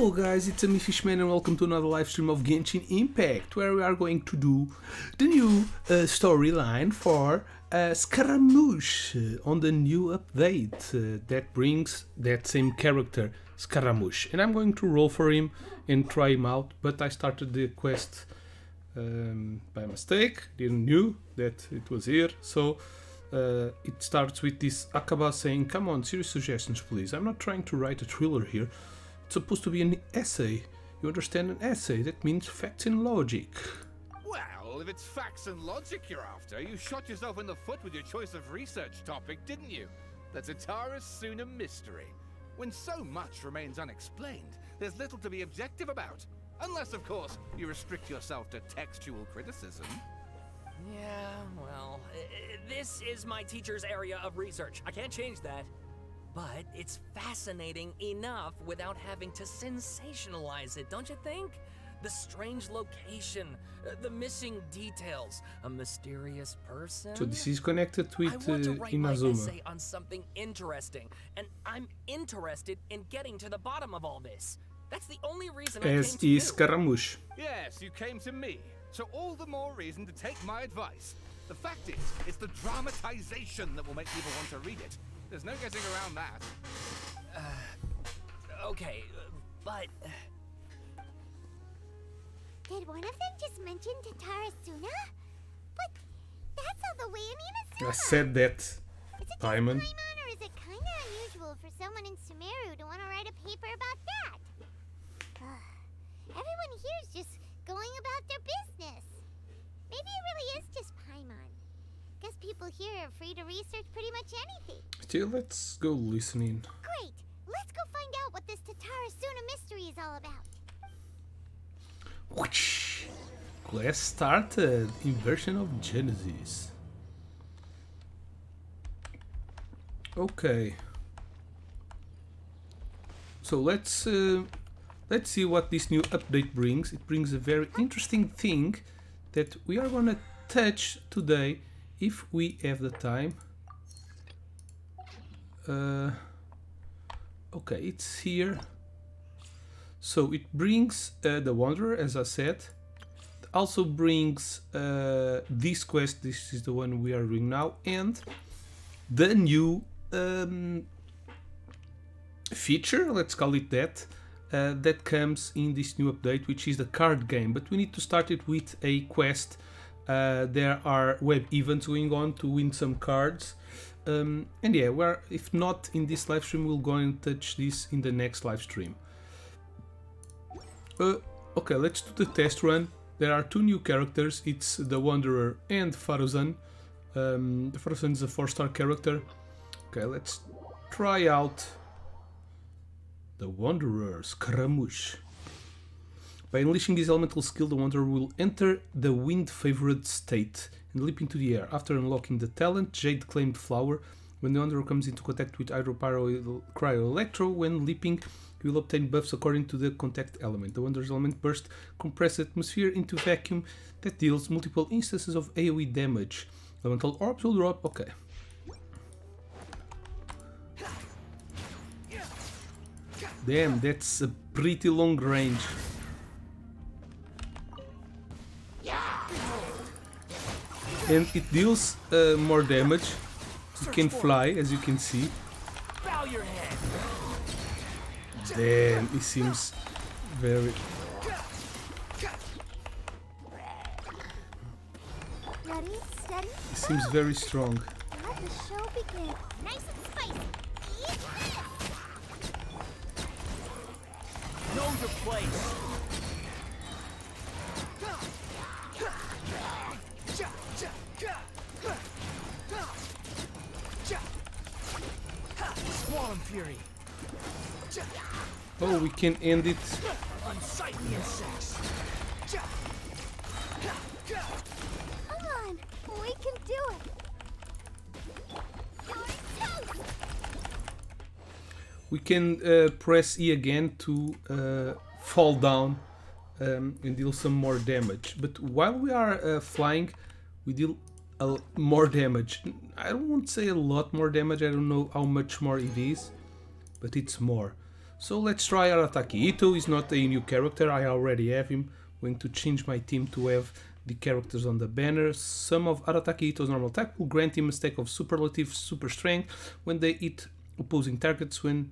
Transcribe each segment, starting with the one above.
Hello guys, it's me Fishman and welcome to another live stream of Genshin Impact, where we are going to do the new storyline for Scaramouche on the new update that brings that same character, Scaramouche. And I'm going to roll for him and try him out, but I started the quest by mistake, didn't know that it was here, so it starts with this Akaba saying, "Come on, serious suggestions please. I'm not trying to write a thriller here. It's supposed to be an essay. You understand, an essay? That means facts and logic." Well, if it's facts and logic you're after, you shot yourself in the foot with your choice of research topic, didn't you? The Tatara's Suna mystery. When so much remains unexplained, there's little to be objective about. Unless, of course, you restrict yourself to textual criticism. Yeah, well, this is my teacher's area of research. I can't change that. But it's fascinating enough without having to sensationalize it, don't you think? The strange location, the missing details, a mysterious person. So this is connected with I want to write my Inazuma. essay on something interesting, and I'm interested in getting to the bottom of all this. That's the only reason I came As to is you. Scaramouche. Yes, you came to me, so all the more reason to take my advice. The fact is, it's the dramatization that will make people want to read it. There's no getting around that. Okay, but... Did one of them just mention Tatara Suna? But that's not the way in Inazuma. I said that, Is it just Paimon. Paimon, or is it kind of unusual for someone in Sumeru to want to write a paper about that? Everyone here is just going about their business. Maybe it really is just Paimon. Guess people here are free to research pretty much anything. Still, let's go listening. Great! Let's go find out what this Tatara Suna mystery is all about. Whoosh. Class started. Inversion of Genesis. Okay. So let's see what this new update brings. It brings a very interesting thing that we are gonna touch today if we have the time. Okay, it's here. So it brings the Wanderer, as I said. It also brings this quest. This is the one we are doing now, and the new feature, let's call it that, that comes in this new update, which is the card game. But we need to start it with a quest. There are web events going on to win some cards. And yeah, if not in this live stream, we'll go and touch this in the next live stream. Okay, let's do the test run. There are two new characters. It's the Wanderer and Faruzan. The Faruzan is a 4-star character. Okay, let's try out the Wanderer, Scaramouche. By unleashing his elemental skill, the Wanderer will enter the wind-favored state and leap into the air. After unlocking the talent, Jade Claimed Flower, when the Wanderer comes into contact with Hydro, Pyro, Cryo, Electro, when leaping, he will obtain buffs according to the contact element. The Wanderer's element burst compressed atmosphere into vacuum that deals multiple instances of AoE damage. Elemental orbs will drop. Okay. Damn, that's a pretty long range. And it deals more damage. You can fly, as you can see. Bow your head. Damn, it seems very... Ready, steady, It seems very strong. let the show begin. Nice and spicy. Eat this! Know your place. Squall Fury. Oh, we can end it. Unsightly insects. Come on, we can do it. We can press E again to fall down and deal some more damage. But while we are flying, we deal more damage. I won't say a lot more damage. I don't know how much more it is, but it's more. So let's try Arataki. Ito is not a new character, I already have him. I'm going to change my team to have the characters on the banner. Some of Arataki Ito's normal attack will grant him a stack of superlative super strength when they hit opposing targets. When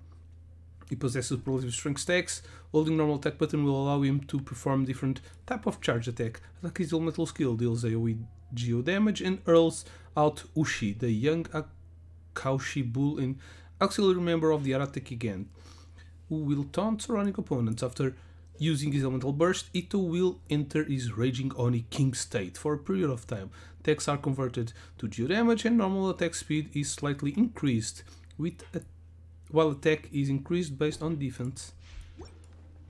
he possesses superlative strength stacks, holding normal attack button will allow him to perform different type of charge attack. Ataki's elemental skill deals AoE geo damage and hurls out Ushi, the young Akaushi bull and auxiliary member of the Arataki gang, who will taunt surrounding opponents. After using his elemental burst, Ito will enter his Raging Oni King state for a period of time. Attacks are converted to geo damage and normal attack speed is slightly increased, while attack is increased based on defense.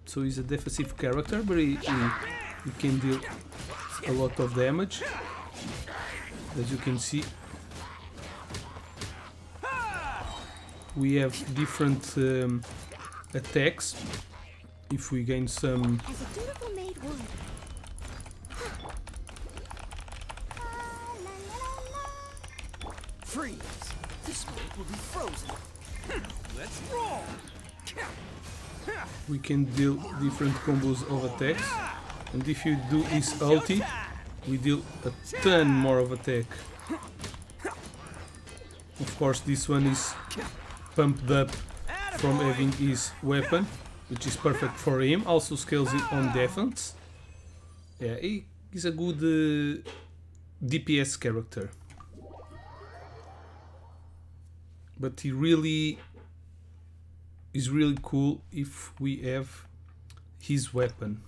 So he's a defensive character, but he can deal a lot of damage, as you can see. We have different attacks. If we gain some As a dutiful maid would. Freeze! This one will be frozen. Let's roll! we can deal different combos of attacks, and if you do his ulti, we deal a ton more of attack. Of course, this one is pumped up from having his weapon, which is perfect for him. Also scales it on defense. Yeah, he's a good DPS character, but he really is really cool if we have his weapon.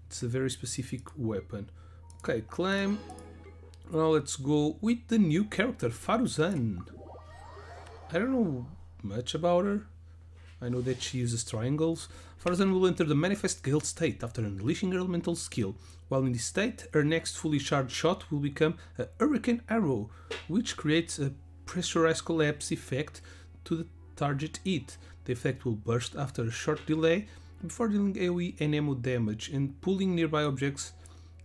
It's a very specific weapon. Okay, claim. Now let's go with the new character, Faruzan. I don't know much about her. I know that she uses triangles. Faruzan will enter the Manifest Gale state after unleashing her elemental skill. While in this state, her next fully charged shot will become a Hurricane Arrow, which creates a pressurized collapse effect to the target hit. The effect will burst after a short delay before dealing AoE and ammo damage and pulling nearby objects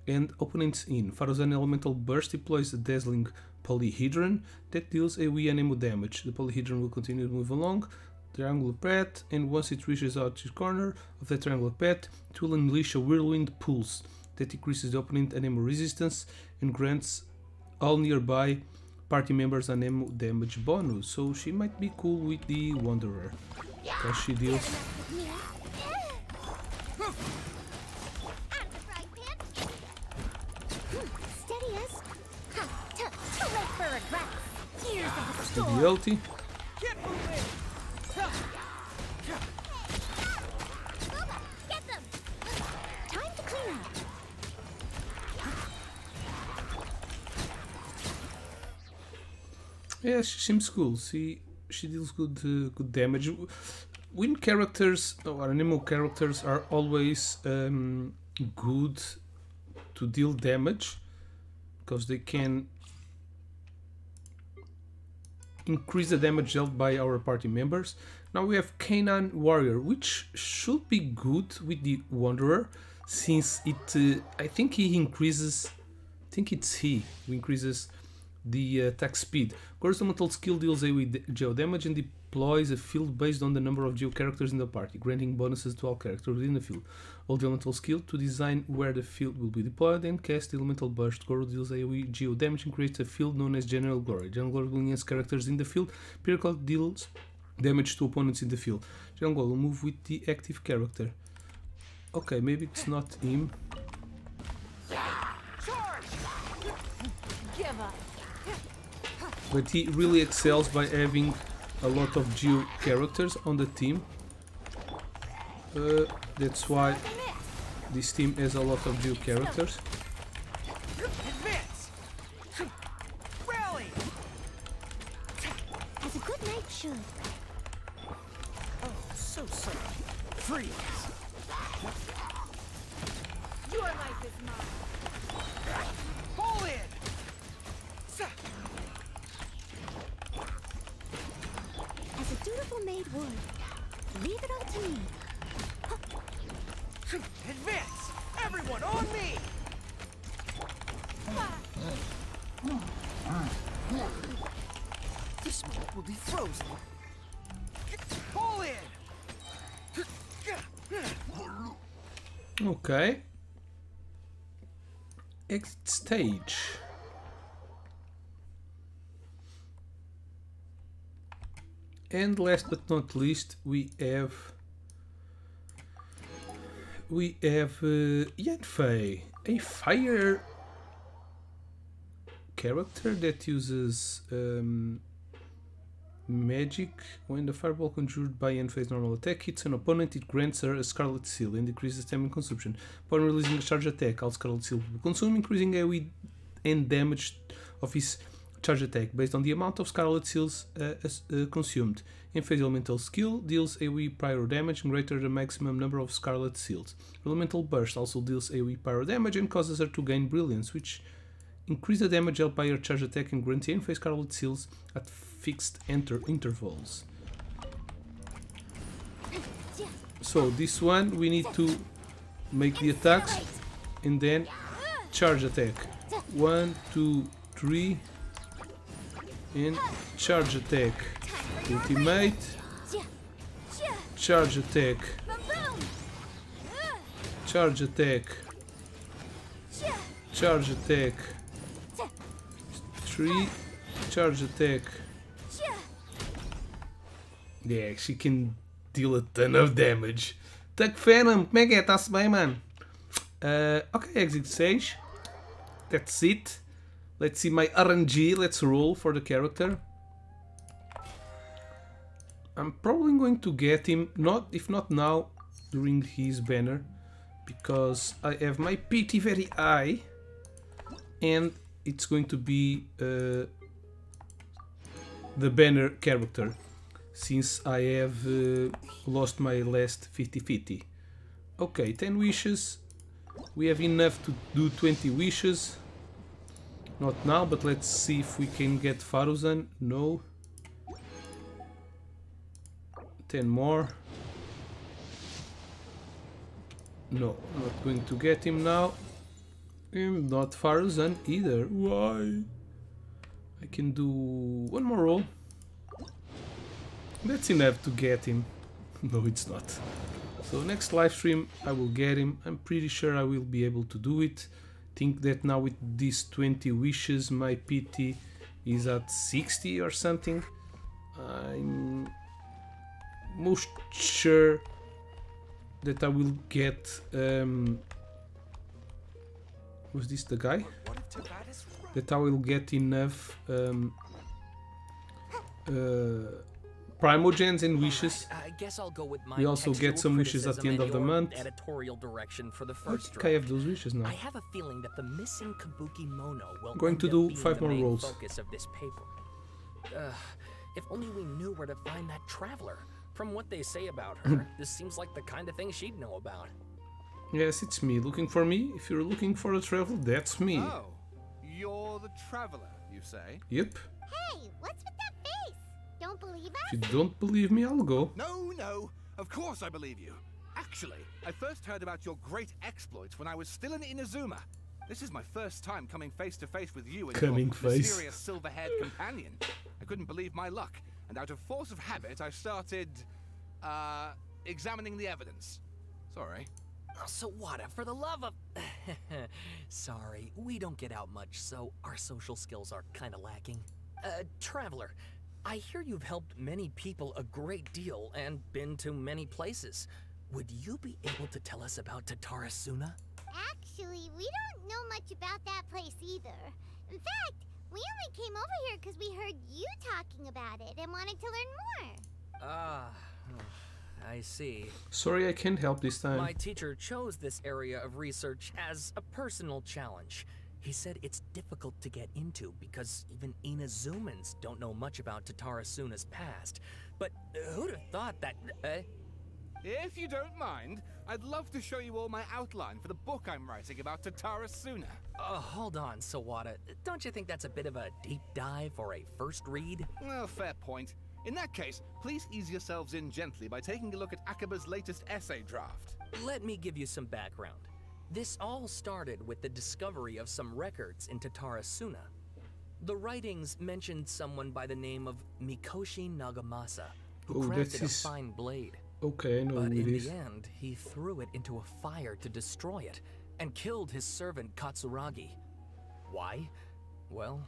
and opponents in. Faruzan Elemental Burst deploys a dazzling polyhedron that deals AoE and ammo damage. The polyhedron will continue to move along the triangular path, and once it reaches out the corner of the triangular path, it will unleash a whirlwind pulse that increases the opponent and ammo resistance and grants all nearby party members an ammo damage bonus. So she might be cool with the Wanderer, because she deals Steady us. Too late for regrets. Here's the the ulti. Get moving! Get them. Time to clean up. Yeah, she seems cool. She deals good damage. Wind characters or animal characters are always good to deal damage because they can increase the damage dealt by our party members. Now we have Canaan Warrior, which should be good with the Wanderer, since it I think he increases. I think it's he who increases the attack speed. Horizontal skill deals AoE geo damage and deploys a field based on the number of geo characters in the party, granting bonuses to all characters within the field. Hold the elemental skill to design where the field will be deployed and cast the elemental burst. Goro deals AoE geo damage and creates a field known as General Glory. General Glory will enhance characters in the field. Miracle deals damage to opponents in the field. General Glory will move with the active character. Okay, maybe it's not him. But he really excels by having a lot of geo characters on the team. That's why this team has a lot of geo characters. Advance! Rally! As a good knight should. Oh, so sorry. Freeze! Your life is mine. Fall in! As a dutiful maid would. Leave it all to me. Advance! Everyone on me! This one will be frozen. Fall in! Okay. Exit stage. And last but not least, we have Yanfei, a fire character that uses magic. When the fireball conjured by Yanfei's normal attack hits an opponent, it grants her a Scarlet Seal and decreases stamina consumption. Upon releasing a charge attack, all Scarlet Seal will consume, increasing AoE and damage of his charge attack based on the amount of Scarlet Seals consumed. Yanfei's elemental skill deals AoE pyro damage greater than the maximum number of Scarlet Seals. Elemental burst also deals AoE pyro damage and causes her to gain brilliance, which increase the damage dealt by her charge attack and grants Yanfei Scarlet Seals at fixed intervals. So this one we need to make the attacks and then charge attack. 1, 2, 3 and charge attack. Ultimate. Charge attack. Charge attack. Charge attack. 3. Charge attack. Yeah, she can deal a ton of damage. Tuck Phantom, como é que é? Tá-se bem, mano? Ok, exit stage. That's it. Let's see my RNG. Let's roll for the character. I'm probably going to get him, if not now, during his banner, because I have my PT very high, and it's going to be the banner character, since I have lost my last 50-50. Okay, 10 wishes. We have enough to do 20 wishes. Not now, but let's see if we can get Faruzan. No. 10 more. No, not going to get him now. Not Faruzan either. Why? I can do one more roll. That's enough to get him. No, it's not. So next live stream I will get him. I'm pretty sure I will be able to do it. Think that now with these 20 wishes my PT is at 60 or something. I'm most sure that I will get was this the guy? That I will get enough Primogens and wishes. I guess I'll go with my we also get some wishes at the end of the month. Editorial direction for the I first think I have those wishes now. I have a feeling that the missing Kabuki Mono will Going end to up do being 5 the more main rolls. focus of this paper. If only we knew where to find that traveler. From what they say about her, this seems like the kind of thing she'd know about. Yes, it's me. Looking for me? If you're looking for a travel, that's me. Oh, you're the traveler, you say? Yep. Hey, what's with that face? Don't believe us? If you don't believe me, I'll go. No, of course I believe you. Actually, I first heard about your great exploits when I was still in Inazuma. This is my first time coming face to face with you and Coming your face. mysterious silver-haired companion. I couldn't believe my luck, and out of force of habit, I started, examining the evidence. Sorry. So what? For the love of... Sorry, we don't get out much, so our social skills are kind of lacking. Traveler, I hear you've helped many people a great deal and been to many places. Would you be able to tell us about Tatarasuna? Actually, we don't know much about that place either. In fact, we only came over here because we heard you talking about it and wanted to learn more. Ah, I see. Sorry, I can't help this time. My teacher chose this area of research as a personal challenge. He said it's difficult to get into because even Inazumans don't know much about Tatarasuna's past. But who'd have thought that... If you don't mind, I'd love to show you all my outline for the book I'm writing about Tatarasuna. Hold on, Sawada. Don't you think that's a bit of a deep dive or a first read? Well, fair point. In that case, please ease yourselves in gently by taking a look at Akaba's latest essay draft. Let me give you some background. This all started with the discovery of some records in Tatarasuna. The writings mentioned someone by the name of Mikoshi Nagamasa, who Oh, that's crafted a his- fine blade. Okay, I know But who it in is. the end, he threw it into a fire to destroy it, and killed his servant Katsuragi. Why? Well,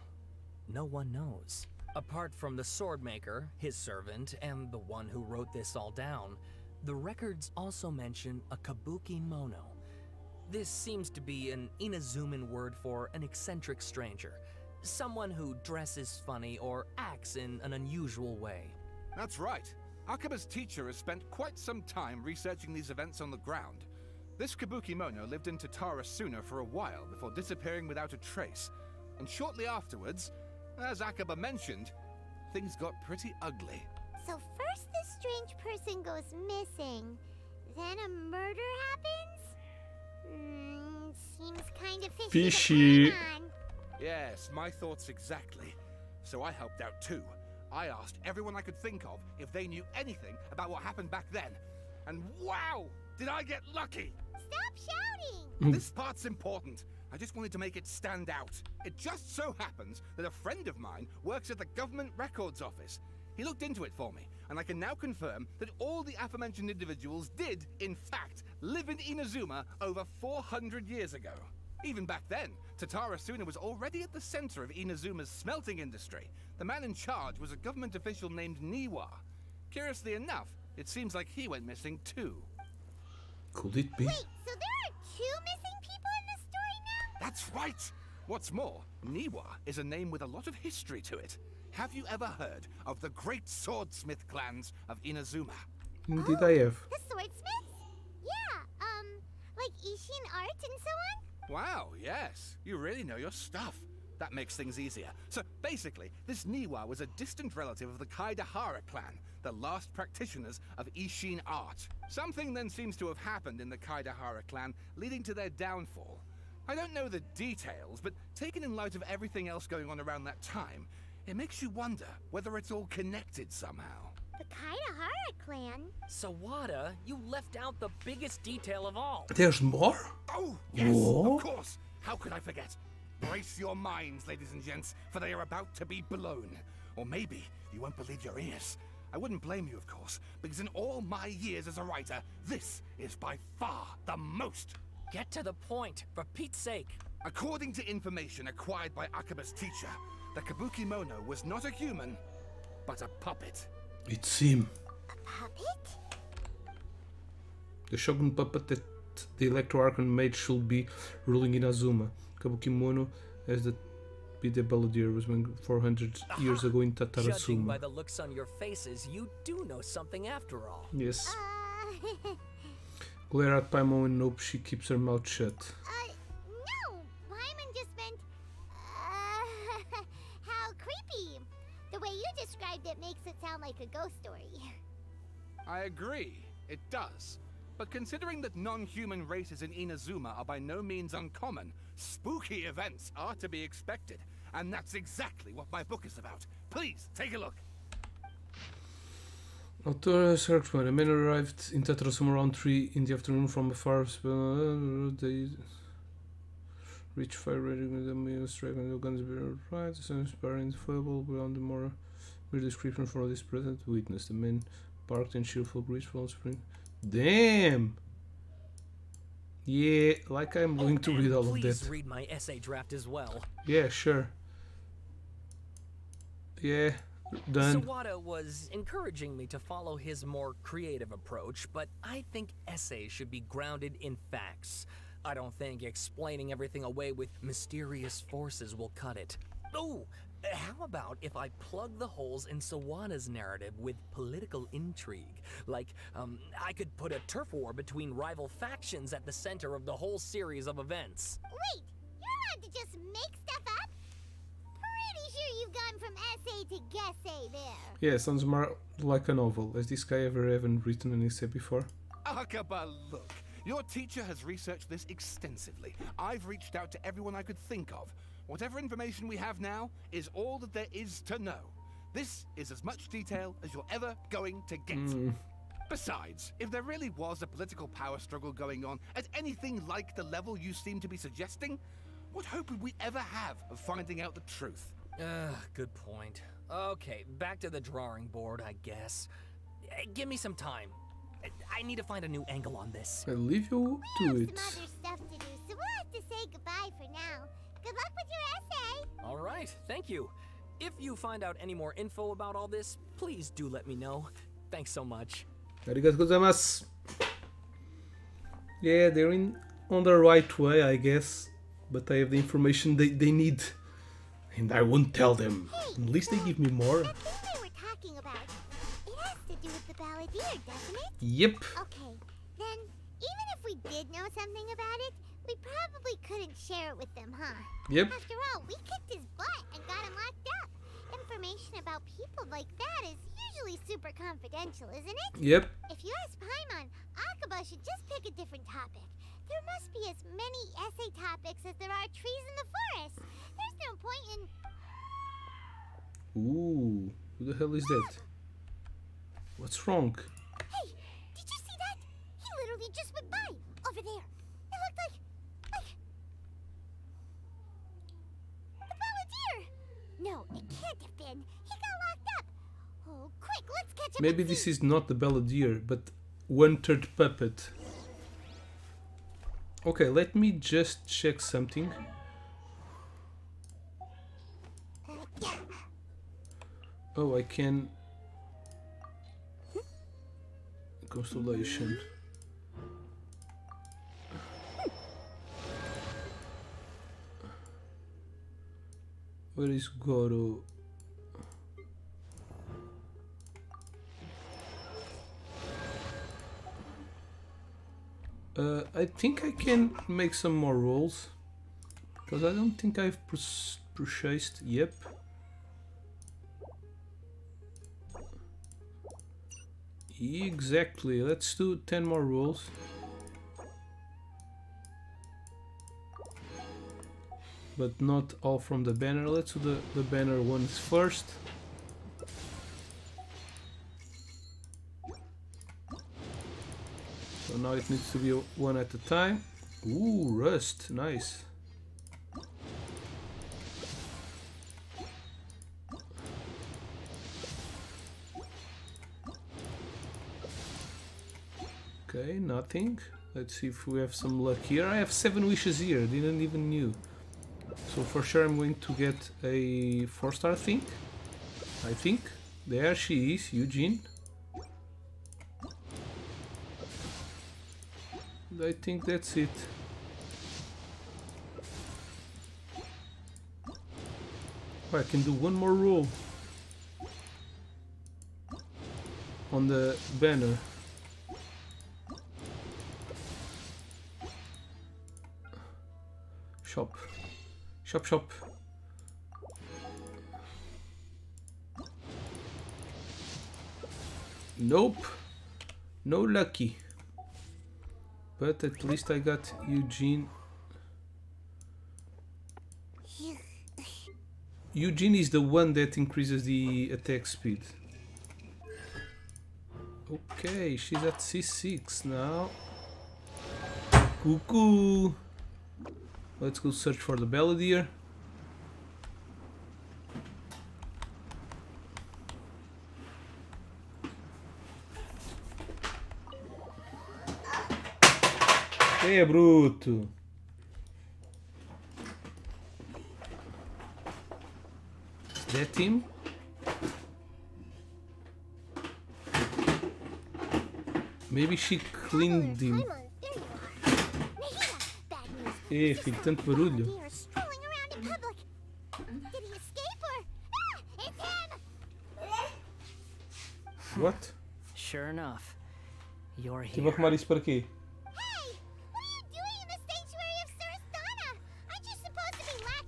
no one knows. Apart from the swordmaker, his servant, and the one who wrote this all down, the records also mention a kabuki mono. This seems to be an Inazuman word for an eccentric stranger. Someone who dresses funny or acts in an unusual way. That's right. Akaba's teacher has spent quite some time researching these events on the ground. This kabuki mono lived in Tatara Suna for a while before disappearing without a trace. And shortly afterwards, as Akaba mentioned, things got pretty ugly. So first this strange person goes missing, then a murder happens? Seems kind of fishy. Fishy. To plan on. Yes, my thoughts exactly. So I helped out too. I asked everyone I could think of if they knew anything about what happened back then. And wow, did I get lucky! Stop shouting! This part's important. I just wanted to make it stand out. It just so happens that a friend of mine works at the Government Records Office. He looked into it for me, and I can now confirm that all the aforementioned individuals did, in fact, live in Inazuma over 400 years ago. Even back then, Tatara Suna was already at the center of Inazuma's smelting industry. The man in charge was a government official named Niwa. Curiously enough, it seems like he went missing too. Could it be? Wait, so there are 2 missing people in this story now? That's right! What's more, Niwa is a name with a lot of history to it. Have you ever heard of the great swordsmith clans of Inazuma? Did I have? The swordsmiths? Yeah, like Ishin art and so on? Wow, yes. You really know your stuff. That makes things easier. So basically, this Niwa was a distant relative of the Kaidahara clan, the last practitioners of Ishin art. Something then seems to have happened in the Kaidahara clan, leading to their downfall. I don't know the details, but taken in light of everything else going on around that time, it makes you wonder whether it's all connected somehow. The Kaidahara clan? Sawada, you left out the biggest detail of all. There's more? Oh, yes, What? of course. How could I forget? Brace your minds, ladies and gents, for they are about to be blown. Or maybe you won't believe your ears. I wouldn't blame you, of course, because in all my years as a writer, this is by far the most. Get to the point, for Pete's sake. According to information acquired by Akaba's teacher, the Kabuki Mono was not a human, but a puppet. It's him. A puppet? The Shogun puppet that the Electro Archon made should be ruling Inazuma. Kabuki Mono, as the Balladeer was when 400 years ago in Judging by Tatarasuma. the looks on your faces, you do know something after all. Yes. Uh, Glare at Paimon and hope she keeps her mouth shut. no. Paimon just meant, how creepy. The way you described it makes it sound like a ghost story. I agree, it does. But considering that non-human races in Inazuma are by no means uncommon, spooky events are to be expected. And that's exactly what my book is about. Please, take a look. Author search when a man arrived in Tatarasuma around 3 in the afternoon from afar. They reach fire rating with the mail strike and the guns bear right. The sun inspiring foible beyond the more mere description for this present witness. The man barked in cheerful breeze from spring. Damn! Yeah, like I'm going to read all of Please that. read my essay draft as well. Yeah, sure. Yeah, done. Sawada was encouraging me to follow his more creative approach, but I think essays should be grounded in facts. I don't think explaining everything away with mysterious forces will cut it. Oh, how about if I plug the holes in Sawada's narrative with political intrigue? Like, I could put a turf war between rival factions at the center of the whole series of events. Wait, you're allowed to just make stuff up? Pretty sure you've gone from essay to guessay there. Yeah, sounds more like a novel. Has this guy ever even written an essay before? Akaba, look. Your teacher has researched this extensively. I've reached out to everyone I could think of. Whatever information we have now is all that there is to know. This is as much detail as you're ever going to get. Besides, if there really was a political power struggle going on at anything like the level you seem to be suggesting, what hope would we ever have of finding out the truth? Good point. Okay, back to the drawing board, I guess. Give me some time. I need to find a new angle on this. I'll leave you We to have it. some other stuff to do, so we'll have to say goodbye for now. Good luck with your essay. All right, thank you. If you find out any more info about all this, please do let me know. Thanks so much. Arigatou gozaimasu. Yeah, they're on the right way, I guess. But I have the information they need. And I won't tell them. At least they give me more. That thing they were talking about, it has to do with the balladeer, doesn't it? Yep. Okay, then even if we did know something about it, we probably couldn't share it with them, huh? Yep. After all, we kicked his butt and got him locked up. Information about people like that is usually super confidential, isn't it? Yep. If you ask Paimon, Akaba should just pick a different topic. There must be as many essay topics as there are trees in the forest. There's no point in... Ooh, who the hell is that? What's wrong? Hey, did you see that? He literally just went by, over there. It looked like... the balladeer! No, it can't have been. He got locked up. Oh, quick, let's catch him. Maybe this is not the balladeer, but one-third puppet. Okay, let me just check something. Oh, I can... Constellation. Where is Goro? I think I can make some more rolls. Because I don't think I've purchased. Yep. Exactly. Let's do 10 more rolls. But not all from the banner. Let's do the banner ones first. So now it needs to be one at a time. Ooh, rust. Nice. Okay, nothing. Let's see if we have some luck here. I have 7 wishes here. Didn't even knew. So for sure I'm going to get a 4-star thing. I think. There she is, Eugene. I think that's it. Oh, I can do one more roll on the banner. Shop. Shop, shop. Nope. No lucky. But at least I got Eugene. Eugene is the one that increases the attack speed. Okay, she's at C6 now. Cuckoo! Let's go search for the balladeer. É bruto. Is that him? Maybe she cleaned him. É, filho, tanto barulho. What? Sure enough, you're Tive a here. arrumar isso para quê?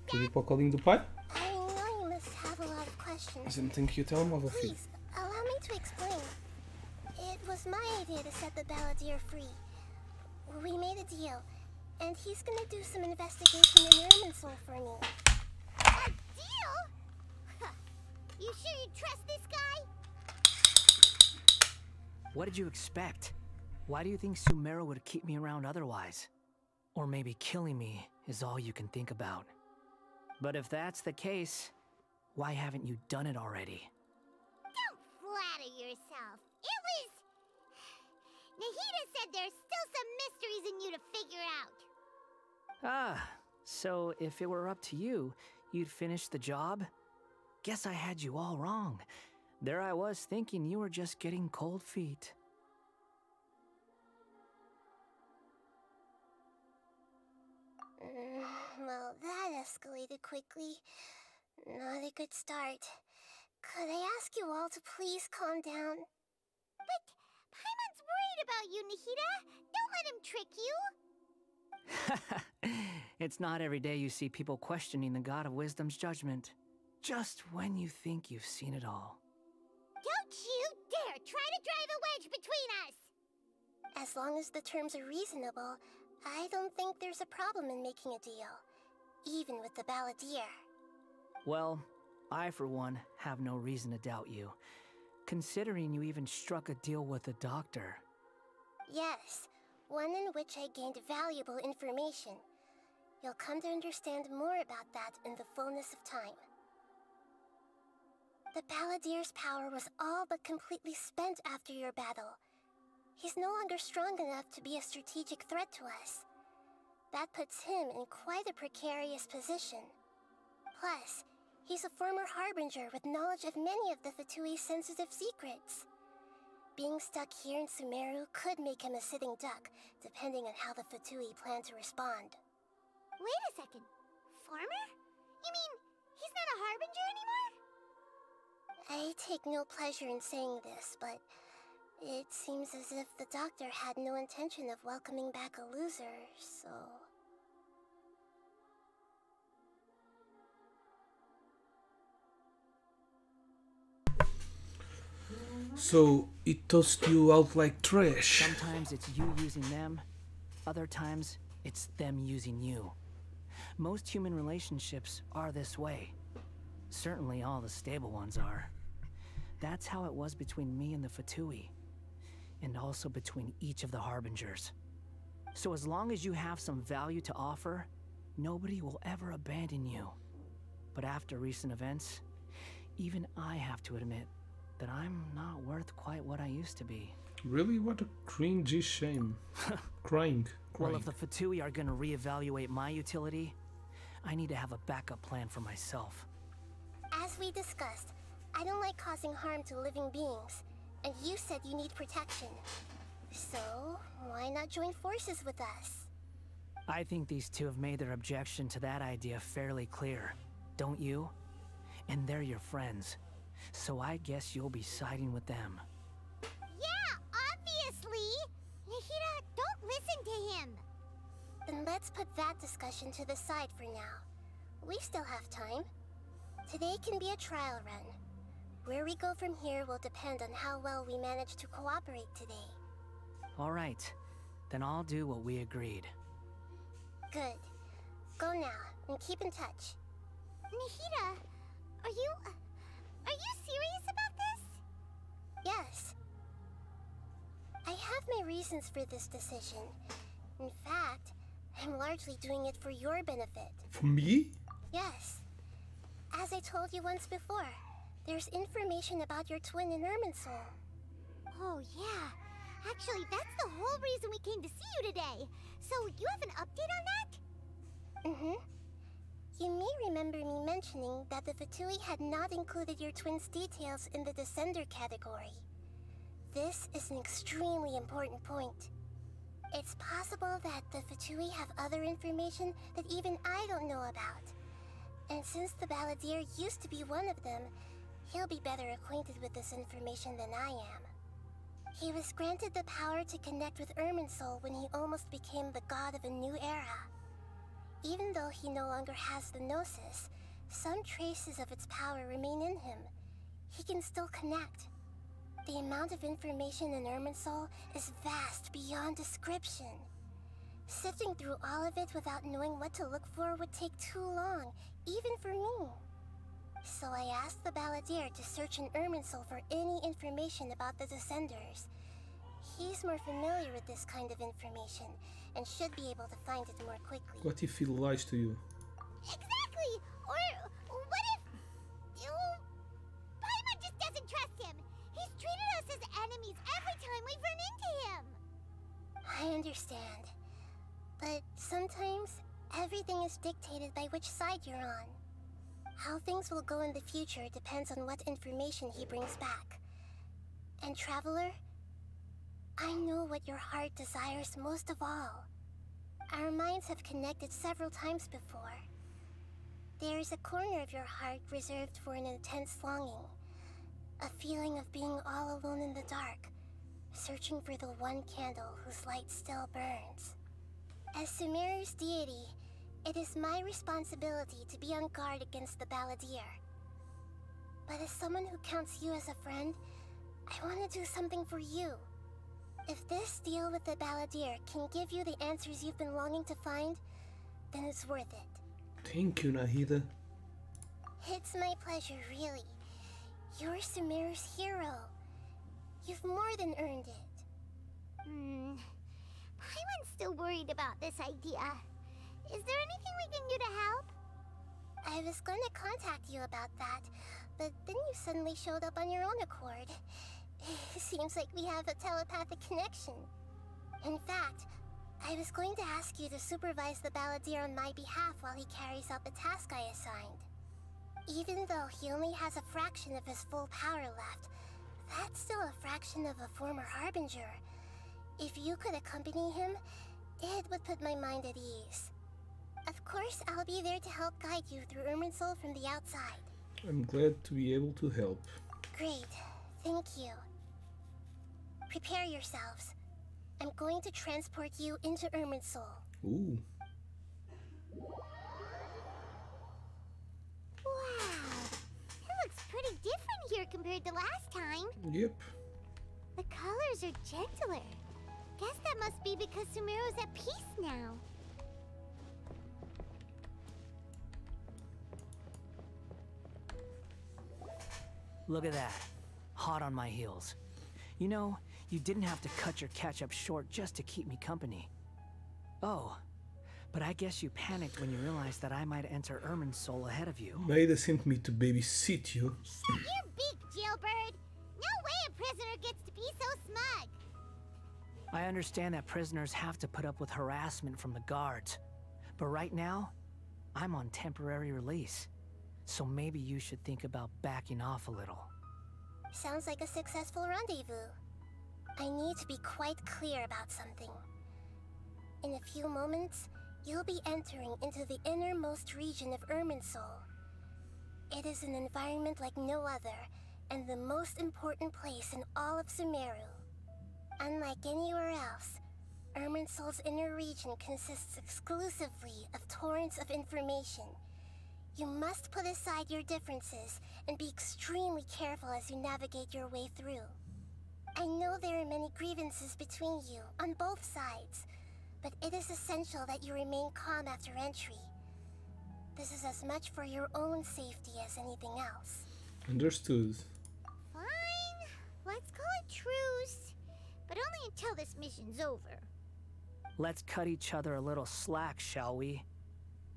Quer ir para o colinho do pai? I know you must have a lot of questions. Mas eu não tenho que ir até o telemóvel, filho. Please, allow me to explain. It was my idea to set the balladeer free. We made a deal, and he's gonna do some investigation in Irminsul for me. A deal? Huh. You sure you trust this guy? What did you expect? Why do you think Sumero would keep me around otherwise? Or maybe killing me is all you can think about. But if that's the case, why haven't you done it already? Don't flatter yourself. Nahida said there's still some mysteries in you to figure out. Ah, so if it were up to you, you'd finish the job? Guess I had you all wrong. There I was thinking you were just getting cold feet. Well, that escalated quickly. Not a good start. Could I ask you all to please calm down? But Paimon's worried about you, Nahida. Don't let him trick you. It's not every day you see people questioning the God of Wisdom's judgment. Just when you think you've seen it all. Don't you dare try to drive a wedge between us! As long as the terms are reasonable, I don't think there's a problem in making a deal. Even with the Balladeer. Well, I for one have no reason to doubt you. Considering you even struck a deal with the doctor. Yes, one in which I gained valuable information. You'll come to understand more about that in the fullness of time. The Balladeer's power was all but completely spent after your battle. He's no longer strong enough to be a strategic threat to us. That puts him in quite a precarious position. Plus, he's a former Harbinger with knowledge of many of the Fatui's sensitive secrets. Being stuck here in Sumeru could make him a sitting duck, depending on how the Fatui plan to respond. Wait a second. Farmer? You mean he's not a Harbinger anymore? I take no pleasure in saying this, but it seems as if the doctor had no intention of welcoming back a loser, so... So, it tossed you out like trash. Sometimes it's you using them, other times it's them using you. Most human relationships are this way. Certainly all the stable ones are. That's how it was between me and the Fatui. And also between each of the Harbingers. So as long as you have some value to offer, nobody will ever abandon you. But after recent events, even I have to admit that I'm not worth quite what I used to be. Really? What a cringy shame. Crying. Well, if the Fatui are gonna reevaluate my utility, I need to have a backup plan for myself. As we discussed, I don't like causing harm to living beings, and you said you need protection. So, why not join forces with us? I think these two have made their objection to that idea fairly clear, don't you? And they're your friends, so I guess you'll be siding with them. Yeah, obviously! Nahida, don't listen to him! Then let's put that discussion to the side for now. We still have time. Today can be a trial run. Where we go from here will depend on how well we manage to cooperate today. All right, then I'll do what we agreed. Good. Go now, and keep in touch. Nahida, are you serious about this? Yes. I have my reasons for this decision. In fact, I'm largely doing it for your benefit. For me? Yes. As I told you once before, there's information about your twin in Irminsul. Oh, yeah. Actually, that's the whole reason we came to see you today. So, you have an update on that? Mm-hmm. You may remember me mentioning that the Fatui had not included your twin's details in the Descender category. This is an extremely important point. It's possible that the Fatui have other information that even I don't know about. And since the Balladeer used to be one of them, he'll be better acquainted with this information than I am. He was granted the power to connect with Irminsul when he almost became the god of a new era. Even though he no longer has the Gnosis, some traces of its power remain in him. He can still connect. The amount of information in Irminsul is vast beyond description. Sifting through all of it without knowing what to look for would take too long, even for me. So I asked the Balladeer to search in Irminsul for any information about the Descenders. He's more familiar with this kind of information, and should be able to find it more quickly. What if he lies to you? Exactly! Or what if... Paimon just doesn't trust him! He's treated us as enemies every time we've run into him! I understand. But sometimes everything is dictated by which side you're on. How things will go in the future depends on what information he brings back. And Traveler, I know what your heart desires most of all. Our minds have connected several times before. There is a corner of your heart reserved for an intense longing. A feeling of being all alone in the dark, searching for the one candle whose light still burns. As Sumeru's deity, it is my responsibility to be on guard against the Balladeer. But as someone who counts you as a friend, I want to do something for you. If this deal with the Balladeer can give you the answers you've been longing to find, then it's worth it. Thank you, Nahida. It's my pleasure, really. You're Sumeru's hero. You've more than earned it. Paimon's still worried about this idea. Is there anything we can do to help? I was going to contact you about that, but then you suddenly showed up on your own accord. Seems like we have a telepathic connection. In fact, I was going to ask you to supervise the Balladeer on my behalf while he carries out the task I assigned. Even though he only has a fraction of his full power left, that's still a fraction of a former Harbinger. If you could accompany him, it would put my mind at ease. Of course, I'll be there to help guide you through Irminsul from the outside. I'm glad to be able to help. Great. Thank you. Prepare yourselves. I'm going to transport you into Irminsul. Ooh. Wow. It looks pretty different here compared to last time. Yep. The colors are gentler. Guess that must be because Sumeru's at peace now. Look at that. Hot on my heels. You know, you didn't have to cut your catch-up short just to keep me company. Oh, but I guess you panicked when you realized that I might enter Irminsul ahead of you. Maida sent me to babysit you. Shut your beak, jailbird! No way a prisoner gets to be so smug! I understand that prisoners have to put up with harassment from the guards. But right now, I'm on temporary release. So maybe you should think about backing off a little. Sounds like a successful rendezvous. I need to be quite clear about something. In a few moments, you'll be entering into the innermost region of Irminsul. It is an environment like no other, and the most important place in all of Sumeru. Unlike anywhere else, Irminsul's inner region consists exclusively of torrents of information. You must put aside your differences and be extremely careful as you navigate your way through. I know there are many grievances between you, on both sides, but it is essential that you remain calm after entry. This is as much for your own safety as anything else. Understood. Fine. Let's call it truce. But only until this mission's over. Let's cut each other a little slack, shall we?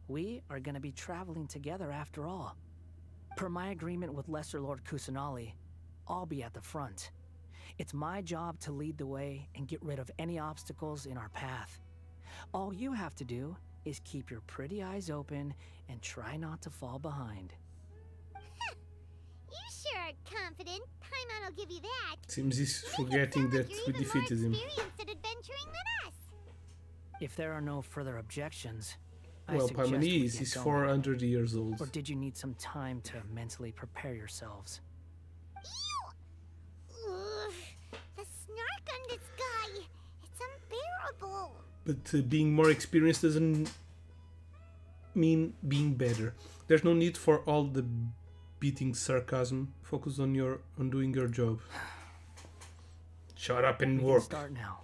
We are gonna be traveling together after all. Per my agreement with Lesser Lord Kusanali, I'll be at the front. It's my job to lead the way and get rid of any obstacles in our path. All you have to do is keep your pretty eyes open and try not to fall behind. You sure are confident. Paimon will give you that. Seems he's You make it forgetting sound that like we you're even defeated more him. experienced at adventuring than us. If there are no further objections, Well, I suggest we Paimonese get is going. 400 years old. Or did you need some time to mentally prepare yourselves? Ew! Ugh, the snark on this guy. It's unbearable. But being more experienced doesn't mean being better. There's no need for all the beating sarcasm. Focus on doing your job. Shut up and We can work. start now.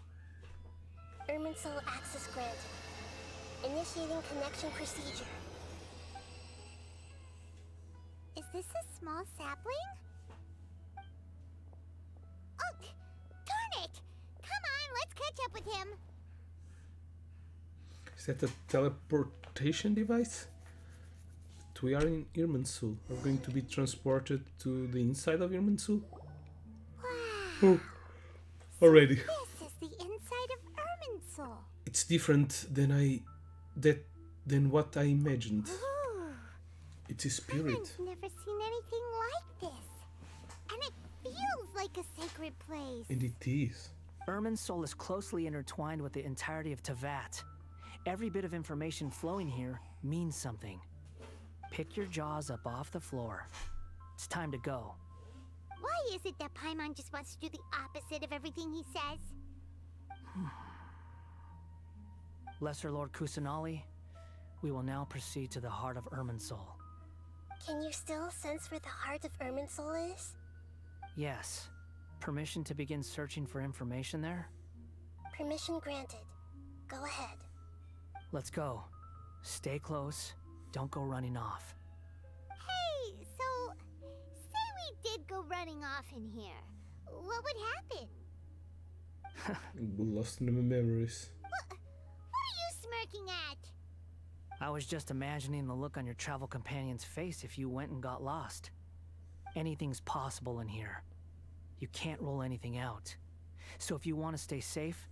Irminsul access granted. Initiating connection procedure. Is this a small sapling? Oh, darn it! Come on, let's catch up with him. Is that a teleportation device? But we are in Irminsul. We're going to be transported to the inside of Irminsul? Wow. Oh, already. This is the inside of Irminsul. different than what I imagined. Ooh, It's a spirit. I've never seen anything like this. And it feels like a sacred place. And it is. Irminsul is closely intertwined with the entirety of Tevat. Every bit of information flowing here means something. Pick your jaws up off the floor. It's time to go. Why is it that Paimon just wants to do the opposite of everything he says? Lesser Lord Kusanali, we will now proceed to the heart of Irminsul. Can you still sense where the heart of Irminsul is? Yes. Permission to begin searching for information there? Permission granted. Go ahead. Let's go. Stay close. Don't go running off. Hey, so say we did go running off in here. What would happen? Lost in my memories. What are you smirking at? I was just imagining the look on your travel companion's face if you went and got lost. Anything's possible in here. You can't rule anything out. So if you want to stay safe,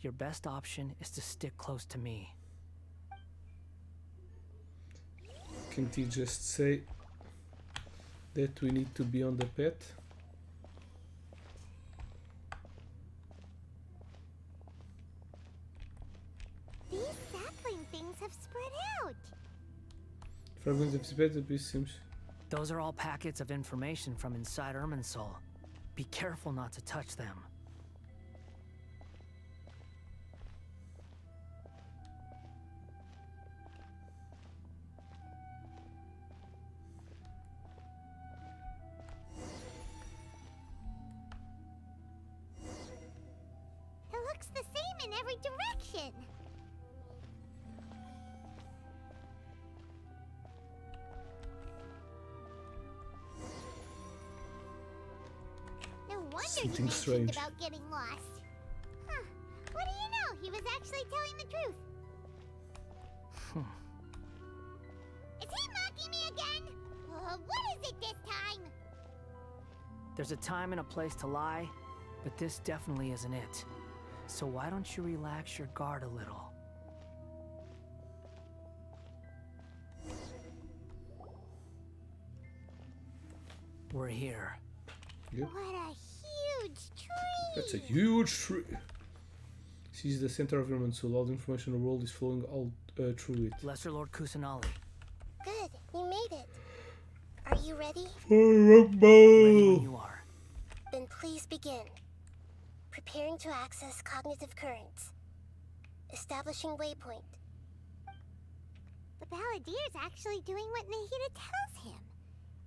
your best option is to stick close to me. Can't he just say that we need to be on the path? These sapling things have spread out. Fragments of the piece seems. Those are all packets of information from inside Irminsul. Be careful not to touch them. It looks the same in every direction. No wonder Something you mentioned strange. about getting lost. Huh. What do you know? He was actually telling the truth. Is he mocking me again? What is it this time? There's a time and a place to lie, but this definitely isn't it. So why don't you relax your guard a little? We're here. Yep. What a huge tree! That's a huge tree. This is the center of Irminsul. All the information in the world is flowing all through it. Lesser Lord Kusanali. Good, you made it. Are you ready? Ready when you are. Then please begin. Preparing to access cognitive currents. Establishing waypoint. The Balladeer's actually doing what Nahida tells him.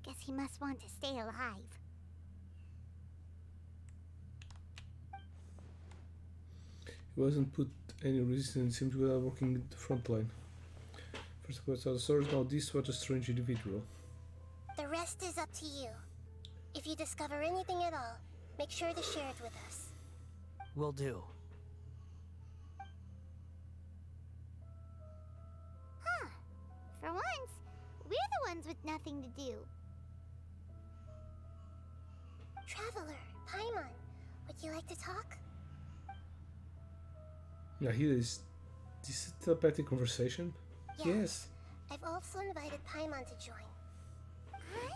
Guess he must want to stay alive. He wasn't put any resistance, seems without working the front line. First quest out the source, now this was a strange individual. The rest is up to you. If you discover anything at all, make sure to share it with us. Will do. Huh. For once, we're the ones with nothing to do. Traveler, Paimon, would you like to talk? Yeah, here is this a telepathic conversation? Yeah. Yes. I've also invited Paimon to join. Huh?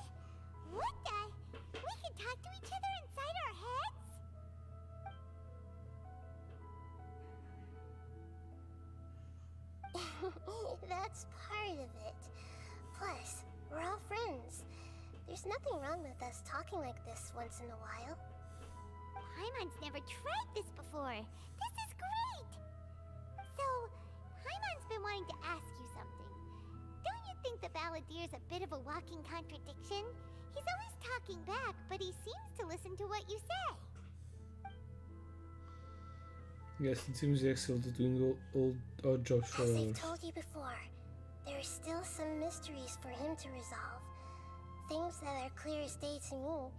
What the? We can talk to each other inside our heads? That's part of it. Plus, we're all friends. There's nothing wrong with us talking like this once in a while. Paimon's never tried this before. This is great! So, Paimon's been wanting to ask you something. Don't you think the Balladeer's a bit of a walking contradiction? He's always talking back, but he seems to listen to what you say. Yes, it seems the excellent at doing all odd jobs for As I've others. told you before, there are still some mysteries for him to resolve. Things that are clear as day to me,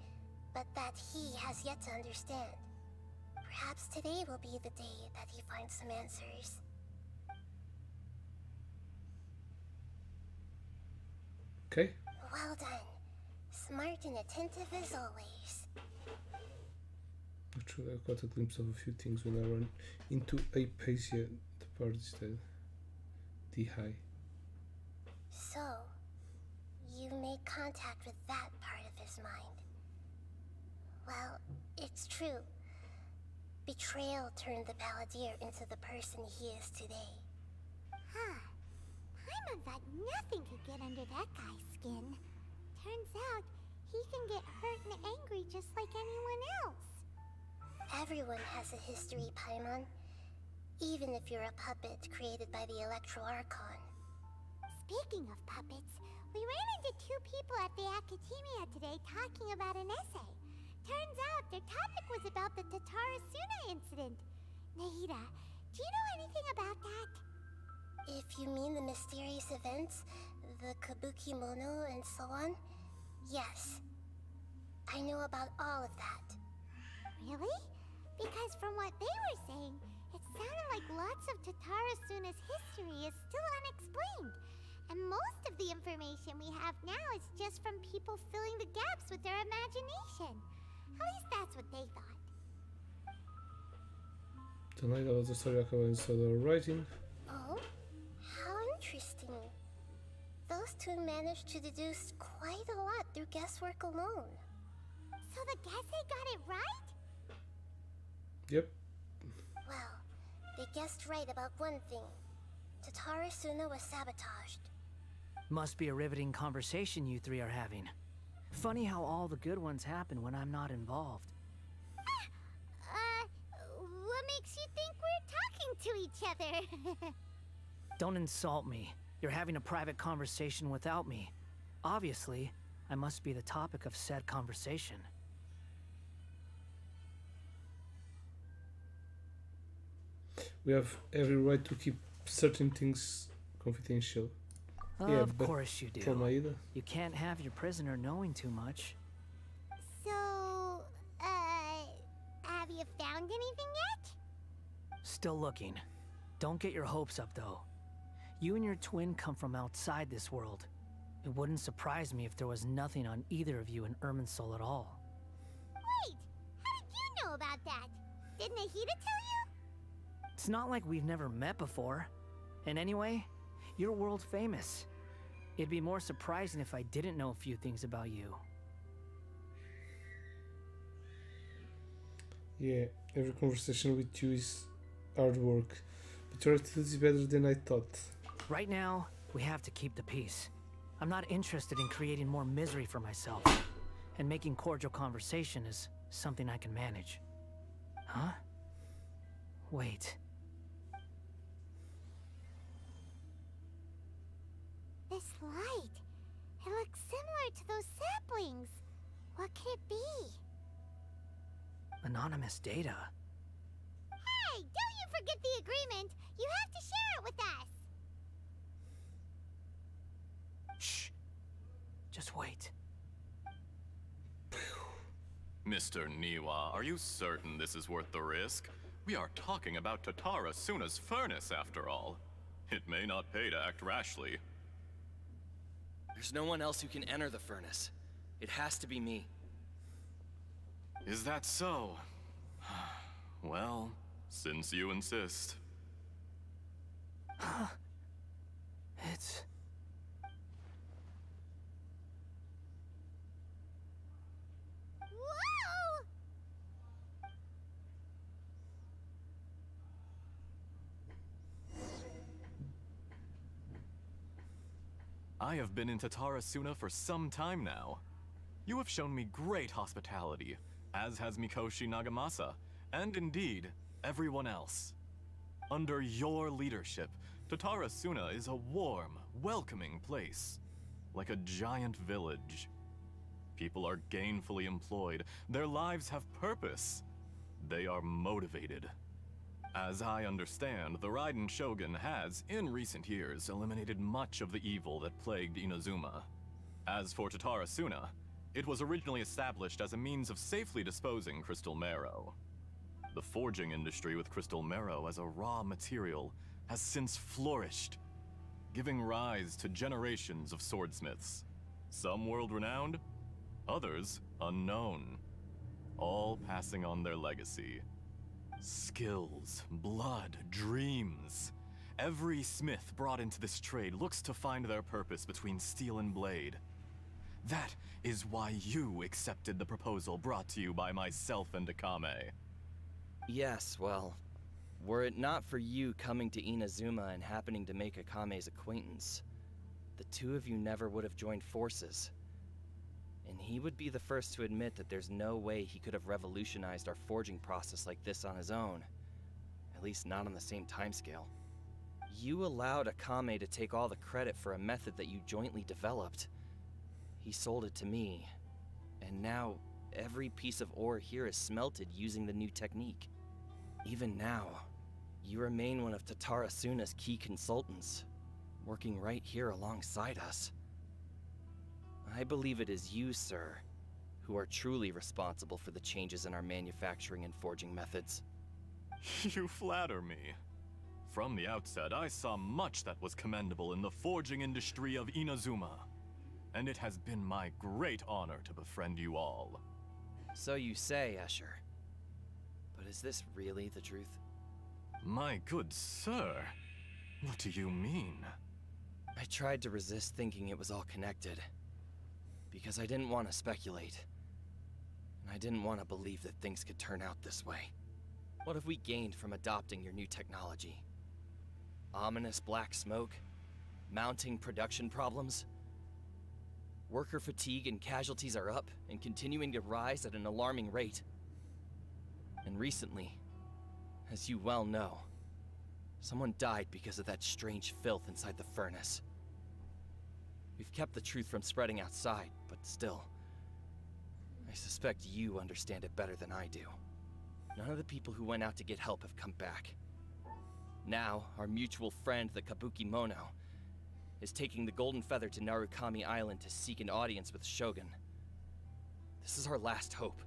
but that he has yet to understand. Perhaps today will be the day that he finds some answers. Okay. Well done. Smart and attentive as always. Actually, I caught a glimpse of a few things when I ran into Apasia, the Power instead. D high. So, you made contact with that part of his mind. Well, it's true. Betrayal turned the Balladeer into the person he is today. Huh. Paimon thought nothing could get under that guy's skin. Turns out, he can get hurt and angry just like anyone else. Everyone has a history, Paimon. Even if you're a puppet created by the Electro Archon. Speaking of puppets, we ran into two people at the Academia today talking about an essay. Turns out their topic was about the Tatarasuna incident. Nahida, do you know anything about that? If you mean the mysterious events, the Kabuki Mono and so on, yes. I know about all of that. Really? Because from what they were saying, it sounded like lots of Tatarasuna's history is still unexplained. And most of the information we have now is just from people filling the gaps with their imagination. At least that's what they thought. Tonight I was a story acaba instead of writing. Oh? How interesting. Those two managed to deduce quite a lot through guesswork alone. So the Gesse got it right? Yep. Well, they guessed right about one thing. Tatarasuna was sabotaged. Must be a riveting conversation you three are having. Funny how all the good ones happen when I'm not involved. What makes you think we're talking to each other? Don't insult me. You're having a private conversation without me. Obviously, I must be the topic of said conversation. We have every right to keep certain things confidential. Yeah, Of but course you do. for Maeda. You can't have your prisoner knowing too much. So, have you found anything yet? Still looking. Don't get your hopes up, though. You and your twin come from outside this world. It wouldn't surprise me if there was nothing on either of you in Irminsul at all. Wait, how did you know about that? Did Nahida tell you? It's not like we've never met before. And anyway, you're world famous. It'd be more surprising if I didn't know a few things about you. Yeah, every conversation with you is hard work. But your attitude is better than I thought. Right now, we have to keep the peace. I'm not interested in creating more misery for myself. And making cordial conversation is something I can manage. Huh? Wait. This light. It looks similar to those saplings. What could it be? Anonymous data. Hey, don't you forget the agreement. You have to share it with us. Shh. Just wait. Mr. Niwa, are you certain this is worth the risk? We are talking about Tatarasuna's furnace, after all. It may not pay to act rashly. There's no one else who can enter the furnace. It has to be me. Is that so? Well, since you insist. It's... Whoa! I have been in Tatarasuna for some time now. You have shown me great hospitality, as has Mikoshi Nagamasa, and indeed, everyone else. Under your leadership, Tatarasuna is a warm, welcoming place, like a giant village. People are gainfully employed, their lives have purpose. They are motivated. As I understand, the Raiden Shogun has, in recent years, eliminated much of the evil that plagued Inazuma. As for Tatarasuna, it was originally established as a means of safely disposing crystal marrow. The forging industry with crystal marrow as a raw material has since flourished, giving rise to generations of swordsmiths. Some world-renowned, others unknown, all passing on their legacy. Skills, blood, dreams. Every smith brought into this trade looks to find their purpose between steel and blade. That is why you accepted the proposal brought to you by myself and Akame. Yes, well, were it not for you coming to Inazuma and happening to make Akame's acquaintance, the two of you never would have joined forces. And he would be the first to admit that there's no way he could have revolutionized our forging process like this on his own. At least not on the same timescale. You allowed Akame to take all the credit for a method that you jointly developed. He sold it to me, and now every piece of ore here is smelted using the new technique. Even now, you remain one of Tatara Suna's key consultants, working right here alongside us. I believe it is you, sir, who are truly responsible for the changes in our manufacturing and forging methods. You flatter me. From the outset, I saw much that was commendable in the forging industry of Inazuma, and it has been my great honor to befriend you all. So you say, Escher. But is this really the truth? My good sir, what do you mean? I tried to resist thinking it was all connected, because I didn't want to speculate, and I didn't want to believe that things could turn out this way. What have we gained from adopting your new technology? Ominous black smoke? Mounting production problems? Worker fatigue and casualties are up and continuing to rise at an alarming rate. And recently, as you well know, someone died because of that strange filth inside the furnace. We've kept the truth from spreading outside, but still, I suspect you understand it better than I do. None of the people who went out to get help have come back. Now, our mutual friend, the Kabuki Mono, is taking the Golden Feather to Narukami Island to seek an audience with Shogun. This is our last hope.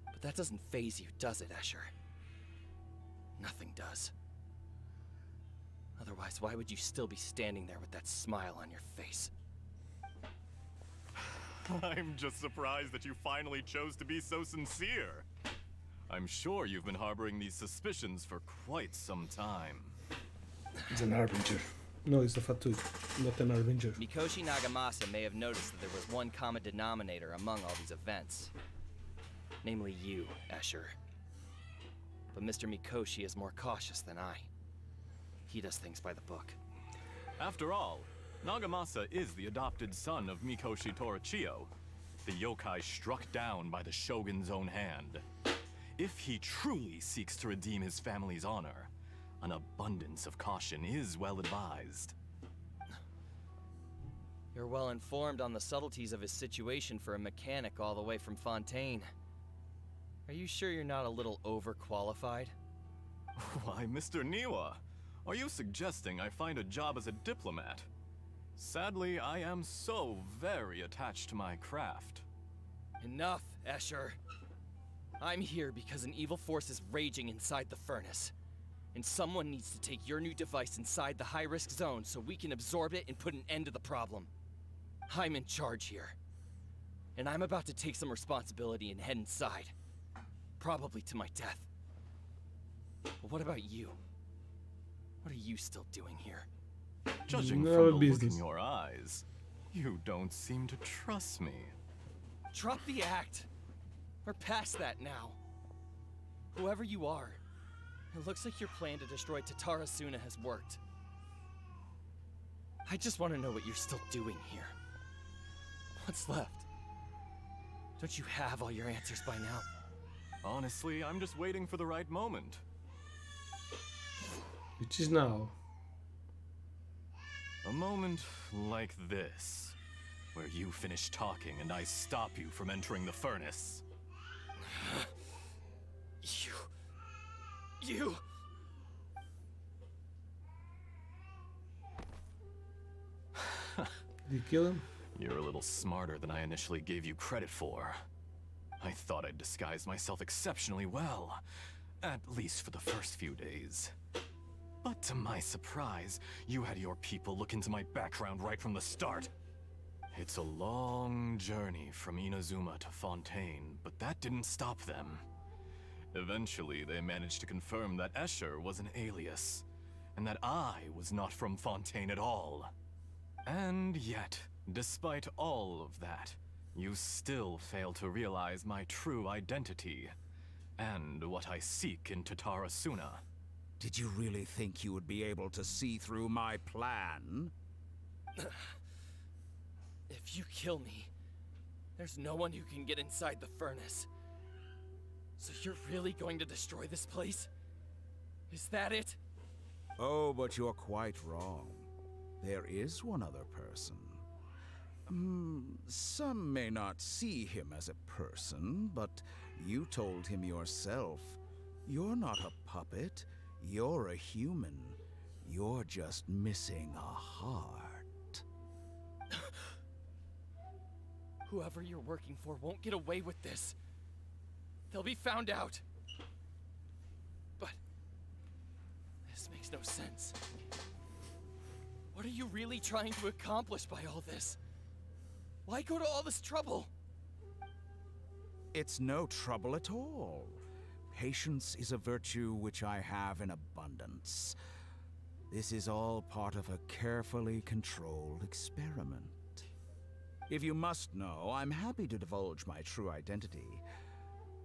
But that doesn't faze you, does it, Escher? Nothing does. Otherwise, why would you still be standing there with that smile on your face? I'm just surprised that you finally chose to be so sincere. I'm sure you've been harboring these suspicions for quite some time. It's an harbinger. No, it's the Fatui, not an harbinger. Mikoshi Nagamasa may have noticed that there was one common denominator among all these events. Namely you, Escher. But Mr. Mikoshi is more cautious than I. He does things by the book. After all, Nagamasa is the adopted son of Mikoshi Torichio, the yokai struck down by the Shogun's own hand. If he truly seeks to redeem his family's honor, an abundance of caution is well advised. You're well informed on the subtleties of his situation for a mechanic all the way from Fontaine. Are you sure you're not a little overqualified? Why, Mr. Niwa, are you suggesting I find a job as a diplomat? Sadly, I am so very attached to my craft. Enough, Escher. I'm here because an evil force is raging inside the furnace. And someone needs to take your new device inside the high-risk zone so we can absorb it and put an end to the problem. I'm in charge here. And I'm about to take some responsibility and head inside. Probably to my death. But what about you? What are you still doing here? Judging No from the look business. in your eyes, you don't seem to trust me. Drop the act. We're past that now. Whoever you are, it looks like your plan to destroy Tatara Suna has worked. I just want to know what you're still doing here. What's left? Don't you have all your answers by now? Honestly, I'm just waiting for the right moment. Which is now. A moment like this, where you finish talking and I stop you from entering the furnace. You... Did you kill him? You're a little smarter than I initially gave you credit for. I thought I'd disguised myself exceptionally well, at least for the first few days. But to my surprise, you had your people look into my background right from the start. It's a long journey from Inazuma to Fontaine, but that didn't stop them. Eventually, they managed to confirm that Escher was an alias, and that I was not from Fontaine at all. And yet, despite all of that, you still fail to realize my true identity, and what I seek in Tatarasuna. Did you really think you would be able to see through my plan? If you kill me, there's no one who can get inside the furnace. So you're really going to destroy this place? Is that it? Oh, but you're quite wrong. There is one other person. Some may not see him as a person, but you told him yourself. You're not a puppet. You're a human. You're just missing a heart. Whoever you're working for won't get away with this. They'll be found out. But this makes no sense. What are you really trying to accomplish by all this? Why go to all this trouble? It's no trouble at all. Patience is a virtue which I have in abundance. This is all part of a carefully controlled experiment. If you must know, I'm happy to divulge my true identity.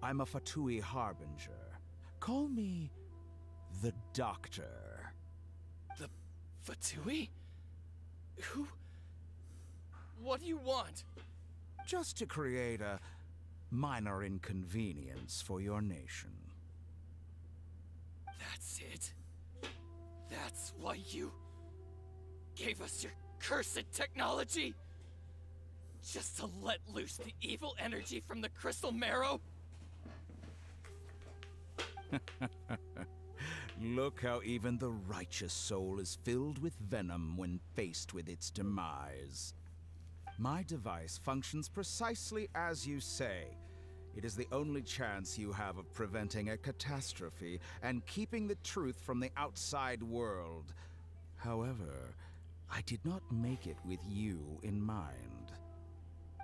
I'm a Fatui Harbinger. Call me the Doctor. The Fatui? Who? What do you want? Just to create a minor inconvenience for your nation. That's it? That's why you gave us your cursed technology? Just to let loose the evil energy from the crystal marrow? Look how even the righteous soul is filled with venom when faced with its demise. My device functions precisely as you say. It is the only chance you have of preventing a catastrophe and keeping the truth from the outside world. However, I did not make it with you in mind.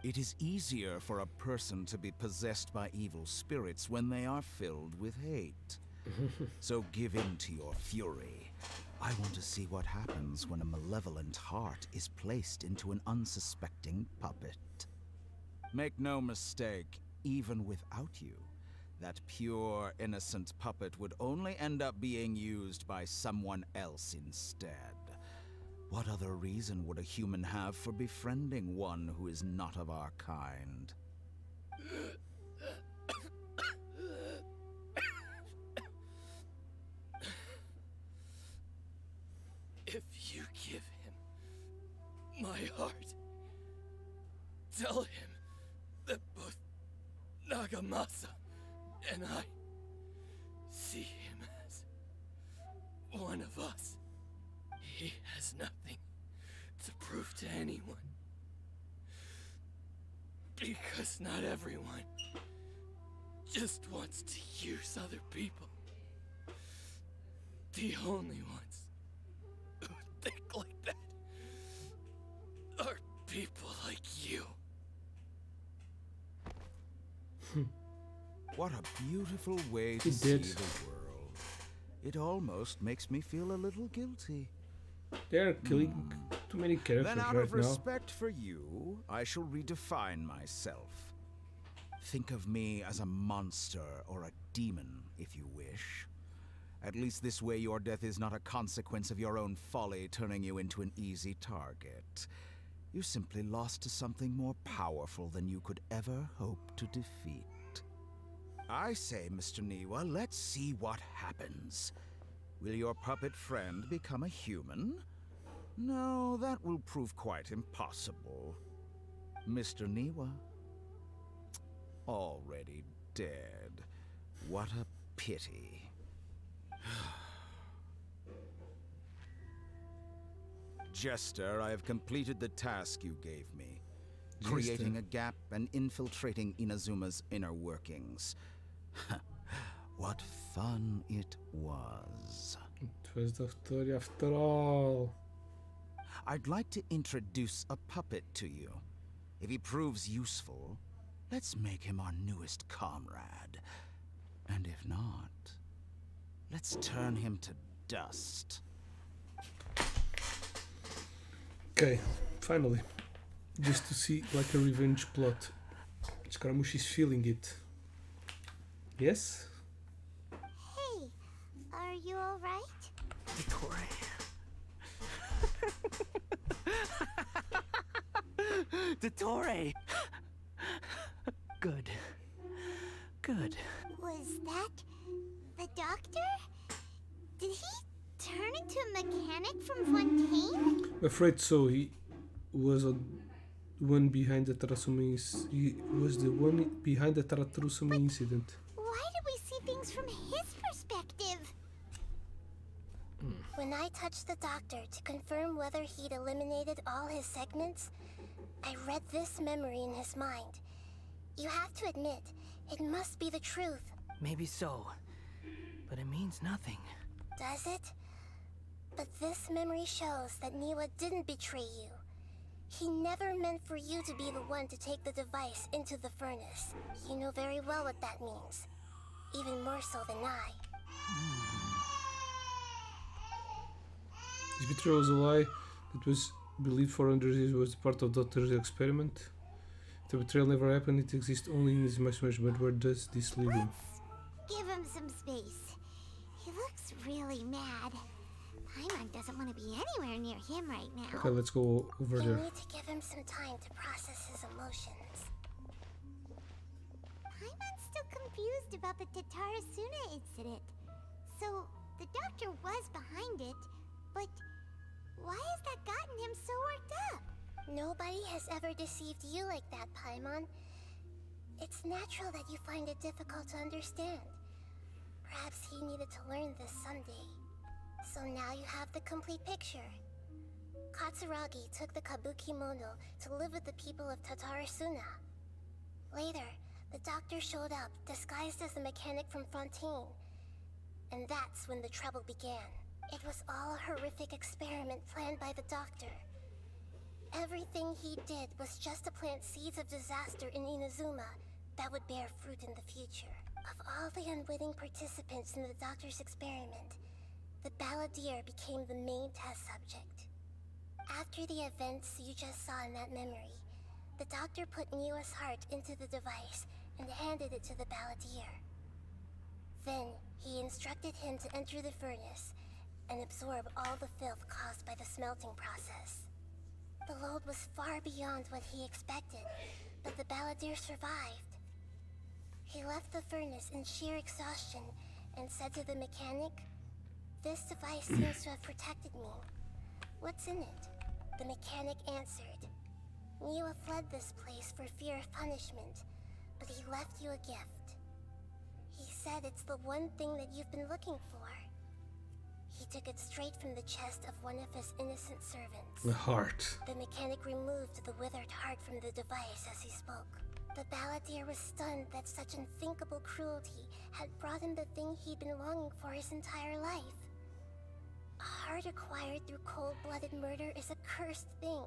It is easier for a person to be possessed by evil spirits when they are filled with hate. So give in to your fury. I want to see what happens when a malevolent heart is placed into an unsuspecting puppet. Make no mistake, even without you, that pure, innocent puppet would only end up being used by someone else instead. What other reason would a human have for befriending one who is not of our kind? If you give him my heart, tell him that both Nagamasa and I see him as one of us. He has nothing to prove to anyone. Because not everyone just wants to use other people. The only ones who think like that are people like you. What a beautiful way to see the world. It almost makes me feel a little guilty. They're killing too many characters Then out right of now. respect for you, I shall redefine myself. Think of me as a monster or a demon, if you wish. At least this way your death is not a consequence of your own folly turning you into an easy target. You simply lost to something more powerful than you could ever hope to defeat. I say, Mr. Niwa, let's see what happens. Will your puppet friend become a human? No, that will prove quite impossible. Mr. Niwa? Already dead. What a pity. Jester, I have completed the task you gave me. Creating a gap and infiltrating Inazuma's inner workings. What fun it was. It was the story after all. I'd like to introduce a puppet to you. If he proves useful, let's make him our newest comrade. And if not, let's turn him to dust. Okay, finally. Just to see like a revenge plot. Scaramucci's feeling it. Yes? Hey, are you alright? Dottore. Dottore! Good. Good. Was that the doctor? Did he turn into a mechanic from Fontaine? Afraid so. He was one behind the Tarasumi. He was the one behind the Tarasumi incident. Why do we see things from his perspective? When I touched the doctor to confirm whether he'd eliminated all his segments, I read this memory in his mind. You have to admit, it must be the truth. Maybe so. But it means nothing. Does it? But this memory shows that Niwa didn't betray you. He never meant for you to be the one to take the device into the furnace. You know very well what that means. Even more so than I. His betrayal was a lie that was believed for 100 years was part of Doctor's experiment. The betrayal never happened, it exists only in his imagination, but where does this leave him? Give him some space. He looks really mad. Paimon doesn't want to be anywhere near him right now. Okay, let's go over You there. need to give him some time to process his emotions. Paimon's still confused about the Tatarasuna incident. So, the doctor was behind it, but why has that gotten him so worked up? Nobody has ever deceived you like that, Paimon. It's natural that you find it difficult to understand. Perhaps he needed to learn this someday. So now you have the complete picture. Katsuragi took the Kabuki Mono to live with the people of Tatarasuna. Later, the doctor showed up, disguised as a mechanic from Fontaine. And that's when the trouble began. It was all a horrific experiment planned by the doctor. Everything he did was just to plant seeds of disaster in Inazuma that would bear fruit in the future. Of all the unwitting participants in the doctor's experiment, the balladeer became the main test subject. After the events you just saw in that memory, the doctor put Niwa's heart into the device and handed it to the balladeer. Then, he instructed him to enter the furnace and absorb all the filth caused by the smelting process. The load was far beyond what he expected, but the balladeer survived. He left the furnace in sheer exhaustion and said to the mechanic, "This device seems to have protected me. What's in it?" The mechanic answered, "Niwa fled this place for fear of punishment, but he left you a gift. He said it's the one thing that you've been looking for." He took it straight from the chest of one of his innocent servants. The heart. The mechanic removed the withered heart from the device as he spoke. The balladeer was stunned that such unthinkable cruelty had brought him the thing he'd been longing for his entire life. A heart acquired through cold-blooded murder is a cursed thing,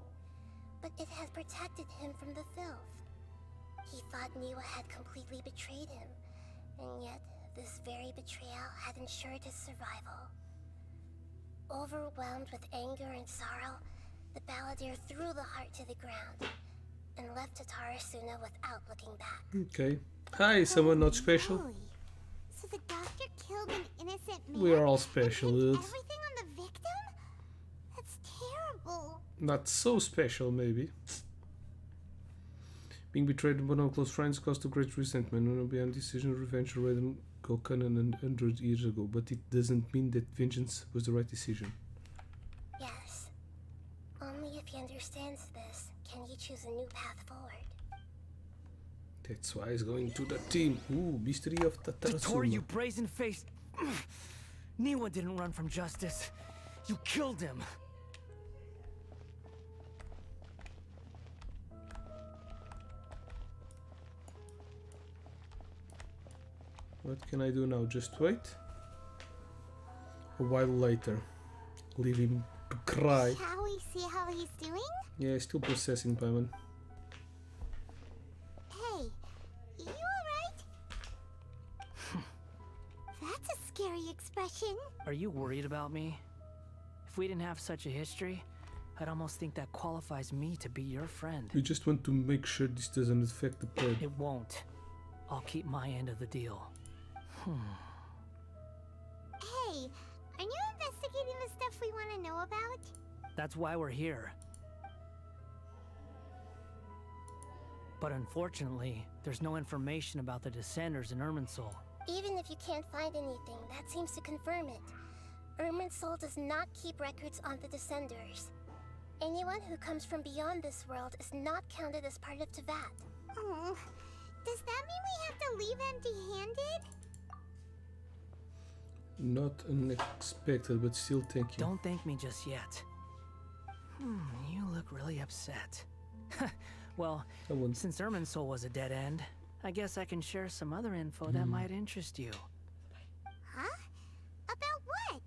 but it had protected him from the filth. He thought Niwa had completely betrayed him, and yet this very betrayal had ensured his survival. Overwhelmed with anger and sorrow, the balladeer threw the heart to the ground and left Tatarasuna without looking back. Okay. Hi, someone not special. Holy. So the doctor killed an innocent man? We are all and special, pinned dude. everything on the victim? That's terrible. Not so special, maybe. Being betrayed by no close friends caused a great resentment. No beyond decision of revenge already go canon 100 years ago, but it doesn't mean that vengeance was the right decision. Yes. Only if he understands this can he choose a new path forward. That's why he's going to the team. Ooh, mystery of Dottore, you Tatarasuna. brazen-faced... Niwa didn't run from justice. You killed him. What can I do now? Just wait? A while later. Leave him to cry. Shall we see how he's doing? Yeah, still processing, Paimon. Hey, you alright? That's a scary expression. Are you worried about me? If we didn't have such a history, I'd almost think that qualifies me to be your friend. You just want to make sure this doesn't affect the play. It won't. I'll keep my end of the deal. Hey, are you investigating the stuff we want to know about? That's why we're here. But unfortunately, there's no information about the Descenders in Irminsul. Even if you can't find anything, that seems to confirm it. Irminsul does not keep records on the Descenders. Anyone who comes from beyond this world is not counted as part of Teyvat. Oh, does that mean we have to leave empty-handed? Not unexpected, but still thank you. Don't thank me just yet. You look really upset. Well, since Irminsul was a dead end, I guess I can share some other info that might interest you. Huh? About what?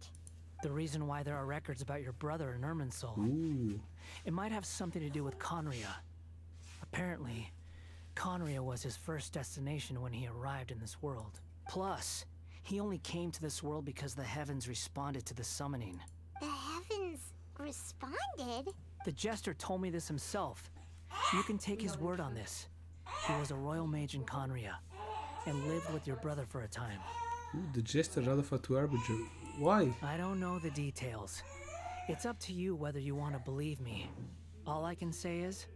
The reason why there are records about your brother in Irminsul. Ooh. It might have something to do with Conria. Apparently, Conria was his first destination when he arrived in this world. Plus, he only came to this world because the heavens responded to the summoning. The heavens responded? The Jester told me this himself. You can take his word on this. He was a royal mage in Conria, and lived with your brother for a time. Ooh, the Jester Radafatu Arbiter. Why? I don't know the details. It's up to you whether you want to believe me. All I can say is,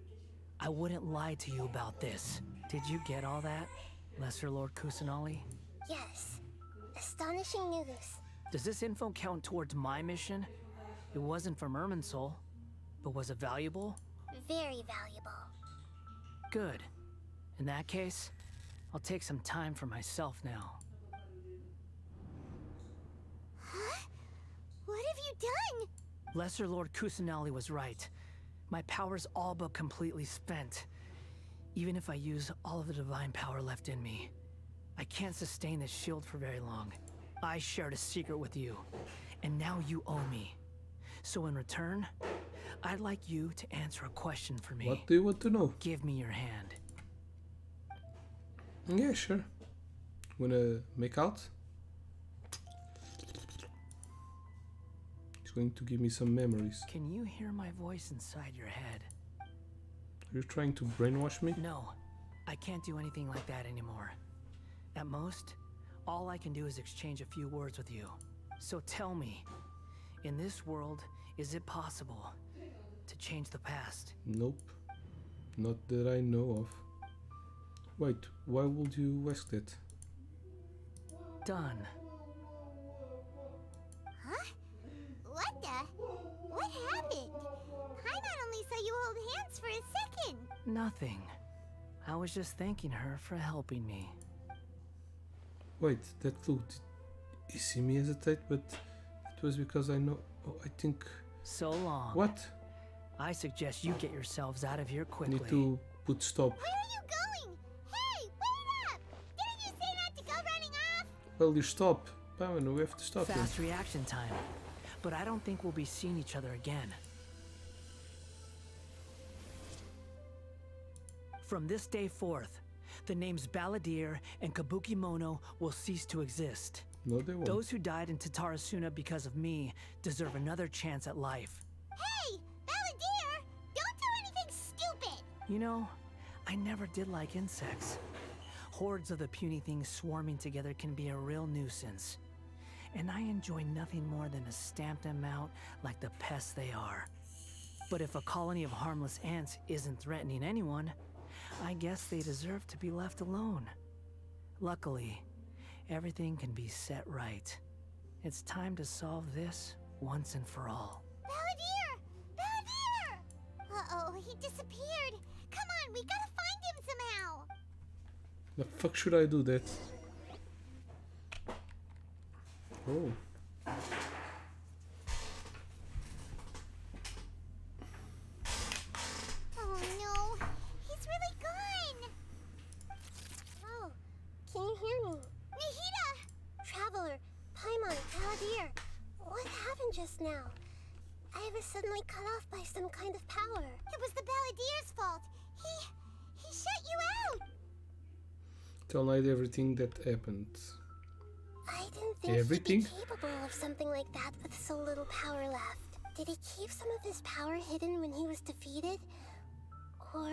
I wouldn't lie to you about this. Did you get all that, Lesser Lord Kusanali? Yes. Astonishing news. Does this info count towards my mission? It wasn't from Irminsul, but was it valuable? Very valuable. Good. In that case, I'll take some time for myself now. Huh? What have you done? Lesser Lord Kusanali was right. My power's all but completely spent. Even if I use all of the divine power left in me, I can't sustain this shield for very long. I shared a secret with you, and now you owe me. So in return, I'd like you to answer a question for me. What do you want to know? Give me your hand. Yeah, sure. Wanna make out? He's going to give me some memories. Can you hear my voice inside your head? Are you trying to brainwash me? No, I can't do anything like that anymore. At most, all I can do is exchange a few words with you. So tell me, in this world, is it possible to change the past? Nope. Not that I know of. Wait, why would you ask that? Done. Huh? What the? What happened? Paimon only saw you hold hands for a second. Nothing. I was just thanking her for helping me. Wait, that look. You see me hesitate, but it was because I know. Oh, I think. So long. What? I suggest you get yourselves out of here quickly. Need to put stop. Where are you going? Hey, wait up! Didn't you say not to go running off? Well, you stop. Paimon, we have to stop Fast him. reaction time. But I don't think we'll be seeing each other again. From this day forth, the names Balladeer and Kabukimono will cease to exist. No, they won't. Those who died in Tatarasuna because of me deserve another chance at life. Hey, Balladeer! Don't do anything stupid! You know, I never did like insects. Hordes of the puny things swarming together can be a real nuisance. And I enjoy nothing more than to stamp them out like the pests they are. But if a colony of harmless ants isn't threatening anyone, I guess they deserve to be left alone. Luckily, everything can be set right. It's time to solve this once and for all. Balladeer! Balladeer! Uh-oh, he disappeared. Come on, we gotta find him somehow. The fuck should I do that? Oh. Oh no, he's really gone. Oh, can you hear me? Nahida! Traveler, Paimon, Balladeer, what happened just now? I was suddenly cut off by some kind of power. It was the Balladeer's fault. He shut you out. Tell Knight everything that happened. I didn't think Everything? he'd be capable of something like that with so little power left. Did he keep some of his power hidden when he was defeated? Or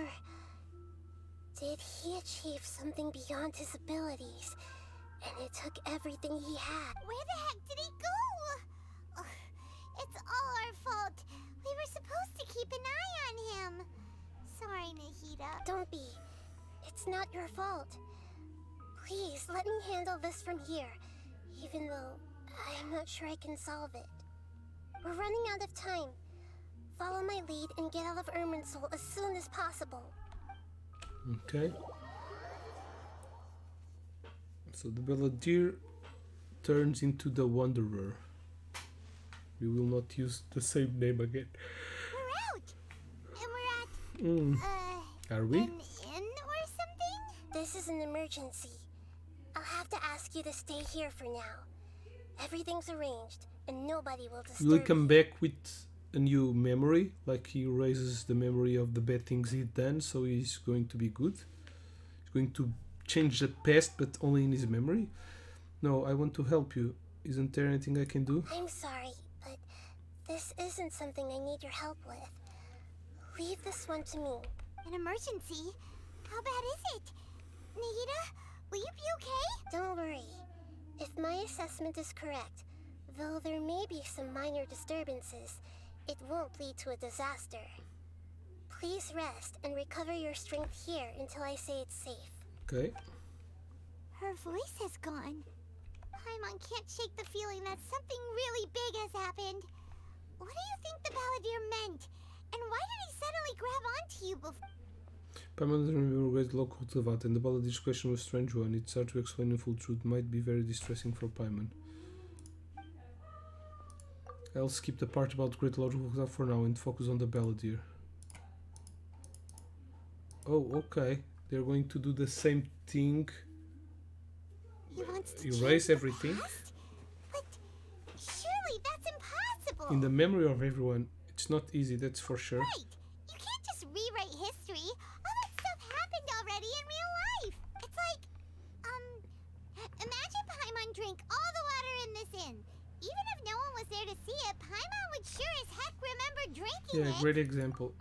did he achieve something beyond his abilities, and it took everything he had? Where the heck did he go? Ugh, it's all our fault. We were supposed to keep an eye on him. Sorry, Nahida. Don't be. It's not your fault. Please, let me handle this from here, even though I'm not sure I can solve it. We're running out of time. Follow my lead and get out of Irminsul as soon as possible. Okay. So the Balladeer turns into the Wanderer. We will not use the same name again. We're out! And we're at, Are we? an inn or something? This is an emergency. I'll have to ask you to stay here for now. Everything's arranged, and nobody will disturb Will he come you. back with a new memory? Like he erases the memory of the bad things he'd done, so he's going to be good? He's going to change the past, but only in his memory? No, I want to help you. Isn't there anything I can do? I'm sorry, but this isn't something I need your help with. Leave this one to me. An emergency? How bad is it? Nahida, will you be okay? Don't worry. If my assessment is correct, though there may be some minor disturbances, it won't lead to a disaster. Please rest and recover your strength here until I say it's safe. Okay. Her voice has gone. Paimon can't shake the feeling that something really big has happened. What do you think the Balladeer meant? And why did he suddenly grab onto you before? Paimon doesn't remember great local Tavat, and the Balladeer's question was a strange one. It's hard to explain in full truth. Might be very distressing for Paimon. I'll skip the part about Great Lord Tavat for now and focus on the Balladeer. Oh, okay. They're going to do the same thing. He wants to Erase change the everything. past? But surely that's impossible. In the memory of everyone, it's not easy, that's for sure. Right. You can't just rewrite history. All that stuff happened already in real life. It's like, imagine Paimon drank all the water in this inn. Even if no one was there to see it, Paimon would sure as heck remember drinking Yeah, it. great example.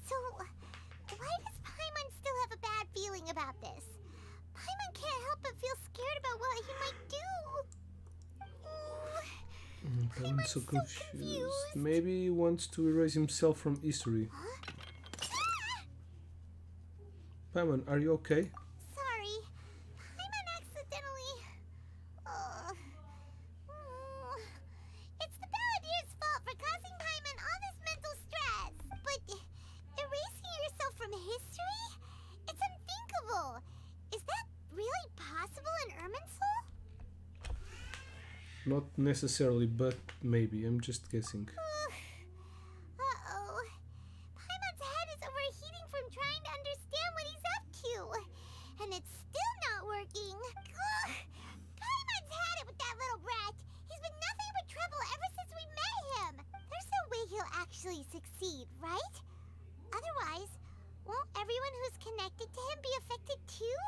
So, why does Paimon still have a bad feeling about this? Paimon can't help but feel scared about what he might do. I'm so confused. Maybe he wants to erase himself from history. Paimon, are you okay? Sorry. Paimon accidentally... It's the Balladeer's fault for causing Paimon all this mental stress. But erasing yourself from history? It's unthinkable. Is that really possible in Irminsul? Not necessarily, but maybe. I'm just guessing. Uh-oh. Paimon's head is overheating from trying to understand what he's up to. And it's still not working. Ugh. Paimon's had it with that little brat. He's been nothing but trouble ever since we met him. There's no way he'll actually succeed, right? Otherwise, won't everyone who's connected to him be affected too?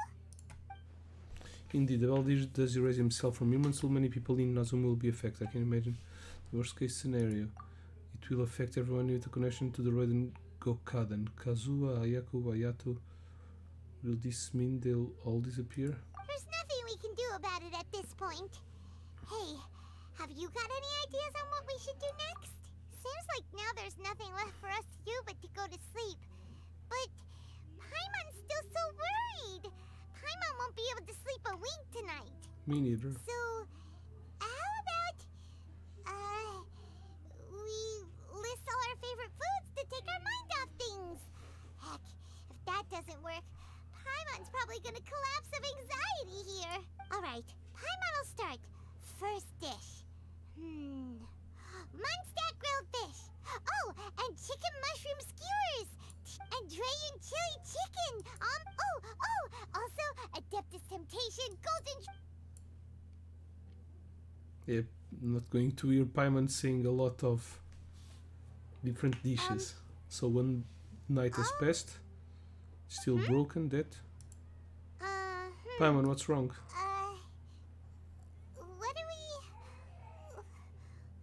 Indeed, the Balladeer does erase himself from humans, so many people in Nazum will be affected. I can imagine the worst case scenario. It will affect everyone with a connection to the Raiden Gokaden. Kazuha, Ayako, Ayato. Will this mean they'll all disappear? There's nothing we can do about it at this point. Hey, have you got any ideas on what we should do next? Seems like now there's nothing left for us to do but to go to sleep. But Paimon's still so worried. Paimon won't be able to sleep a wink tonight. Me neither. So, how about, we list all our favorite foods to take our mind off things? Heck, if that doesn't work, Paimon's probably gonna collapse of anxiety here. Alright, Paimon will start. First dish. Munstack grilled fish. Oh, and chicken mushroom skewers. And Dragon chili chicken. Also, Adeptus Temptation golden... Yep, I'm not going to hear Paimon saying a lot of different dishes. So one night has passed. Still broken, that. Paimon, what's wrong?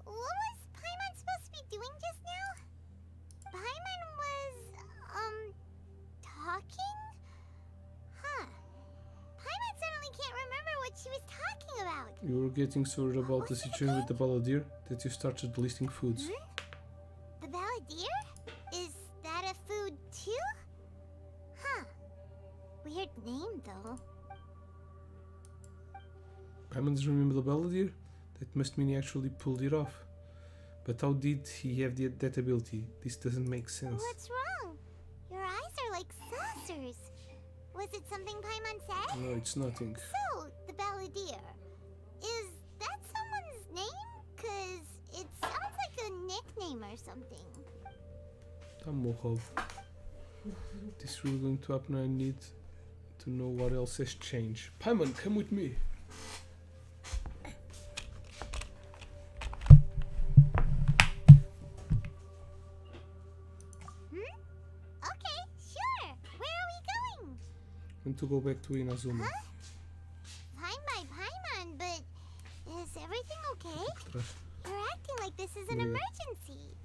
What was Paimon's about? You were getting so worried about the situation with the balladeer that you started listing foods. The balladeer? Is that a food too? Huh. Weird name though. Paimon doesn't remember the balladeer? That must mean he actually pulled it off. But how did he have that ability? This doesn't make sense. What's wrong? Your eyes are like saucers. Was it something Paimon said? No, it's nothing. So, the balladeer. Is that someone's name? 'Cause it sounds like a nickname or something. Tá morreu. This is really going to happen. I need to know what else has changed. Paimon, come with me. Okay, sure. Where are we going? I want to go back to Inazuma. Huh? Fine by Paimon, but is everything okay? You're acting like this is an Yeah. emergency.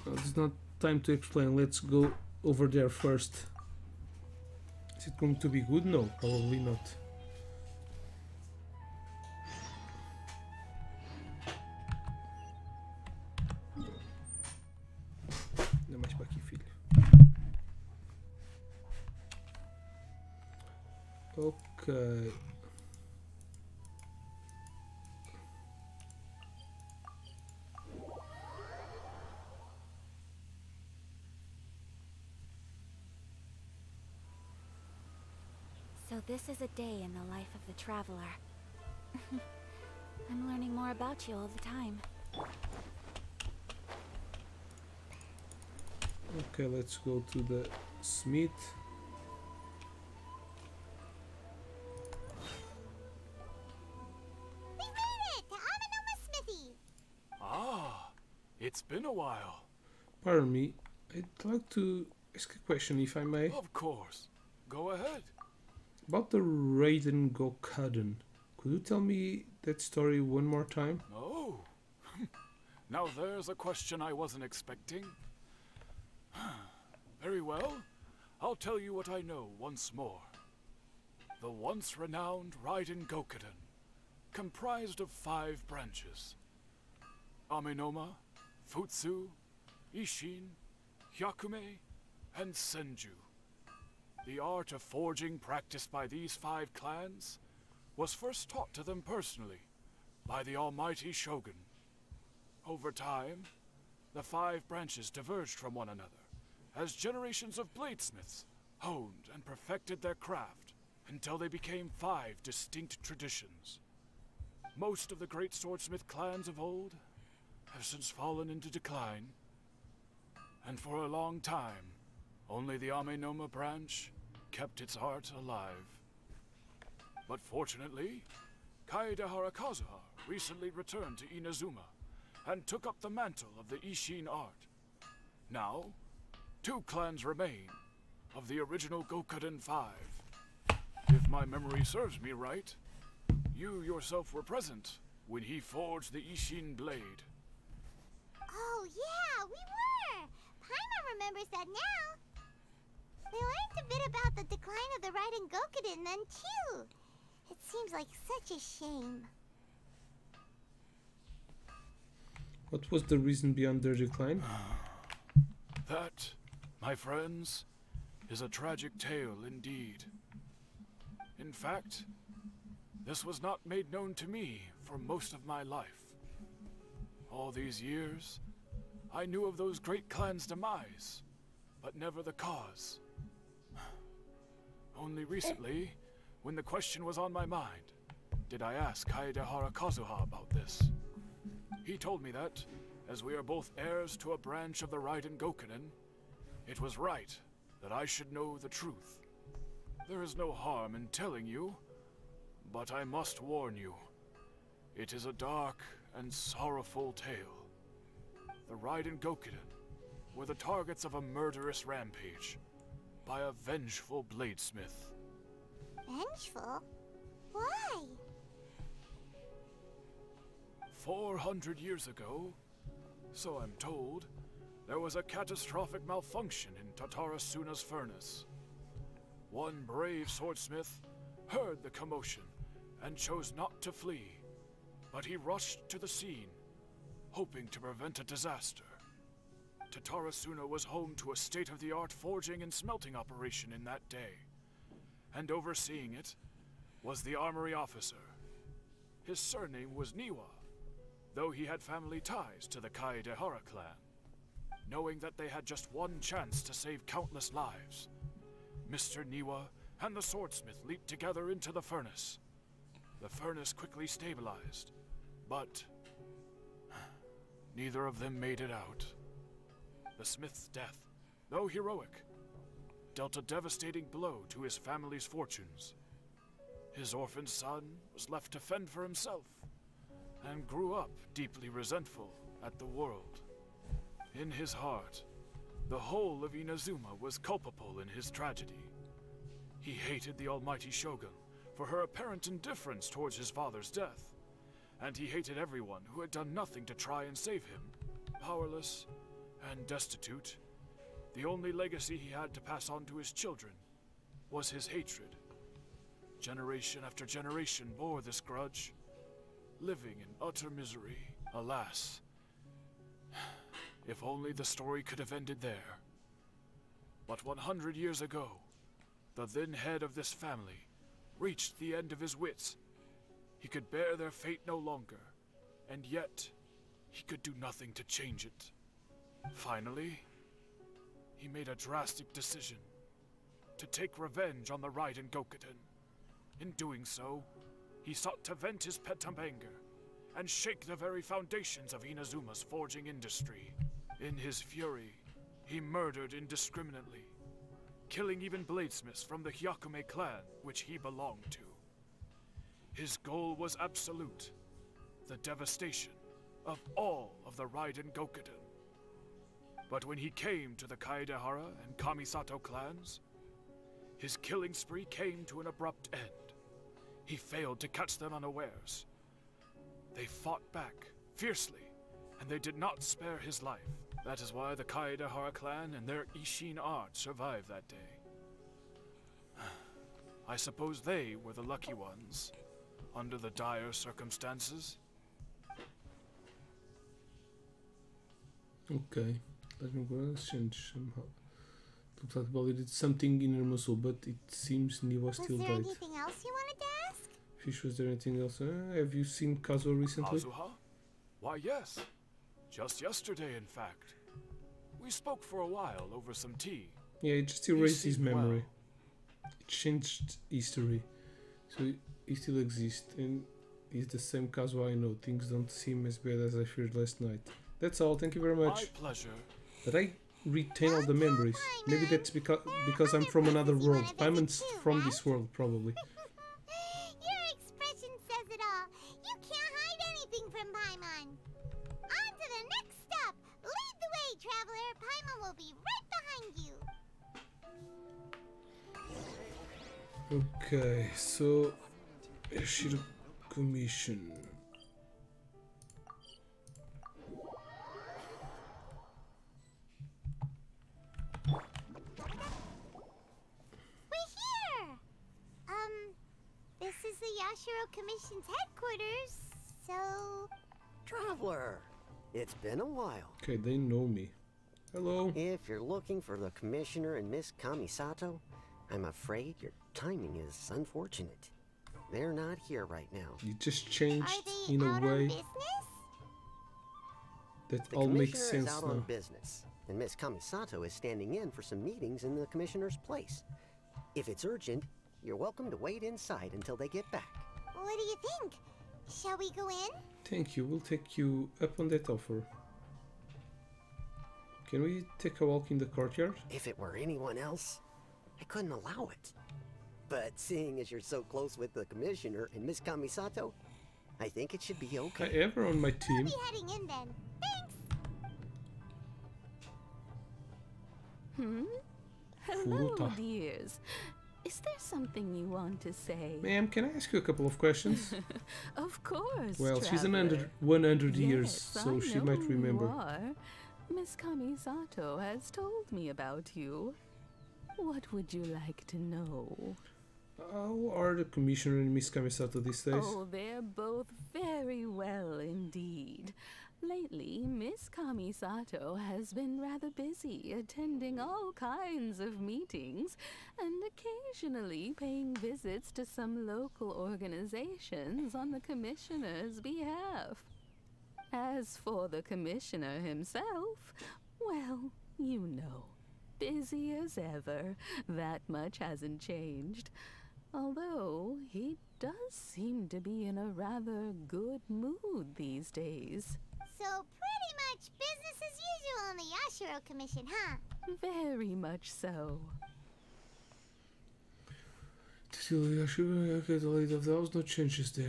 It's not time to explain. Let's go over there first. Is it going to be good? No, probably not. Dá mais para aqui, filho. Ok. So this is a day in the life of the traveler. I'm learning more about you all the time. Okay, let's go to the smith. We made it! To Amanoma Smithy! Ah, it's been a while. Pardon me, I'd like to ask a question if I may. Of course. Go ahead. About the Raiden Gokaden. Could you tell me that story one more time? Oh. Now there's a question I wasn't expecting. Very well. I'll tell you what I know once more. The once renowned Raiden Gokaden, comprised of 5 branches. Amenoma, Futsu, Ishin, Hyakume, and Senju. The art of forging practiced by these 5 clans was first taught to them personally by the almighty Shogun. Over time, the 5 branches diverged from one another as generations of bladesmiths honed and perfected their craft until they became 5 distinct traditions. Most of the great swordsmith clans of old have since fallen into decline, and for a long time, only the Amenoma branch kept its art alive. But fortunately, Kaedehara Kazuha recently returned to Inazuma and took up the mantle of the Ishin art. Now, 2 clans remain of the original Gokaden 5. If my memory serves me right, you yourself were present when he forged the Ishin blade. Oh yeah, we were! Paimon remembers that now. We learned a bit about the decline of the Raiden Gokaden then too. It seems like such a shame. What was the reason beyond their decline? That, my friends, is a tragic tale indeed. In fact, this was not made known to me for most of my life. All these years, I knew of those great clans' demise, but never the cause. Only recently, when the question was on my mind, did I ask Kaedehara Kazuha about this. He told me that, as we are both heirs to a branch of the Raiden Gokaden, it was right that I should know the truth. There is no harm in telling you, but I must warn you. It is a dark and sorrowful tale. The Raiden Gokaden were the targets of a murderous rampage by a vengeful bladesmith. Vengeful? Why? 400 years ago, so I'm told, there was a catastrophic malfunction in Tatarasuna's furnace. One brave swordsmith heard the commotion and chose not to flee, but he rushed to the scene, hoping to prevent a disaster. Tatarasuna was home to a state-of-the-art forging and smelting operation in that day, and overseeing it was the armory officer. His surname was Niwa, though he had family ties to the Kaedehara clan. Knowing that they had just one chance to save countless lives, Mr. Niwa and the swordsmith leaped together into the furnace. The furnace quickly stabilized, but neither of them made it out. The smith's death, though heroic, dealt a devastating blow to his family's fortunes. His orphaned son was left to fend for himself, and grew up deeply resentful at the world. In his heart, the whole of Inazuma was culpable in his tragedy. He hated the almighty Shogun for her apparent indifference towards his father's death, and he hated everyone who had done nothing to try and save him. Powerless and destitute, the only legacy he had to pass on to his children was his hatred. Generation after generation bore this grudge, living in utter misery. Alas, if only the story could have ended there. But 100 years ago, the then head of this family reached the end of his wits. He could bear their fate no longer, and yet he could do nothing to change it. Finally, he made a drastic decision to take revenge on the Raiden Gokuden. In doing so, he sought to vent his pent anger and shake the very foundations of Inazuma's forging industry. In his fury, he murdered indiscriminately, killing even bladesmiths from the Hyakume clan which he belonged to. His goal was absolute, the devastation of all of the Raiden Gokuden. But when he came to the Kaedehara and Kamisato clans, his killing spree came to an abrupt end. He failed to catch them unawares. They fought back fiercely, and they did not spare his life. That is why the Kaedehara clan and their Ishin art survived that day. I suppose they were the lucky ones, under the dire circumstances. Okay, let me go and change somehow. Looks like Bali did something in her muscle, but it seems Niwa still Was there died. anything else you wanted to ask? Fish, was there anything else? Have you seen Kazuha recently? Kazuha? Why, yes. Just yesterday, in fact. We spoke for a while over some tea. Yeah, it just erased his memory. It changed history. So he still exists, and he's the same Kazuha I know. Things don't seem as bad as I feared last night. That's all, thank you very much. My pleasure. But I retain all the memories. Maybe that's because I'm from another world. Paimon's from this world, probably. Your expression says it all. You can't hide anything from Paimon. On to the next stop. Lead the way, traveler. Paimon will be right behind you. Okay, so Yashiro Commission. We're here. This is the Yashiro Commission's headquarters, so... Traveler, it's been a while. Okay, they know me. Hello. If you're looking for the Commissioner and Miss Kamisato, I'm afraid your timing is unfortunate. They're not here right now. You just changed Are they in a out way on business? that The all makes Commissioner is sense out on now. business, and Miss Kamisato is standing in for some meetings in the Commissioner's place. If it's urgent, you're welcome to wait inside until they get back. What do you think? Shall we go in? Thank you, we'll take you up on that offer. Can we take a walk in the courtyard? If it were anyone else, I couldn't allow it. But seeing as you're so close with the Commissioner and Miss Kamisato, I think it should be I okay. have her on my We'll team. be heading in then. Thanks. Hello, Furuta. dears. Is there something you want to say? Ma'am, can I ask you a couple of questions? Of course. Well, she's traveler. 100 years, Yes, so I she know might who remember. You are. Miss Kamisato has told me about you. What would you like to know? How are the Commissioner and Miss Kamisato these days? Oh, they're both very well indeed. Lately, Miss Kamisato has been rather busy attending all kinds of meetings and occasionally paying visits to some local organizations on the Commissioner's behalf. As for the Commissioner himself, well, you know, busy as ever. That much hasn't changed. Although, he does seem to be in a rather good mood these days. So pretty much business as usual on the Yashiro Commission, huh? Very much so. There was no changes there.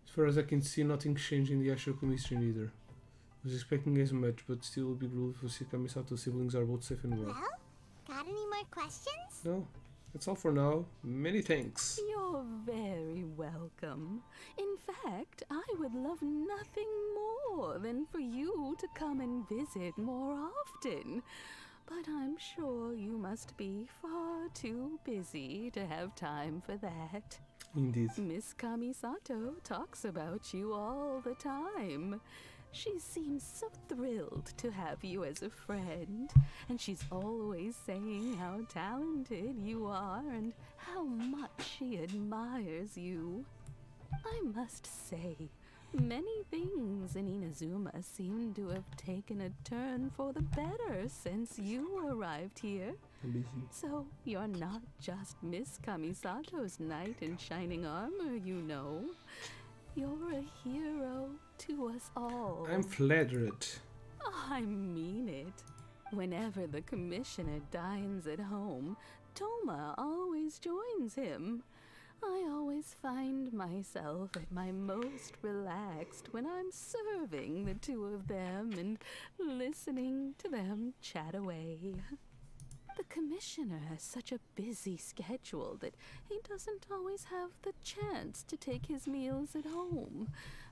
As far as I can see, nothing changed in the Yashiro Commission either. I was expecting as much, but still a big relief to see Kamisato's siblings are both safe and well. Well, got any more questions? No, that's all for now. Many thanks. You're very welcome. In fact, I would love nothing more than for you to come and visit more often. But I'm sure you must be far too busy to have time for that. Indeed. Miss Kamisato talks about you all the time. She seems so thrilled to have you as a friend, and she's always saying how talented you are and how much she admires you. I must say, many things in Inazuma seem to have taken a turn for the better since you arrived here. So you're not just Miss Kamisato's knight in shining armor, you know. You're a hero to us all. I'm flattered. I mean it. Whenever the Commissioner dines at home, Toma always joins him. I always find myself at my most relaxed when I'm serving the two of them and listening to them chat away. The Commissioner has such a busy schedule that he doesn't always have the chance to take his meals at home.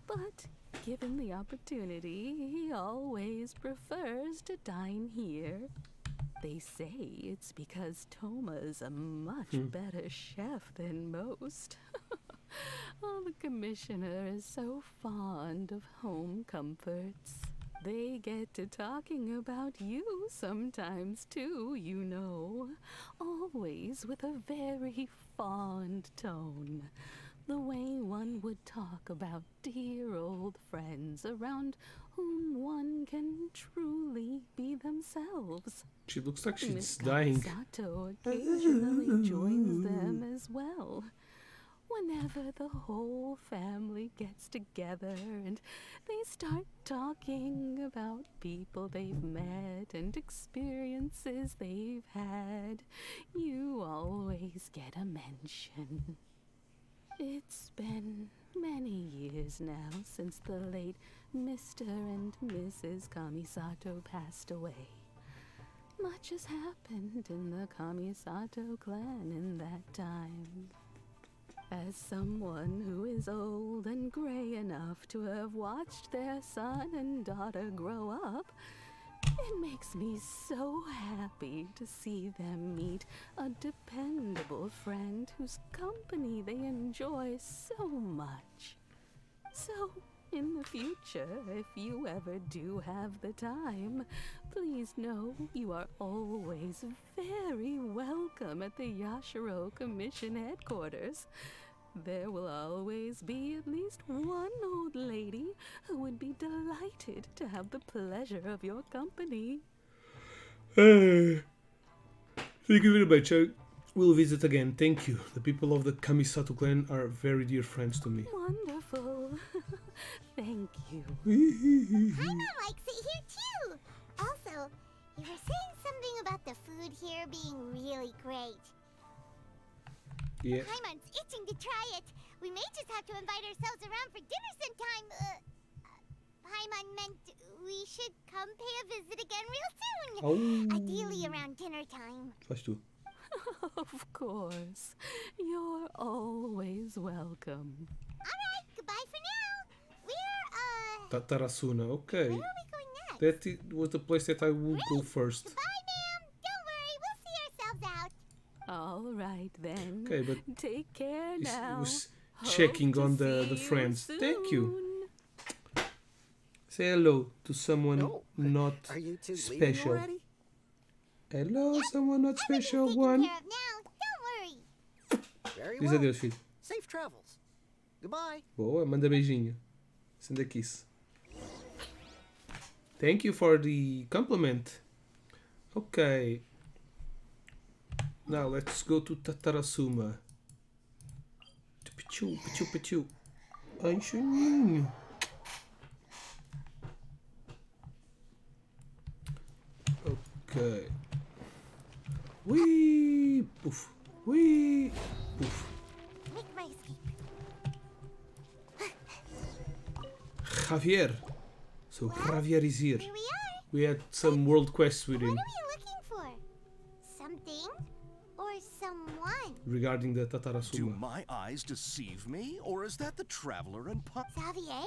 But given the opportunity, he always prefers to dine here. They say it's because Toma's a much better chef than most. Oh, the Commissioner is so fond of home comforts. They get to talking about you sometimes too, you know. Always with a very fond tone. The way one would talk about dear old friends around whom one can truly be themselves. She looks like she's Miss dying. Kamisato occasionally joins them as well. Whenever the whole family gets together and they start talking about people they've met and experiences they've had, you always get a mention. It's been many years now since the late Mr. and Mrs. Kamisato passed away. Much has happened in the Kamisato clan in that time. As someone who is old and gray enough to have watched their son and daughter grow up, it makes me so happy to see them meet a dependable friend whose company they enjoy so much. So, in the future, if you ever do have the time, please know you are always very welcome at the Yashiro Commission headquarters. There will always be at least one old lady who would be delighted to have the pleasure of your company. Thank you very much. I will visit again. Thank you. The people of the Kamisato clan are very dear friends to me. Wonderful. Thank you. Paimon likes it here too. Also, you were saying something about the food here being really great. Yeah. Paimon's itching to try it. We may just have to invite ourselves around for dinner sometime. Paimon meant we should come pay a visit again real soon. Oh. Ideally around dinner time. Flash 2. Of course. You're always welcome. Alright, goodbye for now. We're, Tatarasuna, okay. where are we going next? That was the place that I would go first. Goodbye, ma'am. Don't worry, we'll see ourselves out. All right then. Okay, but take care he now. was Hope checking to on see the you friends. Thank you. soon. Say hello to someone No. not Are you two leaving special. already? Hello, someone not special. Taken One. care of now. Don't worry. Very Diz well. adeus, filho. Safe travels. Goodbye. Boa, manda beijinho. Send a kiss. Thank you for the compliment. Okay. Now let's go to Tatarasuma. Pichu, pichu, pichu. Ai, chuninho. Okay. Wee, poof. Wee, poof. Make my escape. Javier. So Javier is here. Here we are. We had some world quests with What him are we looking for? Something or someone? regarding the Do Tatarasuma. my eyes deceive me, or is that the traveler and Xavier?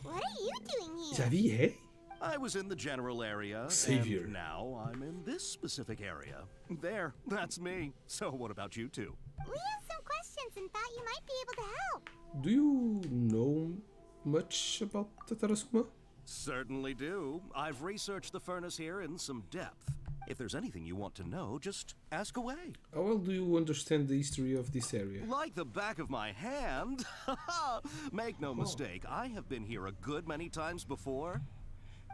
What are you doing here? Javier? I was in the general area, Savior. and now I'm in this specific area. There, that's me. So what about you two? We have some questions and thought you might be able to help. Do you know much about Tatarasuma? Certainly do. I've researched the furnace here in some depth. If there's anything you want to know, just ask away. How well do you understand the history of this area? Like the back of my hand. Make no mistake, I have been here a good many times before.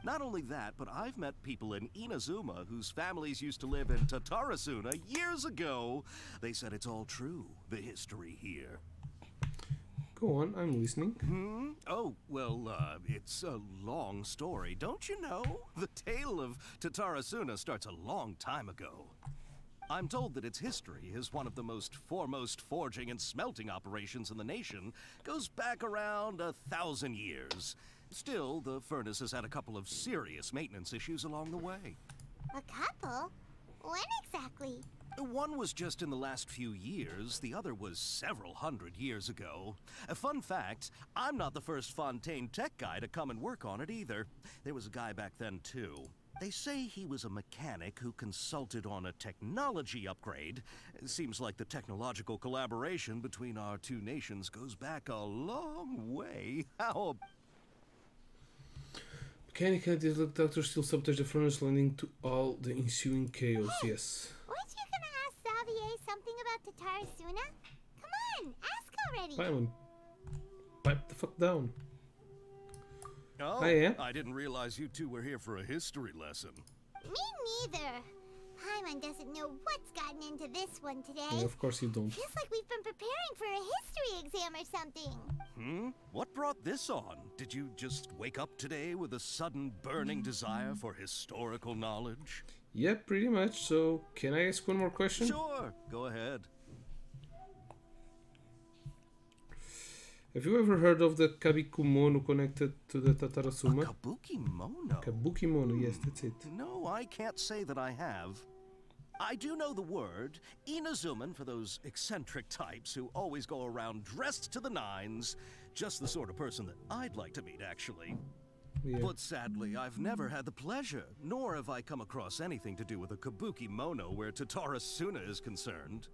Not only that, but I've met people in Inazuma whose families used to live in Tatarasuna years ago. They said it's all true, the history here. Go on, I'm listening. Oh, well, it's a long story, don't you know? The tale of Tatarasuna starts a long time ago. I'm told that its history is one of the most foremost forging and smelting operations in the nation, goes back around 1,000 years. Still, the furnace has had a couple of serious maintenance issues along the way. A couple? When exactly? One was just in the last few years, the other was several hundred years ago. A fun fact, I'm not the first Fontaine tech guy to come and work on it either. There was a guy back then too. They say he was a mechanic who consulted on a technology upgrade. It seems like the technological collaboration between our two nations goes back a long way. How Mechanically, the doctor still sabotage the furnace, leading to all the ensuing chaos. Yes. Weren't you gonna ask Xavier something about Tatarasuna? Come on, ask already. Paimon, pipe the fuck down. Oh, I am. I didn't realize you two were here for a history lesson. Me neither. Paimon doesn't know what's gotten into this one today. Yeah, of course you don't. Feels like we've been preparing for a history exam or something. What brought this on? Did you just wake up today with a sudden burning desire for historical knowledge? Yeah, pretty much. So, can I ask one more question? Sure, go ahead. Have you ever heard of the Kabikumono connected to the Tatarasuma? Kabukimono? Kabukimono, yes, that's it. No, I can't say that I have. I do know the word, Inazuman for those eccentric types who always go around dressed to the nines. Just the sort of person that I'd like to meet, actually. Yeah. But sadly, I've never had the pleasure, nor have I come across anything to do with a Kabukimono where Tatarasuna is concerned.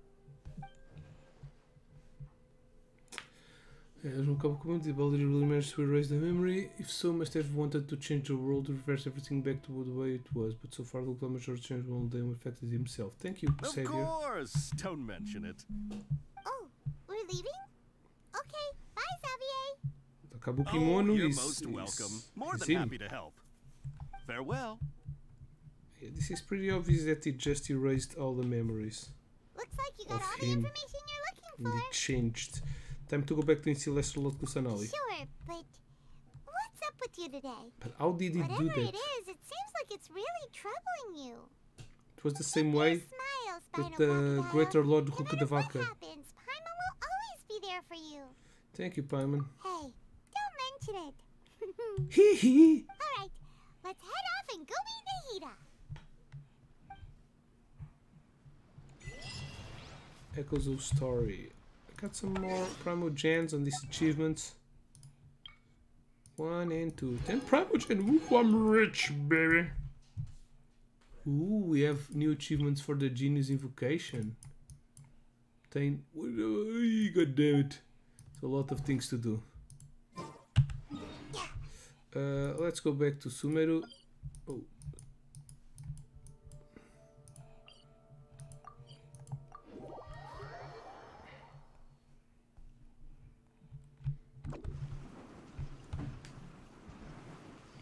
There's no Kabukimono. Did Baldur really manage to erase the memory? If so, must have wanted to change the world to reverse everything back to the way it was. But so far, the local major change will then affected himself. Thank you, Of Savior. course! Don't mention it. Oh, we're leaving? Okay, bye, Xavier. The Kabukimono you're is most welcome. More is than him. happy to help. Farewell. Yeah, this is pretty obvious that he just erased all the memories. Looks like you got Of all the him. information you're And looking it for. changed. Time to go back to Celestial Lord Kusanali. Sure, but what's up with you today? But how did he Whatever do that? it is, it seems like it's really troubling you. It was the same way Smile, with Spider the Crocodile. Greater Lord No matter what Hukadavaka. happens, Paimon will always be there for you. Thank you, Paimon. Hey, don't mention it. Hee hee! Alright, let's head off and go meet Nahida. Echoes of Story. I got some more Primo Gens on these achievements. 1 and 2. 10 Primo Gen. Ooh, I'm rich, baby. Ooh, we have new achievements for the Genius Invocation. Fontaine. God damn it. It's a lot of things to do. Let's go back to Sumeru. Oh.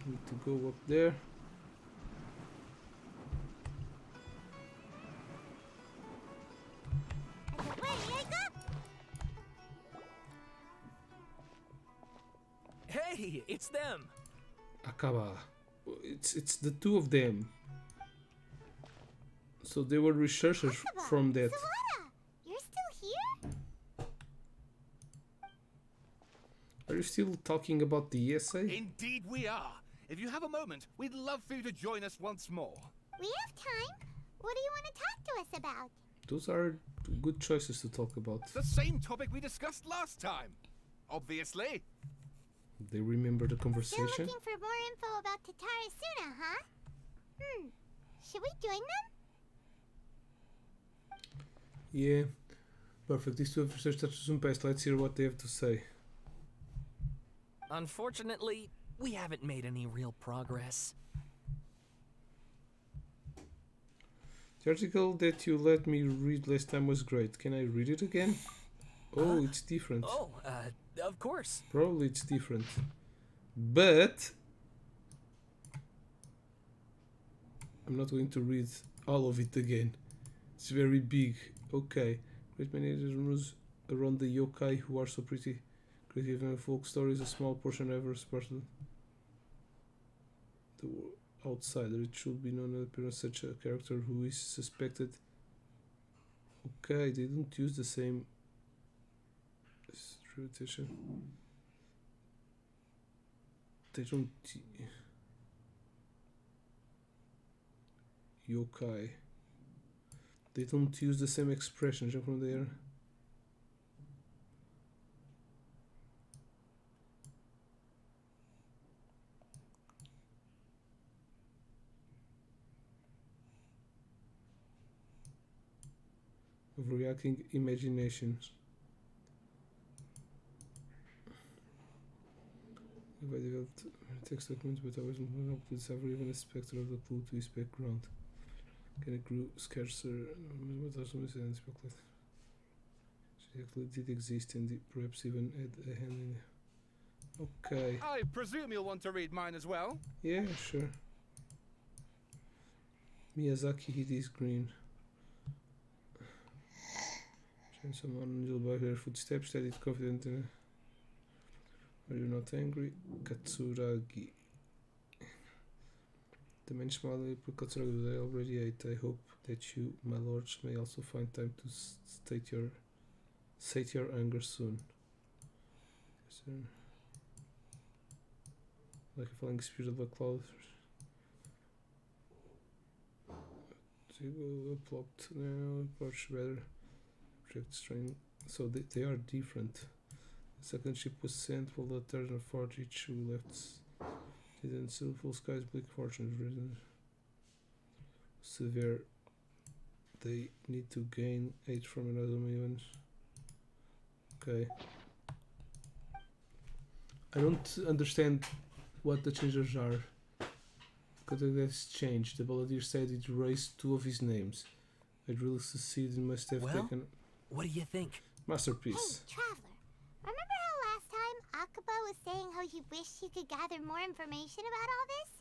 Need to go up there. Hey, it's them. Akaba. It's the two of them. So they were researchers from that. Sawada, you're still here? Are you still talking about the essay? Indeed we are. If you have a moment, we'd love for you to join us once more. We have time. What do you want to talk to us about? Those are good choices to talk about. It's the same topic we discussed last time. Obviously. They remember the Still conversation? looking for more info about Tatara Suna, huh? Should we join them? Yeah. Perfect. These two have researched Tatsusun Past. Let's hear what they have to say. Unfortunately, we haven't made any real progress. The article that you let me read last time was great. Can I read it again? Oh, it's different. Oh, of course. Probably it's different. But I'm not going to read all of it again. It's very big. Okay. Great many rumors around the yokai who are so pretty. Creative and folk stories, a small portion ever spotted. The outsider. It should be known that appearance such a character who is suspected. Okay, they don't use the same reputation. They don't yokai. They don't use the same expression. Jump from there. Overreacting imaginations. If I developed text documents, but I wasn't able to decipher even a spectre of the clue to his background. Can it grew scarcer? What are some incidents speculated? She actually did exist and perhaps even had a hand in it. Okay. I presume you'll want to read mine as well? Yeah, sure. Miyazaki hid his green. Someone unusual by her footsteps, steadied, confident in Are you not angry? Katsuragi. The man smiled, but Katsuragi I already ate. I hope that you, my lords, may also find time to sate your anger soon. Like a falling spirit of a cloud. Plopped now, approach better. Strain. So they are different. The second ship was sent while the third and fourth each who left didn't still full skies bleak fortunes written severe. They need to gain 8 from another even. Okay. I don't understand what the changes are. Because that's changed. The Balladeer said it erased 2 of his names. I'd really succeeded and must have taken. What do you think? Masterpiece. Hey, Traveler. Remember how last time Akaba was saying how he wished he could gather more information about all this?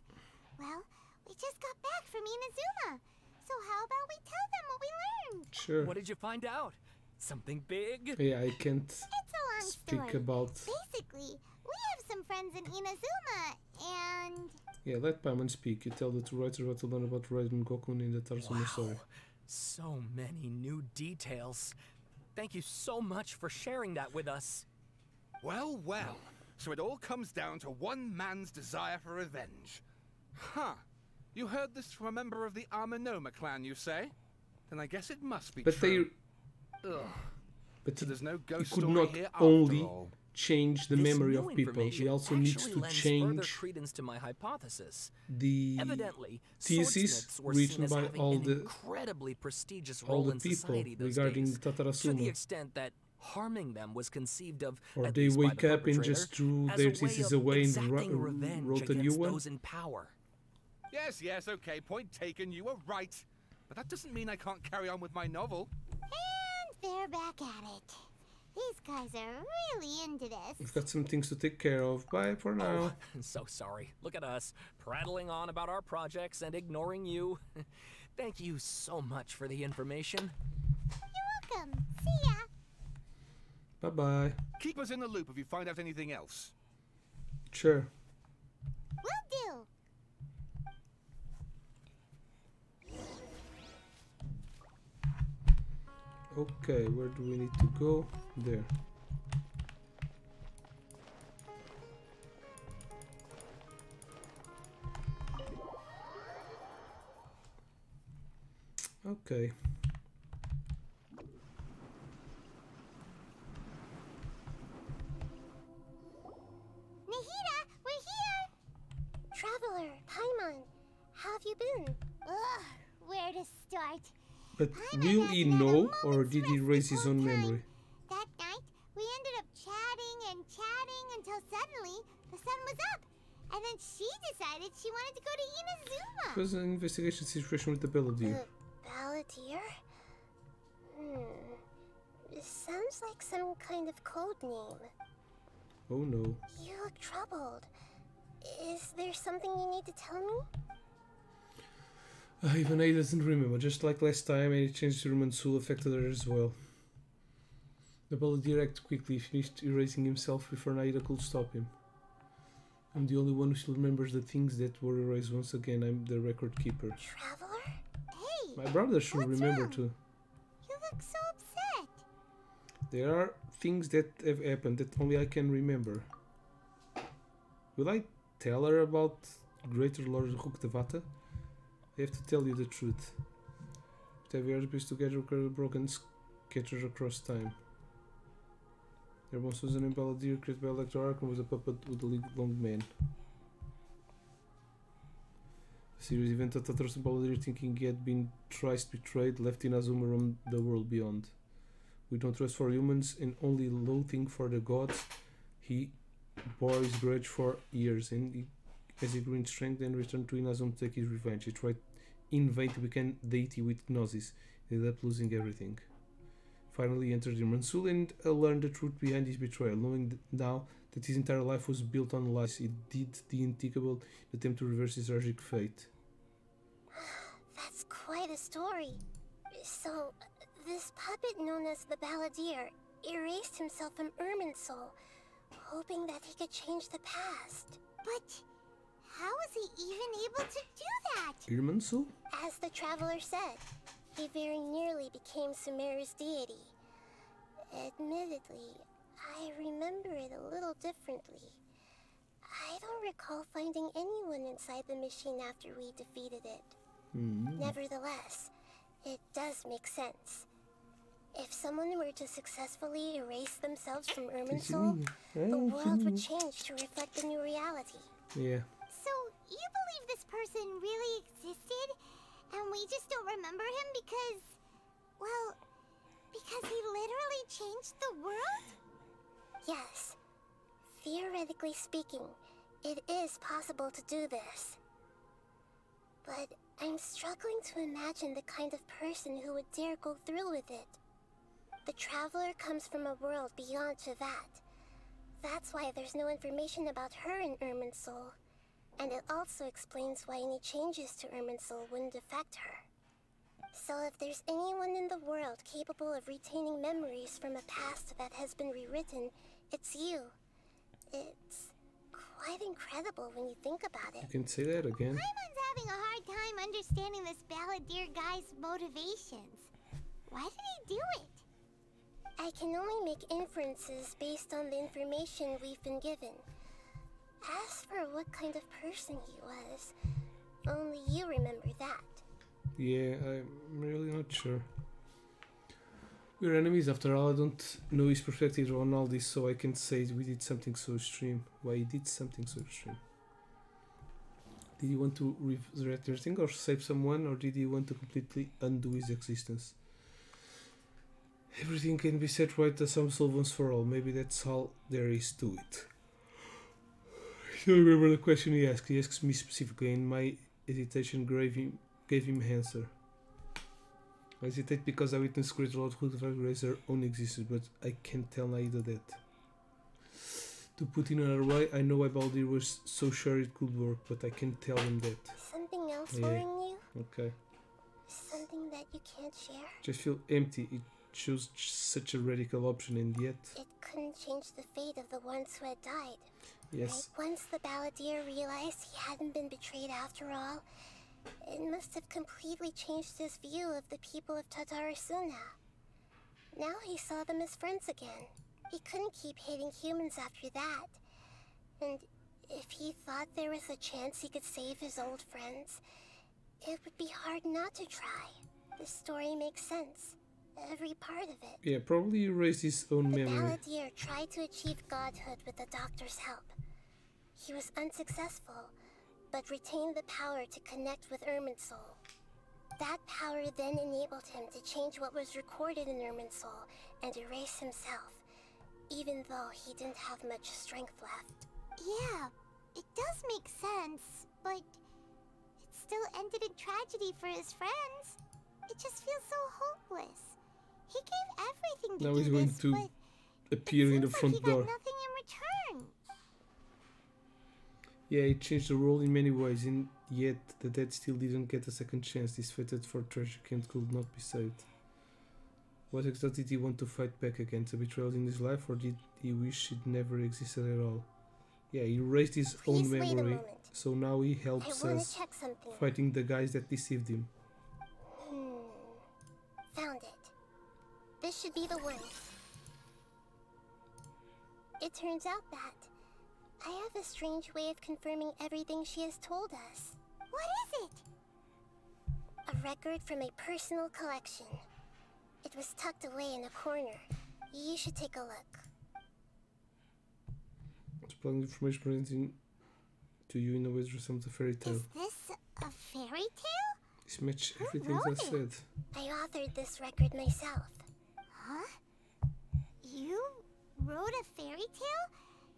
Well, we just got back from Inazuma. So how about we tell them what we learned? Sure. What did you find out? Something big? Yeah, I can't it's a long speak story. about... Basically, we have some friends in Inazuma, and... Yeah, let Paimon speak. You tell the two writers what to learn about Raiden Gokun in the Tarsuma story. So many new details. Thank you so much for sharing that with us. Well, well. So it all comes down to one man's desire for revenge. Huh. You heard this from a member of the Amanoma clan, you say? Then I guess it must be but true. Ugh. But so there's no ghost he could story not here after only all. change the This memory new of people. He information also needs actually to lends change further credence to my hypothesis. the Evidently, thesis swordsmiths were written seen as by having all an the incredibly prestigious all role the in people society those regarding days, to the Tatarasuma. extent that harming them was conceived of, Or at they least by wake the up and just perpetrator, threw as their a way thesis of away and exacting revenge wrote a new against one. those in power. Yes, yes, okay, point taken, you were right. But that doesn't mean I can't carry on with my novel. And they're back at it. These guys are really into this. We've got some things to take care of. Bye for now. Oh, I'm so sorry. Look at us, prattling on about our projects and ignoring you. Thank you so much for the information. You're welcome. See ya. Bye-bye. Keep us in the loop if you find out anything else. Sure. Will do. Okay, where do we need to go? There. Okay. Nahida, we're here. Traveler, Paimon, how have you been? Ugh, where to start? But will he know, or did he erase his own memory? That night, we ended up chatting and chatting until suddenly the sun was up. And then she decided she wanted to go to Inazuma. It was an investigation situation with the Belladere. Balladeer? This sounds like some kind of code name. Oh no. You look troubled. Is there something you need to tell me? Even I doesn't remember. Just like last time, any change to Roman Soul affected her as well. The Balladeer acted quickly, finished erasing himself before Naida could stop him. I'm the only one who still remembers the things that were erased once again. I'm the record keeper. Traveler? Hey! My brother should remember wrong? too. You look so upset. There are things that have happened that only I can remember. Will I tell her about Greater Lord Rukdavata? I have to tell you the truth. But have your piece together broken sketches across time. There once was an Balladeer created by Elector Arkham was a puppet with a long man. The series event that Tatarus Balladeer, thinking he had been thrice betrayed, left Inazuma roam the world beyond. With no trust for humans and only loathing for the gods, he bore his grudge for years, and as he grew in strength and returned to Inazuma to take his revenge. He tried in vain to become deity with Gnosis. He ended up losing everything. Finally, he entered Irmansul and learned the truth behind his betrayal. Knowing now that his entire life was built on lies, he did the unthinkable in attempt to reverse his tragic fate. That's quite a story. So, this puppet known as the Balladeer erased himself from Irminsul, hoping that he could change the past. But how was he even able to do that? Irmansul? As the Traveler said, he very nearly became Sumeru's deity. Admittedly, I remember it a little differently. I don't recall finding anyone inside the machine after we defeated it. Nevertheless, it does make sense. If someone were to successfully erase themselves from Irminsul, the world would change to reflect the new reality. Yeah. So, you believe this person really existed, and we just don't remember him because, well, because he literally changed the world? Yes. Theoretically speaking, it is possible to do this. But I'm struggling to imagine the kind of person who would dare go through with it. The Traveler comes from a world beyond Chavat. That's why there's no information about her in Irminsul. And it also explains why any changes to Irminsul wouldn't affect her. So if there's anyone in the world capable of retaining memories from a past that has been rewritten, it's you. It's quite incredible when you think about it. You can say that again. Paimon's having a hard time understanding this Balladeer guy's motivations. Why did he do it? I can only make inferences based on the information we've been given. As for what kind of person he was, only you remember that. Yeah, I'm really not sure. We're enemies after all. I don't know his perspective on all this, so I can't say we did something so extreme. Why he did something so extreme? Did he want to resurrect everything or save someone, or did he want to completely undo his existence? Everything can be set right as some solve once for all. Maybe that's all there is to it. I don't remember the question he asked. He asked me specifically, and my hesitation gave him answer. I hesitate because I witnessed Great Lord who raise their own existence, but I can't tell neither that. To put in another way, I know why Baldir was so sure it could work, but I can't tell him that. Something else worrying you? Okay. Something that you can't share? Just feel empty. It chose such a radical option, and yet... It couldn't change the fate of the ones who had died. Yes. Right? Once the Balladeer realized he hadn't been betrayed after all, it must have completely changed his view of the people of Tatarasuna. Now he saw them as friends again. He couldn't keep hating humans after that. And if he thought there was a chance he could save his old friends, it would be hard not to try. The story makes sense. Every part of it. Yeah, probably erased his own memory. The Balladeer tried to achieve godhood with the doctor's help. He was unsuccessful, but retained the power to connect with Irminsul. That power then enabled him to change what was recorded in Irminsul and erase himself, even though he didn't have much strength left. Yeah, it does make sense, but it still ended in tragedy for his friends. It just feels so hopeless. He gave everything to now do he's going this, to appear in the front door. He got nothing in return. Yeah, it changed the world in many ways, and yet the dead still didn't get a second chance. This fated for treasure camp could not be saved. What exactly did he want to fight back against? A betrayal in his life, or did he wish it never existed at all? Yeah, he erased his own memory, so now he helps us fighting the guys that deceived him. Found it. This should be the one. It turns out that I have a strange way of confirming everything she has told us. What is it? A record from a personal collection. It was tucked away in a corner. You should take a look. Exploring information presented to you in a way that resembles a fairy tale. Is this a fairy tale? This matches everything I said. I authored this record myself. Huh? You wrote a fairy tale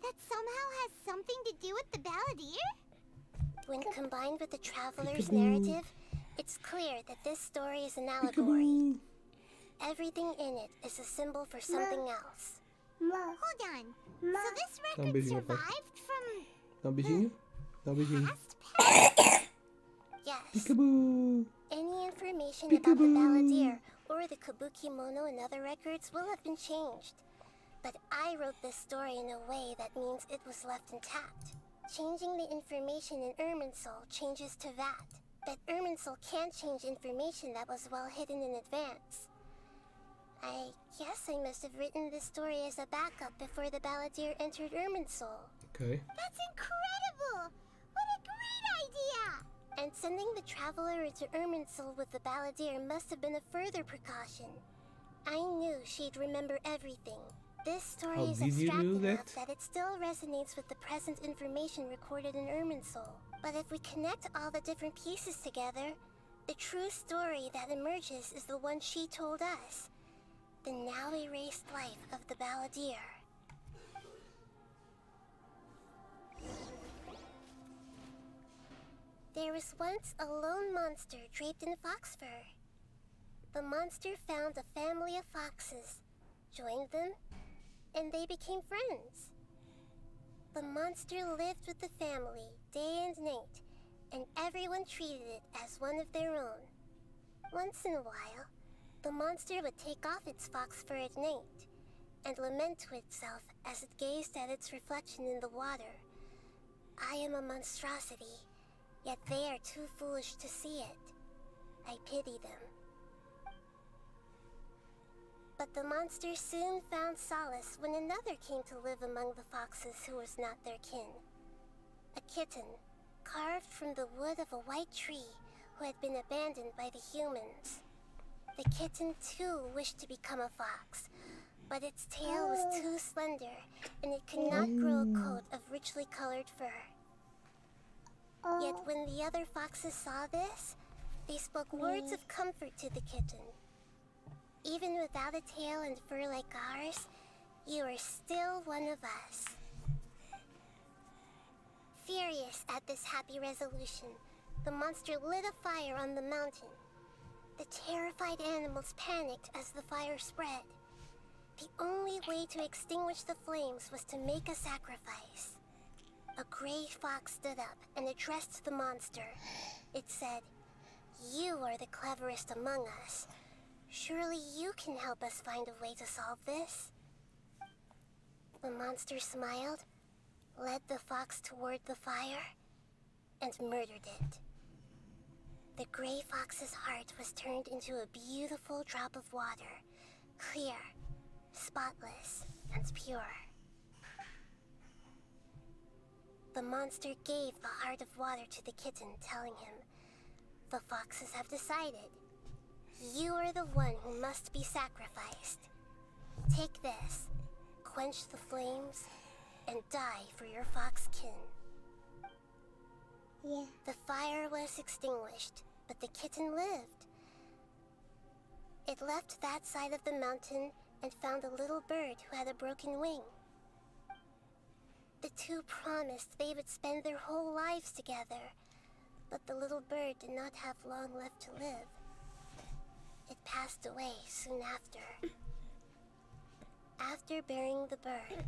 that somehow has something to do with the Balladeer? When combined with the Traveler's narrative, it's clear that this story is an allegory. Everything in it is a symbol for something else. Hold on. So this record survived from past? Yes. Peekaboo. Any information about the Balladeer or the Kabukimono and other records will have been changed. But I wrote this story in a way that means it was left intact. Changing the information in Irminsul changes to that. But Irminsul can't change information that was well hidden in advance. I guess I must have written this story as a backup before the Balladeer entered Irminsul. Okay. That's incredible! What a great idea! And sending the Traveler into Irminsul with the Balladeer must have been a further precaution. I knew she'd remember everything. This story is abstract enough that it still resonates with the present information recorded in Irminsul. But if we connect all the different pieces together, the true story that emerges is the one she told us. The now erased life of the Balladeer. There was once a lone monster draped in fox fur. The monster found a family of foxes, joined them, and they became friends. The monster lived with the family day and night, and everyone treated it as one of their own. Once in a while, the monster would take off its fox fur at night and lament to itself as it gazed at its reflection in the water. I am a monstrosity, yet they are too foolish to see it. I pity them. But the monster soon found solace when another came to live among the foxes who was not their kin. A kitten, carved from the wood of a white tree who had been abandoned by the humans. The kitten too wished to become a fox, but its tail was too slender, and it could not grow a coat of richly colored fur. Yet when the other foxes saw this, they spoke words of comfort to the kitten. Even without a tail and fur like ours, you are still one of us. Furious at this happy resolution, the monster lit a fire on the mountain. The terrified animals panicked as the fire spread. The only way to extinguish the flames was to make a sacrifice. A gray fox stood up and addressed the monster. It said, "You are the cleverest among us. Surely you can help us find a way to solve this." The monster smiled, led the fox toward the fire, and murdered it. The gray fox's heart was turned into a beautiful drop of water, clear, spotless, and pure. The monster gave the heart of water to the kitten, telling him, "The foxes have decided. You are the one who must be sacrificed. Take this, quench the flames, and die for your fox kin." The fire was extinguished, but the kitten lived. It left that side of the mountain and found a little bird who had a broken wing. The two promised they would spend their whole lives together, but the little bird did not have long left to live. It passed away soon after. After burying the bird,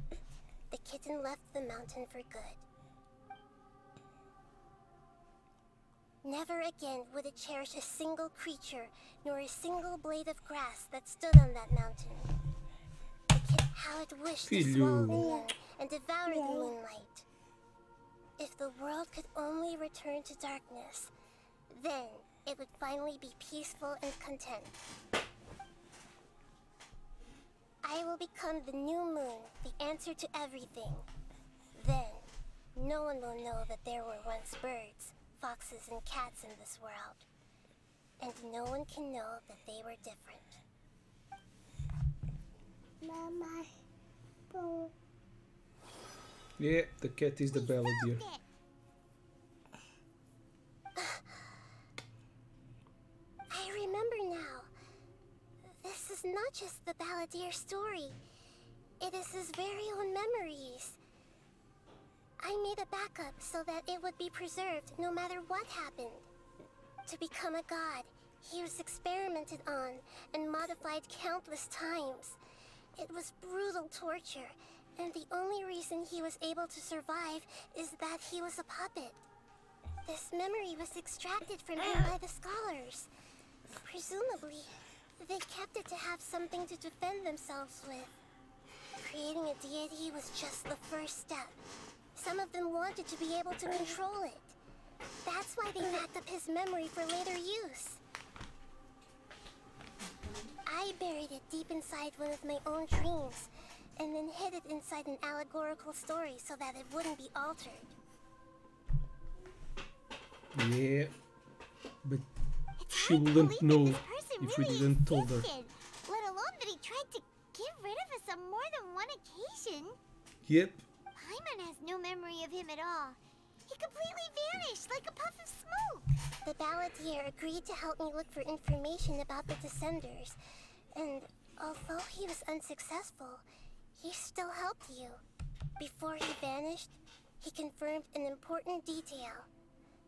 the kitten left the mountain for good. Never again would it cherish a single creature, nor a single blade of grass that stood on that mountain. How it wished to swallow the moon and devour the moonlight. If the world could only return to darkness, then it would finally be peaceful and content. I will become the new moon, the answer to everything. Then, no one will know that there were once birds, foxes, and cats in this world. And no one can know that they were different. Mama. Yeah, the cat is the balladeer. I remember now. This is not just the balladeer story. It is his very own memories. I made a backup so that it would be preserved no matter what happened. To become a god, he was experimented on and modified countless times. It was brutal torture, and the only reason he was able to survive is that he was a puppet. This memory was extracted from him by the scholars. Presumably, they kept it to have something to defend themselves with. Creating a deity was just the first step. Some of them wanted to be able to control it. That's why they backed up his memory for later use. I buried it deep inside one of my own dreams, and then hid it inside an allegorical story so that it wouldn't be altered. Yeah, but she wouldn't know if we didn't tell her. Let alone that he tried to get rid of us on more than one occasion. Yep. Paimon has no memory of him at all. He completely vanished like a puff of smoke. The balladeer agreed to help me look for information about the Descenders, and although he was unsuccessful, he still helped you. Before he vanished, he confirmed an important detail.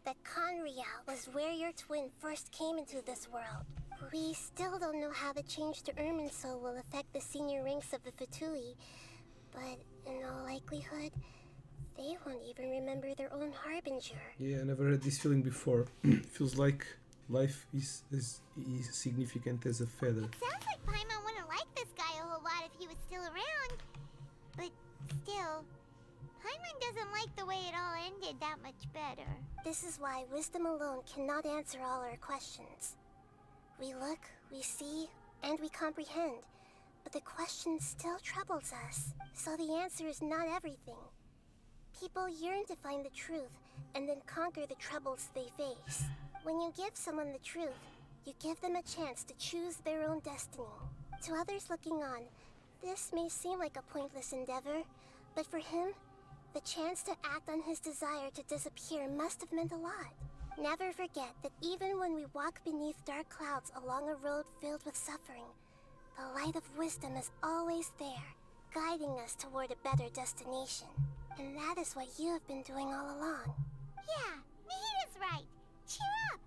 That Conria was where your twin first came into this world. We still don't know how the change to Irminsul will affect the senior ranks of the Fatui, but in all likelihood, they won't even remember their own harbinger. Yeah, I never had this feeling before. Feels like life is as significant as a feather. It sounds like Paimon wouldn't like this guy a whole lot if he was still around. But still, Paimon doesn't like the way it all ended that much better. This is why wisdom alone cannot answer all our questions. We look, we see, and we comprehend, but the question still troubles us, so the answer is not everything. People yearn to find the truth, and then conquer the troubles they face. When you give someone the truth, You give them a chance to choose their own destiny. To others looking on, this may seem like a pointless endeavor, but for him, the chance to act on his desire to disappear must have meant a lot. Never forget that even when we walk beneath dark clouds along a road filled with suffering, the light of wisdom is always there, guiding us toward a better destination. And that is what you have been doing all along. Yeah, Nahida's right. Cheer up.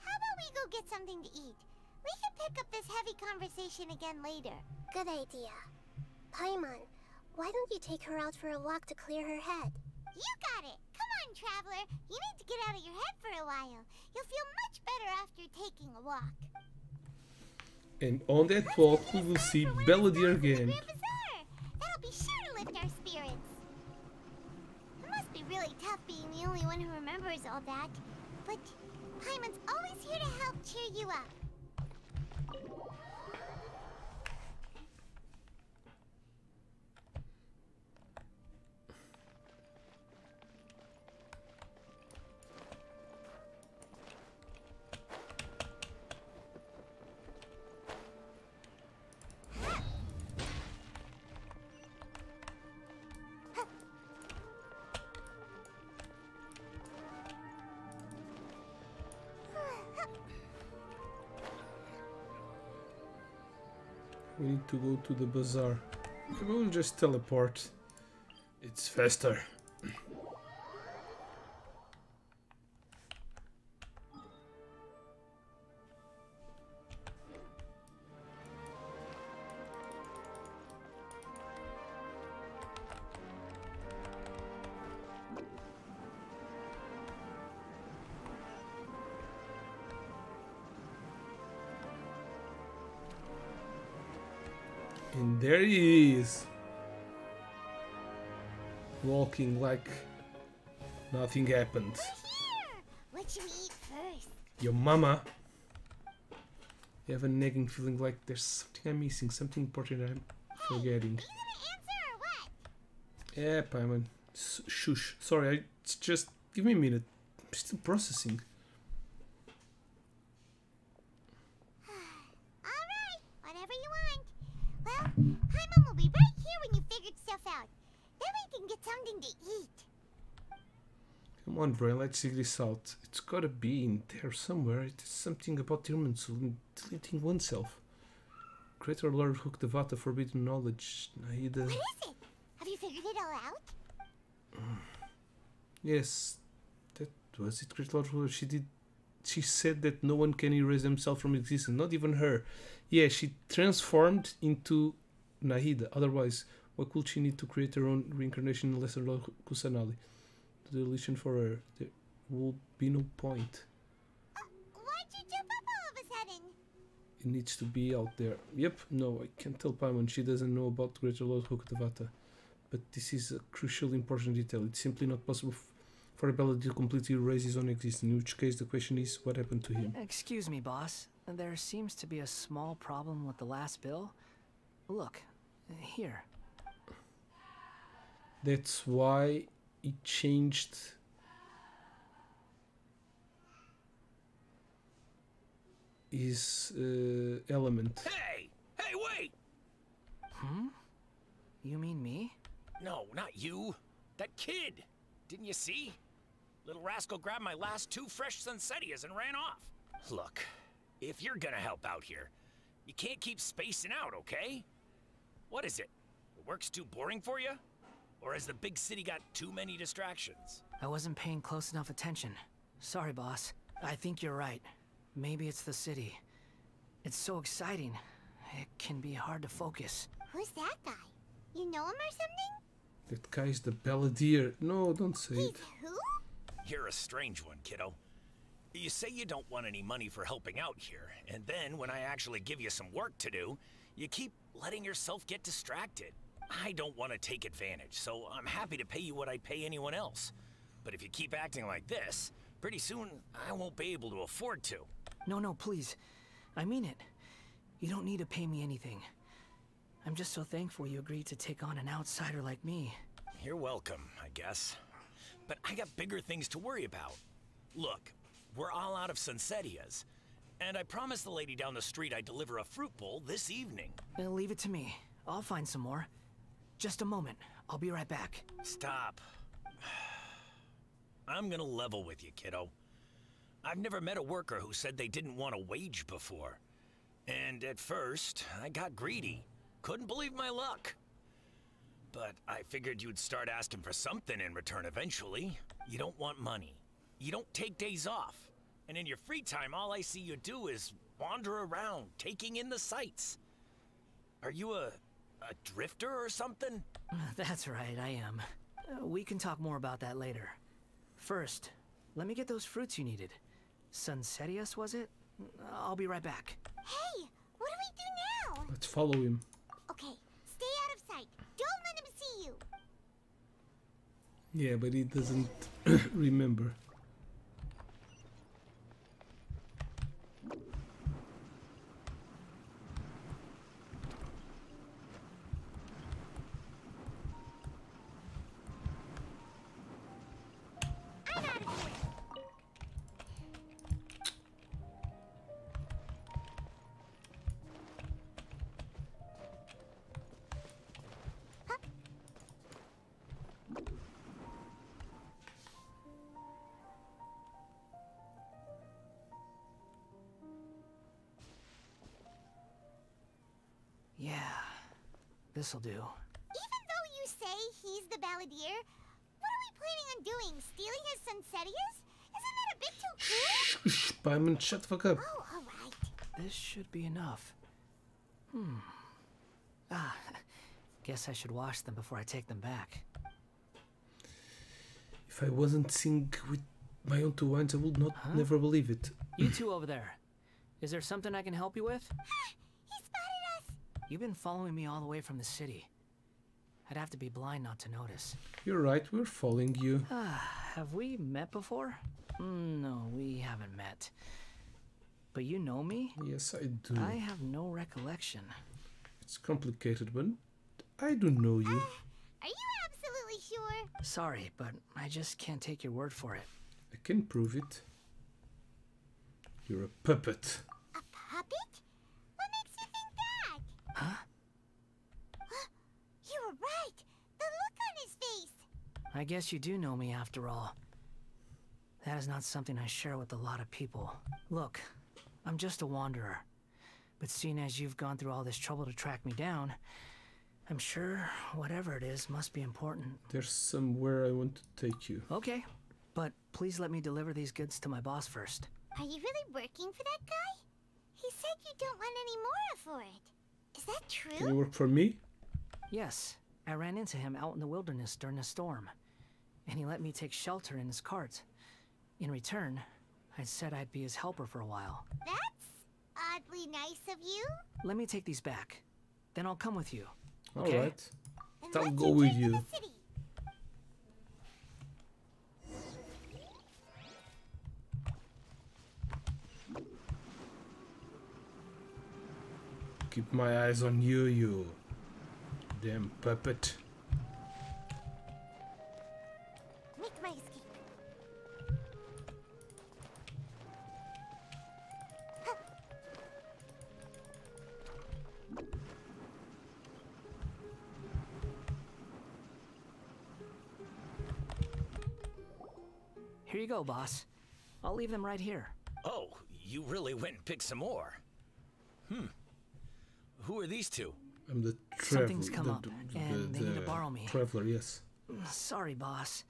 How about we go get something to eat? We can pick up this heavy conversation again later. Good idea. Paimon, why don't you take her out for a walk to clear her head? You got it. Come on, Traveler. You need to get out of your head for a while. You'll feel much better after taking a walk. And on that walk, we will see Belladere again. That'll be sure to lift our spirits. It must be really tough being the only one who remembers all that. But Paimon's always here to help cheer you up. We need to go to the bazaar. Maybe we'll just teleport. It's faster. And there he is, walking like nothing happened. What should we eat first? Your mama. You have a nagging feeling like there's something I'm missing, something important I'm forgetting. Are you gonna answer or what? Yeah, Paimon. Shush. Sorry, it's just give me a minute. I'm still processing. Paimon will be right here when you figured stuff out. Then we can get something to eat. Come on, Brian, let's figure this out. It's gotta be in there somewhere. It is something about Irminsul and deleting oneself. Creator Lord Hookdevata, forbidden knowledge. Nahida. What is it? Have you figured it all out? Yes, that was it. Creator Lord Hook. She said that no one can erase themselves from existence, not even her. Yeah, she transformed into Nahida. Otherwise, why could she need to create her own reincarnation in Lesser Lord Kusanali? The deletion for her, there would be no point. Why'd you jump up all of a sudden? It needs to be out there. Yep, no, I can't tell Paimon. She doesn't know about Greater Lord Hookdevata. But this is a crucial, important detail. It's simply not possible for a Belladere to completely erase his own existence, in which case the question is, what happened to him? Excuse me, boss. There seems to be a small problem with the last bill. Look, here. That's why it changed. His element. Hey! Hey, wait! Hmm? You mean me? No, not you. That kid. Didn't you see? Little rascal grabbed my last 2 fresh Sunsettias and ran off. Look, if you're gonna help out here, you can't keep spacing out, okay? What is it? The work's too boring for you? Or has the big city got too many distractions? I wasn't paying close enough attention. Sorry, boss. I think you're right. Maybe it's the city. It's so exciting. It can be hard to focus. Who's that guy? You know him or something? That guy's the Belladere. No, don't say it. Who? You're a strange one, kiddo. You say you don't want any money for helping out here, and then when I actually give you some work to do, you keep letting yourself get distracted. I don't want to take advantage, so I'm happy to pay you what I'd pay anyone else. But if you keep acting like this, pretty soon I won't be able to afford to. No, please. I mean it. You don't need to pay me anything. I'm just so thankful you agreed to take on an outsider like me. You're welcome, I guess. But I got bigger things to worry about. Look, we're all out of Sunsettias. And I promised the lady down the street I'd deliver a fruit bowl this evening. Leave it to me. I'll find some more. Just a moment. I'll be right back. Stop. I'm gonna level with you, kiddo. I've never met a worker who said they didn't want a wage before. And at first, I got greedy. Couldn't believe my luck. But I figured you'd start asking for something in return eventually. You don't want money. You don't take days off. And in your free time, all I see you do is wander around, taking in the sights. Are you a drifter or something? That's right, I am. We can talk more about that later. First, let me get those fruits you needed. Sunsetius, was it? I'll be right back. Hey, what do we do now? Let's follow him. Okay, stay out of sight. Don't let him see you. Yeah, but he doesn't remember. Yeah, this'll do. Even though you say he's the balladeer, what are we planning on doing? Stealing his Sunsetius? Isn't that a bit too cruel? Shh, Paimon, shut the fuck up. Oh, alright. This should be enough. Guess I should wash them before I take them back. If I wasn't seeing with my own two wines, I would not never believe it. You two over there. Is there something I can help you with? He spotted us! You've been following me all the way from the city. I'd have to be blind not to notice. You're right, we're following you. Have we met before? No, we haven't met. But you know me? Yes, I do. I have no recollection. It's complicated, but I do know you. Are you absolutely sure? Sorry, but I just can't take your word for it. I can prove it. You're a puppet. A puppet? What makes you think that? Huh? You were right. The look on his face. I guess you do know me after all. That is not something I share with a lot of people. Look, I'm just a wanderer. But seeing as you've gone through all this trouble to track me down, I'm sure whatever it is must be important. There's somewhere I want to take you. Okay, but please let me deliver these goods to my boss first. Are you really working for that guy? He said you don't want any more for it. Is that true? Can you work for me? Yes, I ran into him out in the wilderness during a storm, and he let me take shelter in his cart. In return, I said I'd be his helper for a while. That's oddly nice of you. Let me take these back. Then I'll come with you. Okay? Alright. I'll go with you. Keep my eyes on you, you damn puppet. Make my escape. Here you go, boss. I'll leave them right here. Oh, you really went and picked some more. Who are these two? I'm the traveler. Something's come up, and they need to borrow me. Traveler, yes. Sorry, boss.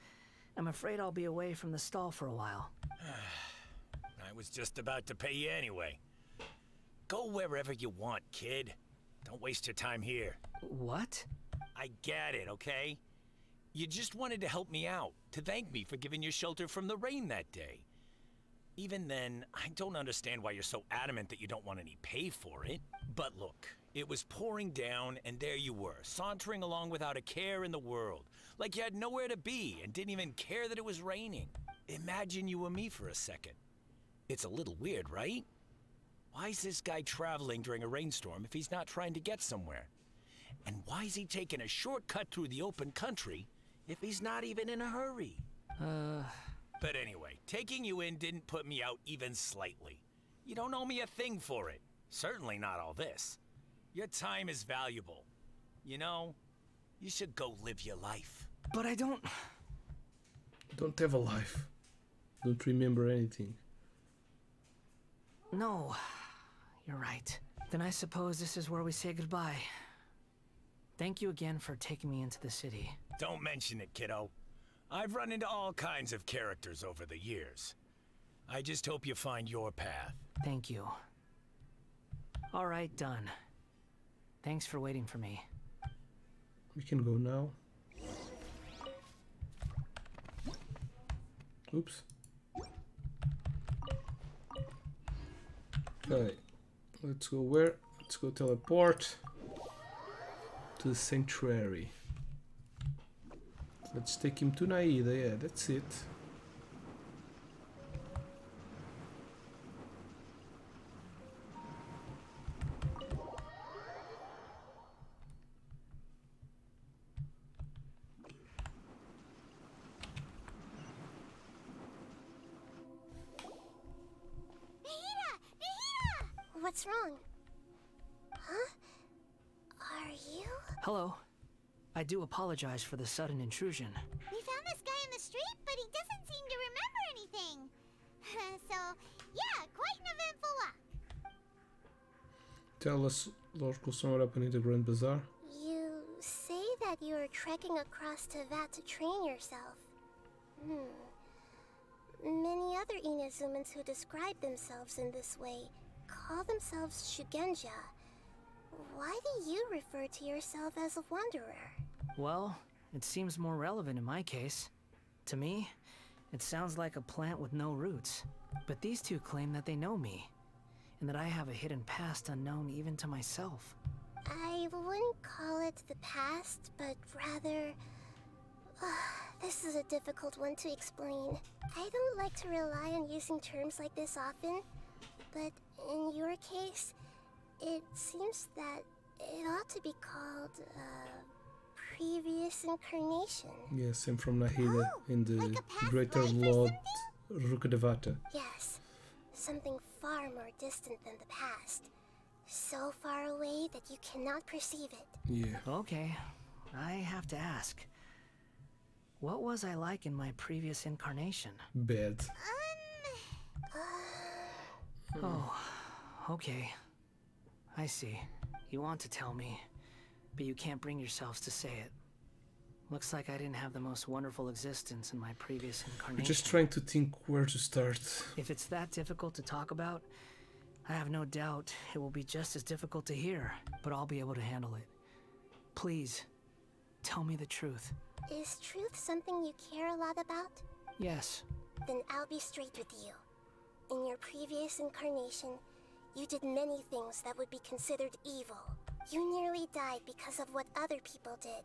I'm afraid I'll be away from the stall for a while. I was just about to pay you anyway. Go wherever you want, kid. Don't waste your time here. What? I get it, okay? You just wanted to help me out, to thank me for giving you shelter from the rain that day. Even then, I don't understand why you're so adamant that you don't want any pay for it. But look, it was pouring down, and there you were, sauntering along without a care in the world, like you had nowhere to be and didn't even care that it was raining. Imagine you were me for a second. It's a little weird, right? Why is this guy traveling during a rainstorm if he's not trying to get somewhere? And why is he taking a shortcut through the open country if he's not even in a hurry? But anyway, taking you in didn't put me out even slightly. You don't owe me a thing for it. Certainly not all this. Your time is valuable. You know, you should go live your life. But I don't have a life. Don't remember anything. No, you're right. Then I suppose this is where we say goodbye. Thank you again for taking me into the city. Don't mention it, kiddo. I've run into all kinds of characters over the years. I just hope you find your path. Thank you. All right, done. Thanks for waiting for me. We can go now. Oops. Okay. Let's go where? Let's go teleport to the sanctuary. Let's take him to Naida. Yeah, that's it. What's wrong? Huh? Are you? Hello. I do apologize for the sudden intrusion. We found this guy in the street, but he doesn't seem to remember anything. So, yeah, quite an eventful walk. Tell us, locals, what happened in the Grand Bazaar? You say that you are trekking across Teyvat to train yourself. Many other Inazumans who describe themselves in this way call themselves Shugenja. Why do you refer to yourself as a wanderer? Well, it seems more relevant in my case. To me, it sounds like a plant with no roots. But these two claim that they know me, and that I have a hidden past unknown even to myself. I wouldn't call it the past, but rather... this is a difficult one to explain. I don't like to rely on using terms like this often, but in your case, it seems that it ought to be called previous incarnation. Yes, I'm from Nahida in the Greater Lord Rukadevata. Yes, something far more distant than the past. So far away that you cannot perceive it. Yeah. Okay, I have to ask. What was I like in my previous incarnation? Bad. Oh, okay. I see. You want to tell me, but you can't bring yourselves to say it. Looks like I didn't have the most wonderful existence in my previous incarnation. I'm just trying to think where to start. If it's that difficult to talk about, I have no doubt it will be just as difficult to hear, but I'll be able to handle it. Please, tell me the truth. Is truth something you care a lot about? Yes. Then I'll be straight with you. In your previous incarnation, you did many things that would be considered evil. You nearly died because of what other people did.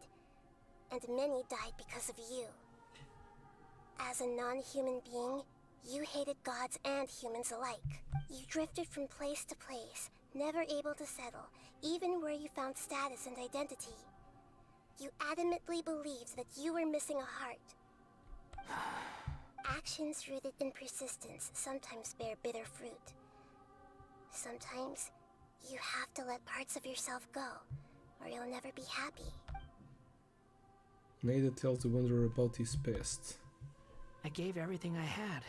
And many died because of you. As a non-human being, you hated gods and humans alike. You drifted from place to place, never able to settle, even where you found status and identity. You adamantly believed that you were missing a heart. Actions rooted in persistence sometimes bear bitter fruit. Sometimes, you have to let parts of yourself go, or you'll never be happy. Naida tells the Wanderer about his past. I gave everything I had,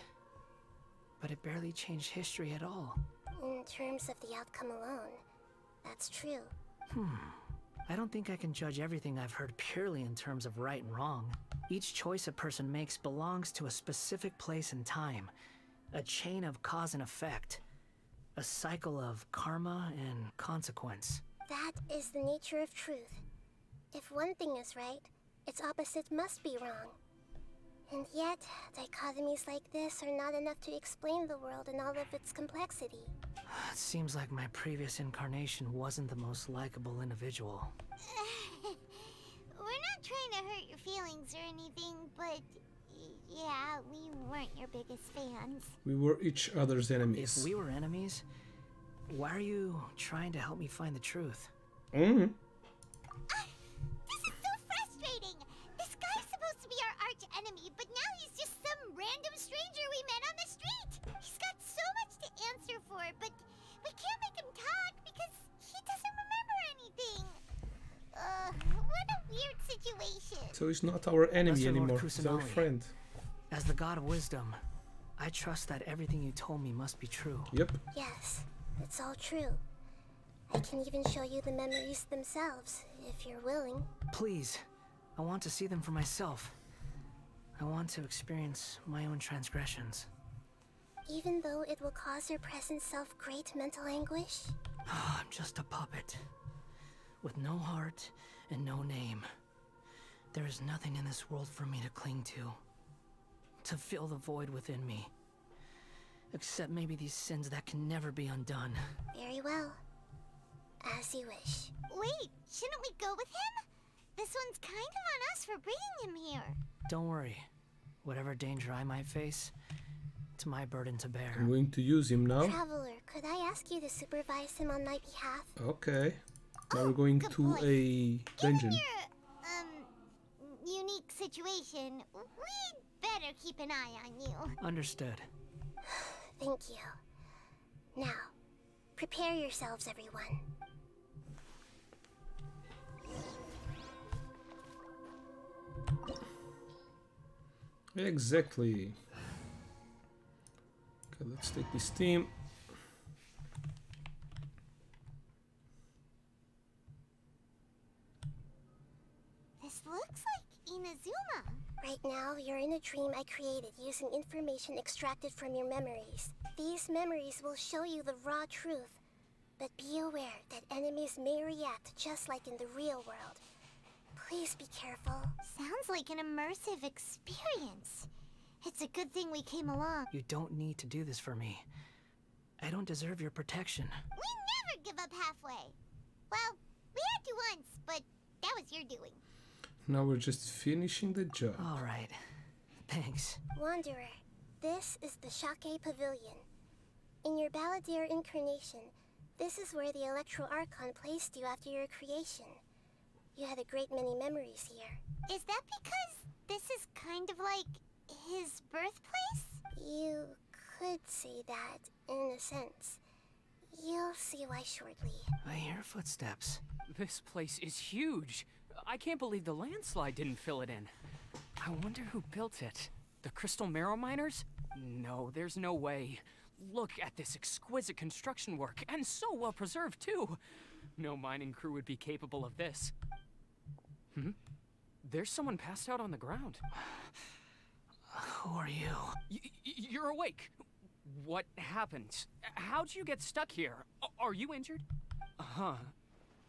but it barely changed history at all. In terms of the outcome alone, that's true. I don't think I can judge everything I've heard purely in terms of right and wrong. Each choice a person makes belongs to a specific place and time. A chain of cause and effect. A cycle of karma and consequence. That is the nature of truth. If one thing is right, its opposite must be wrong. And yet, dichotomies like this are not enough to explain the world in all of its complexity. It seems like my previous incarnation wasn't the most likable individual. We're not trying to hurt your feelings or anything, but yeah, we weren't your biggest fans. We were each other's enemies. If we were enemies, why are you trying to help me find the truth? This is so frustrating! This guy's supposed to be our arch enemy, but now he's just some random stranger we met on the street! He's got so much to answer for, but weird situation. So he's not our enemy Lesser Lord anymore, he's our Kusanagi. friend. As the god of wisdom, I trust that everything you told me must be true. Yep. Yes, it's all true. I can even show you the memories themselves, if you're willing. Please, I want to see them for myself. I want to experience my own transgressions. Even though it will cause your present self great mental anguish? I'm just a puppet, with no heart and no name. There is nothing in this world for me to cling to fill the void within me. Except maybe these sins that can never be undone. Very well. As you wish. Wait, shouldn't we go with him? This one's kind of on us for bringing him here. Don't worry. Whatever danger I might face, it's my burden to bear. I'm going to use him now. Traveler, could I ask you to supervise him on my behalf? Okay. Now we're going to a dungeon. Given your, unique situation, we'd better keep an eye on you. Understood. Thank you. Now, prepare yourselves, everyone. Exactly. Okay, let's take this team. This looks like Inazuma. Right now, you're in a dream I created using information extracted from your memories. These memories will show you the raw truth, but be aware that enemies may react just like in the real world. Please be careful. Sounds like an immersive experience. It's a good thing we came along. You don't need to do this for me. I don't deserve your protection. We never give up halfway. Well, we had to once, but that was your doing. Now we're just finishing the job. All right. Thanks. Wanderer, this is the Shake Pavilion. In your Balladeer incarnation, this is where the Electro Archon placed you after your creation. You had a great many memories here. Is that because this is kind of like his birthplace? You could say that, in a sense. You'll see why shortly. I hear footsteps. This place is huge. I can't believe the landslide didn't fill it in. I wonder who built it. The Crystal Marrow Miners? No, there's no way. Look at this exquisite construction work, and so well preserved too. No mining crew would be capable of this. There's someone passed out on the ground. Who are you? You're awake. What happened? How'd you get stuck here? Are you injured?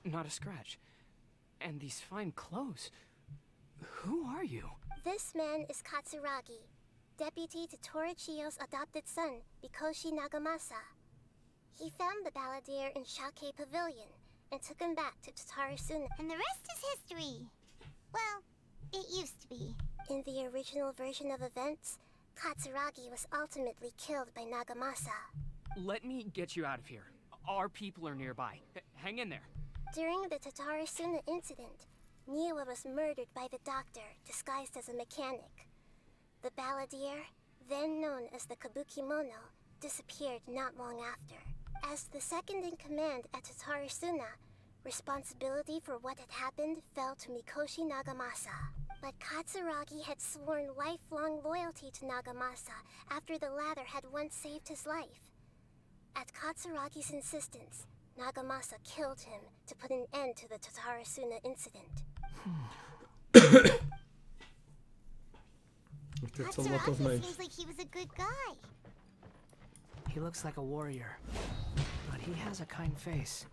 Not a scratch. And these fine clothes. Who are you? This man is Katsuragi, deputy to Torichio's adopted son, Mikoshi Nagamasa. He found the Balladeer in Shake Pavilion and took him back to Tatarasuna. And the rest is history. Well, it used to be. In the original version of events, Katsuragi was ultimately killed by Nagamasa. Let me get you out of here. Our people are nearby. Hang in there. During the Tatarasuna incident, Niwa was murdered by the doctor, disguised as a mechanic. The Balladeer, then known as the Kabukimono, disappeared not long after. As the second in command at Tatarasuna, responsibility for what had happened fell to Mikoshi Nagamasa. But Katsuragi had sworn lifelong loyalty to Nagamasa after the latter had once saved his life. At Katsuragi's insistence, Nagamasa killed him to put an end to the Tatarasuna incident. That's a lot of names. Seems like he was a good guy. He looks like a warrior, but he has a kind face.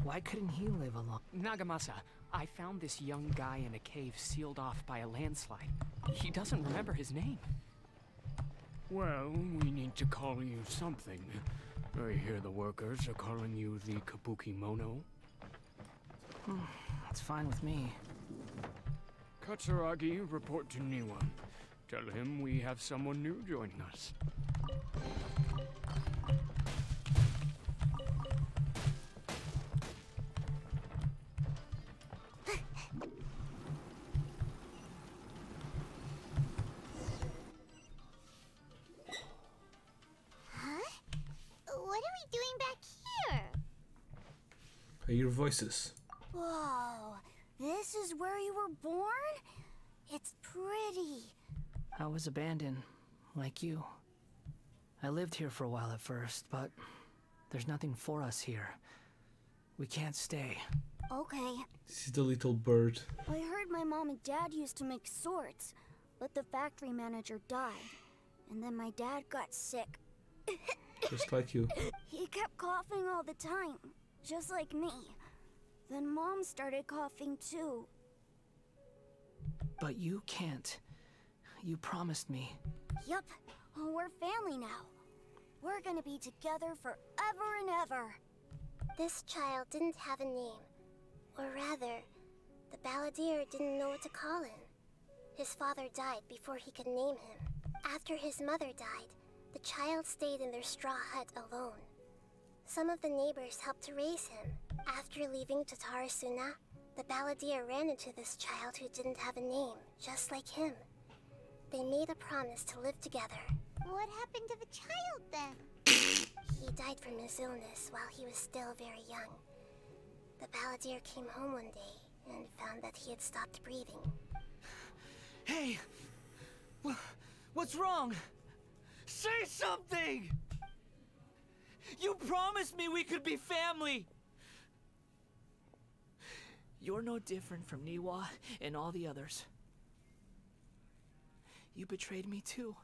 Why couldn't he live alone? Nagamasa, I found this young guy in a cave sealed off by a landslide. He doesn't remember his name. Well, we need to call you something. I hear the workers are calling you the Kabukimono. That's fine with me. Katsuragi, report to Niwa. Tell him we have someone new joining us. What are we doing back here? I hear voices. Whoa, this this is where you were born? It's pretty. I was abandoned, like you. I lived here for a while at first, but there's nothing for us here. We can't stay. Okay. This is the little bird. I heard my mom and dad used to make swords, but the factory manager died. And then my dad got sick. Just like you. He kept coughing all the time, just like me. Then Mom started coughing too. But you can't. You promised me. Yup, we're family now. We're gonna be together forever and ever. This child didn't have a name. Or rather, the balladeer didn't know what to call him. His father died before he could name him. After his mother died, the child stayed in their straw hut alone. Some of the neighbors helped to raise him. After leaving Tatarasuna, the balladeer ran into this child who didn't have a name, just like him. They made a promise to live together. What happened to the child then? He died from his illness while he was still very young. The balladeer came home one day and found that he had stopped breathing. Hey! What's wrong? Say something! You promised me we could be family! You're no different from Niwa and all the others. You betrayed me too.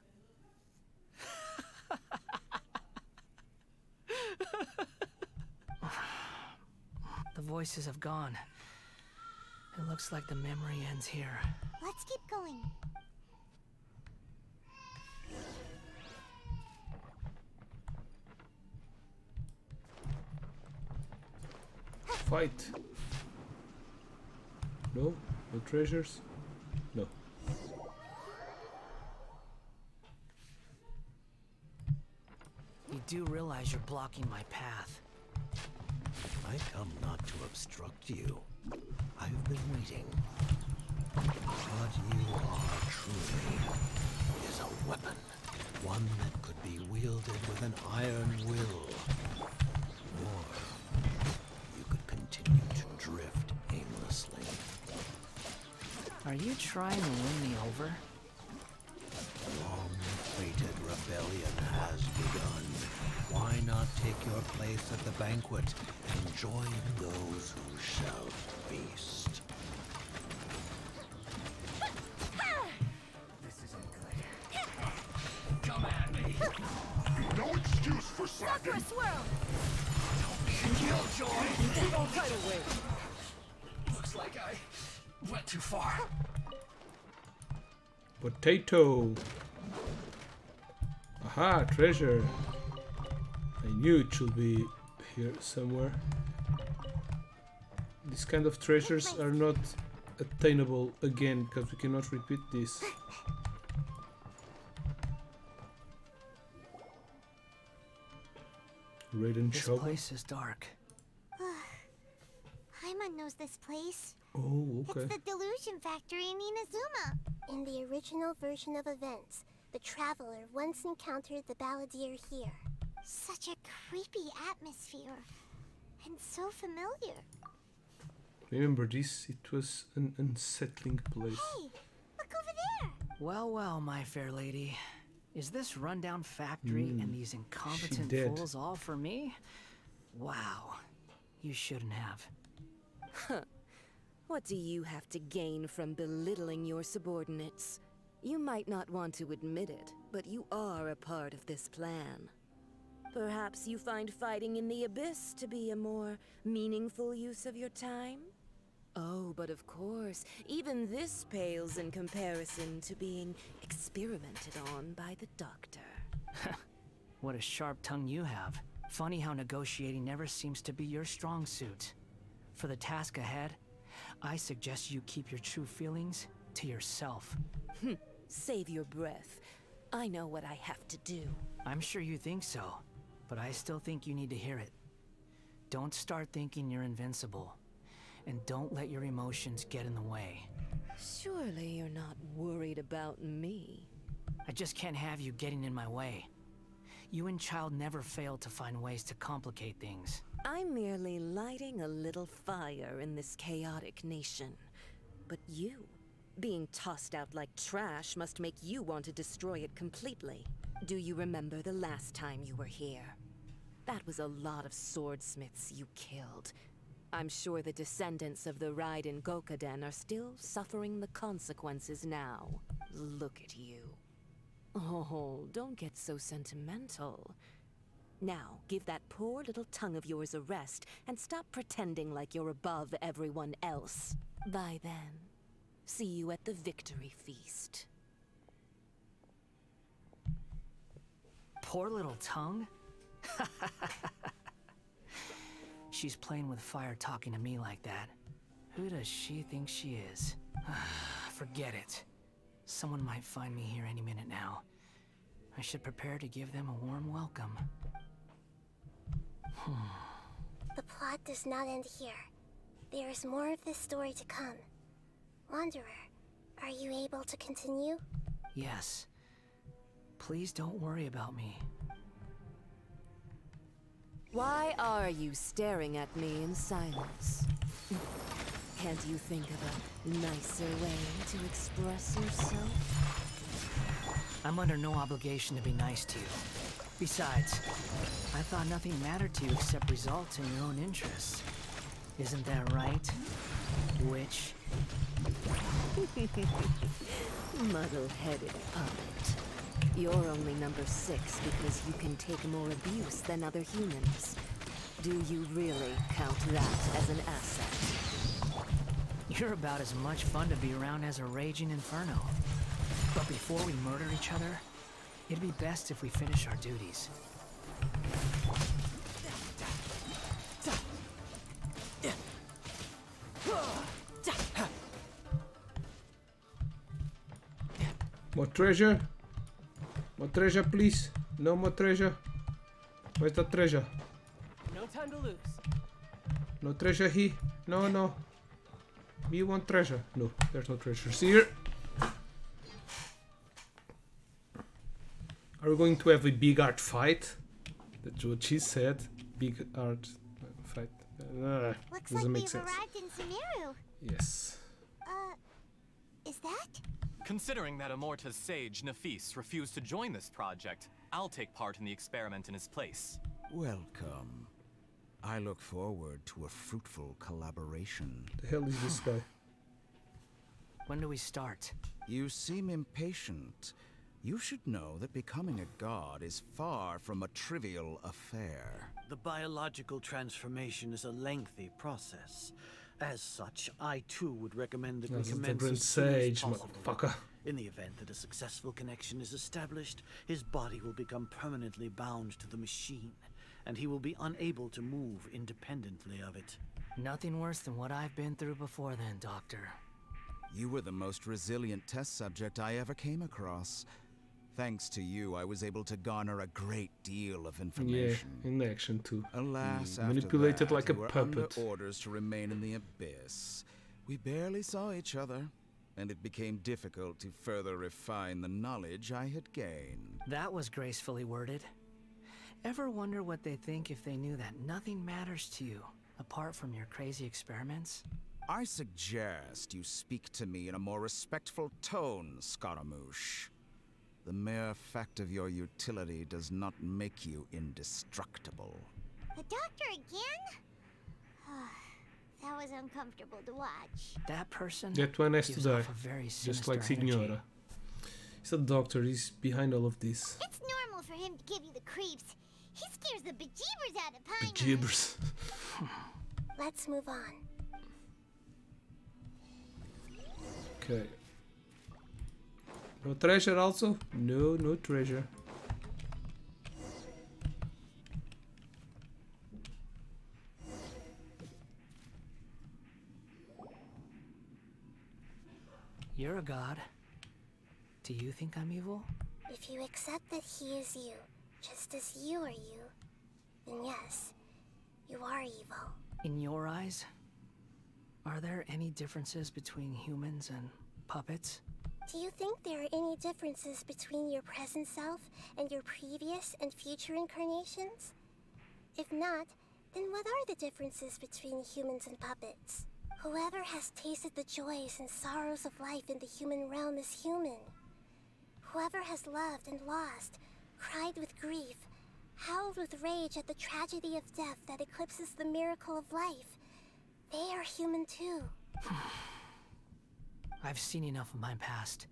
The voices have gone. It looks like the memory ends here. Let's keep going. Fight. No? No treasures? No. You do realize you're blocking my path. I come not to obstruct you. I've been waiting. What you are truly is a weapon. One that could be wielded with an iron will. Or you could continue to drift aimlessly. Are you trying to win me over? Long-awaited rebellion has begun. Why not take your place at the banquet and join those who shall feast? This isn't good. Come at me. No excuse for slacking. Swirl! Killjoy! Don't tidal wave. Looks like I went too far. Potato. Aha, treasure. I knew it should be here somewhere. These kind of treasures are not attainable again because we cannot repeat this. Raiden This Shogun. place is dark. Paimon knows this place. Oh, okay. It's the Delusion Factory in Inazuma. In the original version of events, the traveler once encountered the balladeer here. Such a creepy atmosphere. And so familiar. Remember this? It was an unsettling place. Hey, look over there. Well, well, my fair lady. Is this rundown factory and these incompetent dead. fools all for me? Wow. You shouldn't have. Huh. What do you have to gain from belittling your subordinates? You might not want to admit it, but you are a part of this plan. Perhaps you find fighting in the Abyss to be a more meaningful use of your time? Oh, but of course, even this pales in comparison to being experimented on by the doctor. What a sharp tongue you have. Funny how negotiating never seems to be your strong suit. For the task ahead, I suggest you keep your true feelings to yourself. Save your breath. I know what I have to do. I'm sure you think so, but I still think you need to hear it. Don't start thinking you're invincible, and don't let your emotions get in the way. Surely you're not worried about me. I just can't have you getting in my way. You and Child never fail to find ways to complicate things. I'm merely lighting a little fire in this chaotic nation. But you, being tossed out like trash must make you want to destroy it completely. Do you remember the last time you were here? That was a lot of swordsmiths you killed. I'm sure the descendants of the Raiden Gokaden are still suffering the consequences now. Look at you. Oh, don't get so sentimental. Now, give that poor little tongue of yours a rest and stop pretending like you're above everyone else. Bye then. See you at the victory feast. Poor little tongue? She's playing with fire talking to me like that. Who does she think she is? Forget it. Someone might find me here any minute now. I should prepare to give them a warm welcome. The plot does not end here. There is more of this story to come. Wanderer, are you able to continue? Yes. Please don't worry about me. Why are you staring at me in silence? Can't you think of a nicer way to express yourself? I'm under no obligation to be nice to you. Besides, I thought nothing mattered to you except results in your own interests. Isn't that right, witch? Muddle-headed puppet. You're only number 6 because you can take more abuse than other humans. Do you really count that as an asset? You're about as much fun to be around as a raging inferno. But before we murder each other, it'd be best if we finish our duties. More treasure? More treasure, please. No more treasure. Where's the treasure? No time to lose. No treasure here. No, no. We want treasure. No, there's no treasures here. Are we going to have a big art fight? That's what she said. Big art fight. Looks doesn't like make we've sense. arrived in Sumeru. Yes. Is that? Considering that Amorta's sage, Nafis, refused to join this project, I'll take part in the experiment in his place. Welcome. I look forward to a fruitful collaboration. The hell is this guy? When do we start? You seem impatient. You should know that becoming a god is far from a trivial affair. The biological transformation is a lengthy process. As such, I too would recommend that we That's a commence different as soon as sage, possible. motherfucker. In the event that a successful connection is established, his body will become permanently bound to the machine, and he will be unable to move independently of it. Nothing worse than what I've been through before then, Doctor. You were the most resilient test subject I ever came across. Thanks to you, I was able to garner a great deal of information. Yeah, in action too. Alas, You after manipulated that, like a you were puppet. under orders to remain in the abyss. We barely saw each other, and it became difficult to further refine the knowledge I had gained. That was gracefully worded. Ever wonder what they think if they knew that nothing matters to you, apart from your crazy experiments? I suggest you speak to me in a more respectful tone, Scaramouche. The mere fact of your utility does not make you indestructible. The doctor again? That was uncomfortable to watch. That person That one has to gives die. off a very Just like sinister energy. Signora. He's a doctor, he's behind all of this. It's normal for him to give you the creeps. He scares the bejeebers out of Paimon. Gibbers. Let's move on. Okay. No treasure also? No, no treasure. You're a god. Do you think I'm evil? If you accept that he is you, just as you are you, then yes, you are evil. In your eyes, are there any differences between humans and puppets? Do you think there are any differences between your present self and your previous and future incarnations? If not, then what are the differences between humans and puppets? Whoever has tasted the joys and sorrows of life in the human realm is human. Whoever has loved and lost, cried with grief, howled with rage at the tragedy of death that eclipses the miracle of life, they are human too. I've seen enough of my past.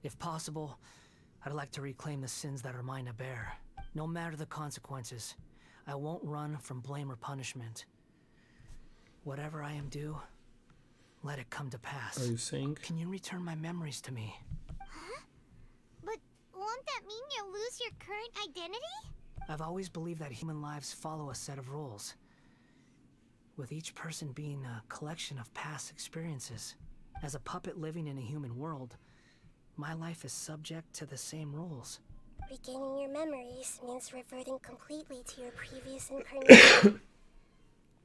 If possible, I'd like to reclaim the sins that are mine to bear. No matter the consequences, I won't run from blame or punishment. Whatever I am due, let it come to pass. Are you saying? Can you return my memories to me? Huh? But won't that mean you'll lose your current identity? I've always believed that human lives follow a set of rules, with each person being a collection of past experiences. As a puppet living in a human world, my life is subject to the same rules. Regaining your memories means reverting completely to your previous incarnation.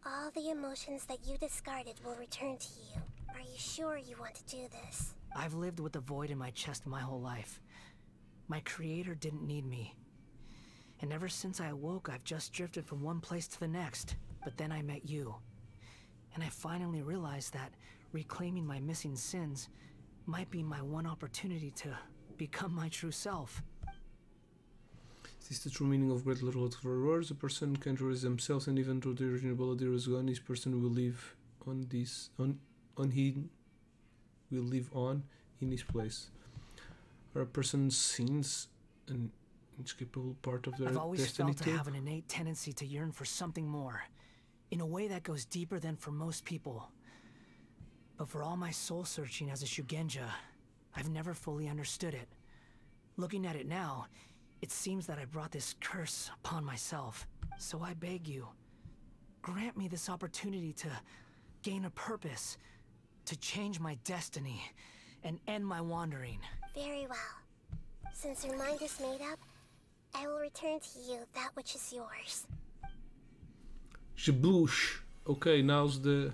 All the emotions that you discarded will return to you. Are you sure you want to do this? I've lived with a void in my chest my whole life. My creator didn't need me. And ever since I awoke, I've just drifted from one place to the next. But then I met you. And I finally realized that reclaiming my missing sins might be my one opportunity to become my true self. Is this the true meaning of great little for words? A person can erase themselves, and even though the original Baladir is gone, this person will live on this he will live on in this place. Are a person's sins an inescapable part of their I've always destiny felt to have an innate tendency to yearn for something more, in a way that goes deeper than for most people. But for all my soul searching as a Shugenja, I've never fully understood it. Looking at it now, it seems that I brought this curse upon myself. So I beg you, grant me this opportunity to gain a purpose, to change my destiny, and end my wandering. Very well. Since your mind is made up, I will return to you that which is yours. Shabloosh. Okay, now's the...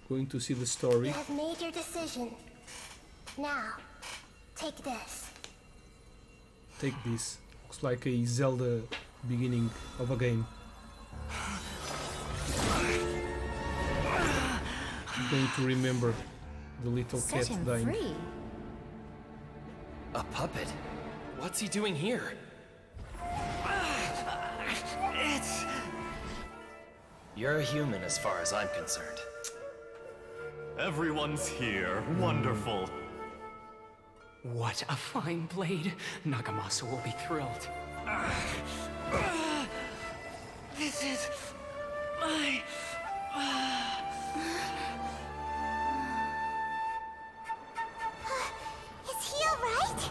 going to see the story. You have made your decision. Now, take this. Take this. Looks like a Zelda beginning of a game. I'm going to remember the little cat dying. Free. A puppet? What's he doing here? You're a human as far as I'm concerned. Everyone's here. Wonderful. What a fine blade. Nagamasa will be thrilled. This is my... Is he alright?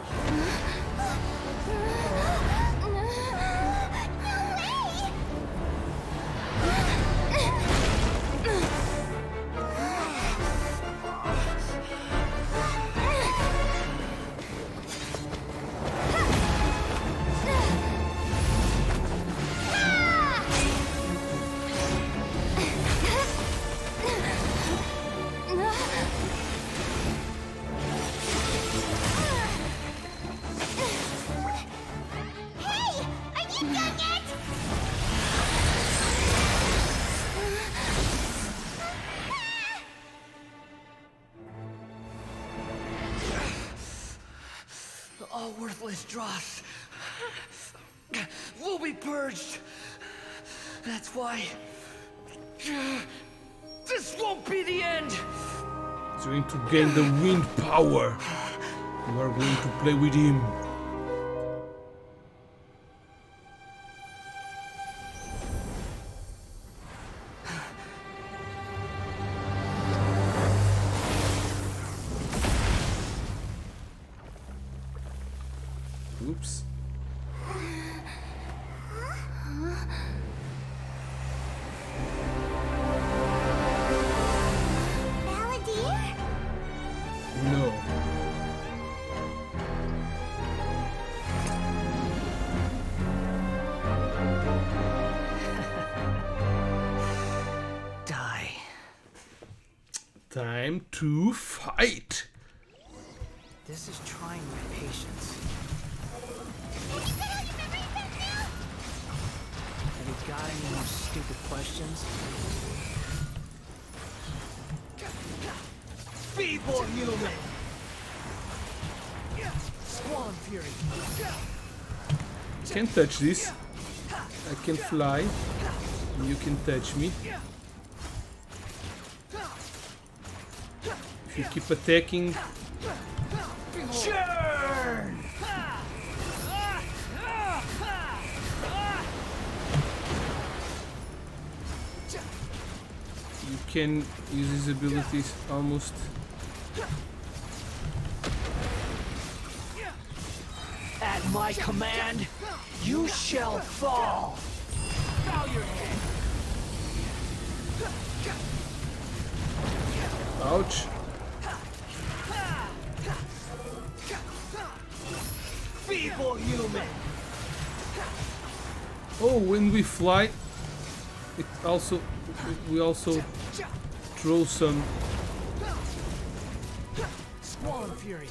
All worthless dross will be purged. That's why this won't be the end. He's going to gain the wind power. You are going to play with him. Oops. Baladir? No. Die. Time to fight. This is trying my patience. Have you got any more stupid questions? human! Squall Fury! Can't touch this. I can fly. You can touch me. If you keep attacking. Churn! You can use his abilities almost. At my command, you shall fall! Bow your head! Ouch. Feeble human! Oh, when we fly, it also we also throw some. Squall Fury!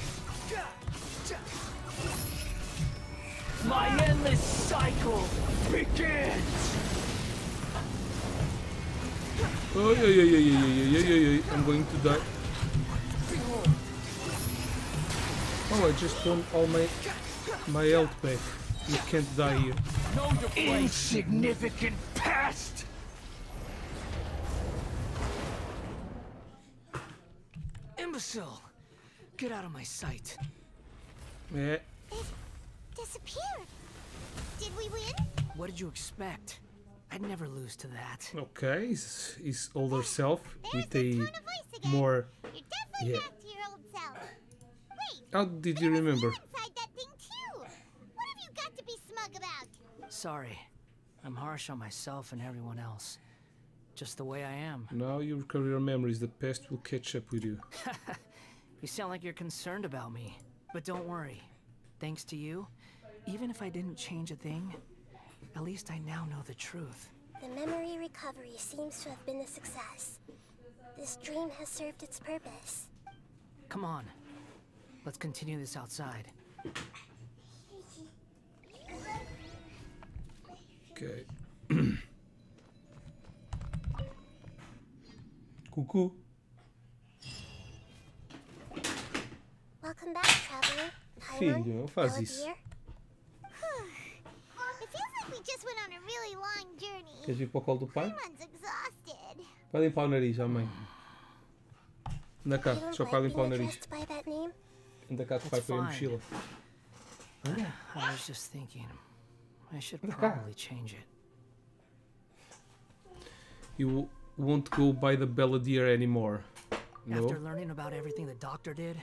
My endless cycle begins! Oh yeah. I'm going to die. Oh, I just won all my health back. You can't die here. Insignificant pest! Imbecile! Get out of my sight. Yeah. Disappeared. Did we win? What did you expect? I'd never lose to that. Okay, his older self with a more. You're definitely Yeah. back to your old self. Wait, How did you remember? inside that thing too. What have you got to be smug about? Sorry. I'm harsh on myself and everyone else. Just the way I am. Now you recover your memories. The past will catch up with you. You sound like you're concerned about me. But don't worry. Thanks to you, even if I didn't change a thing, at least I now know the truth. The memory recovery seems to have been a success. This dream has served its purpose. Come on. Let's continue this outside. Okay. Cuckoo. Welcome back, traveler. Filho, não faz isso. It feels like we just went on a really long journey. Queres ir para o colo do pai? Everyone's exhausted. Vai limpar o nariz, ó mãe. Anda cá, You don't deixa o pai like limpar o being nariz. addressed by that name? Anda cá que o pai That's põe a fine. mochila. I was just thinking, I should Anda cá. probably change it. You won't go by the Belladere anymore. No? After learning about everything the doctor did,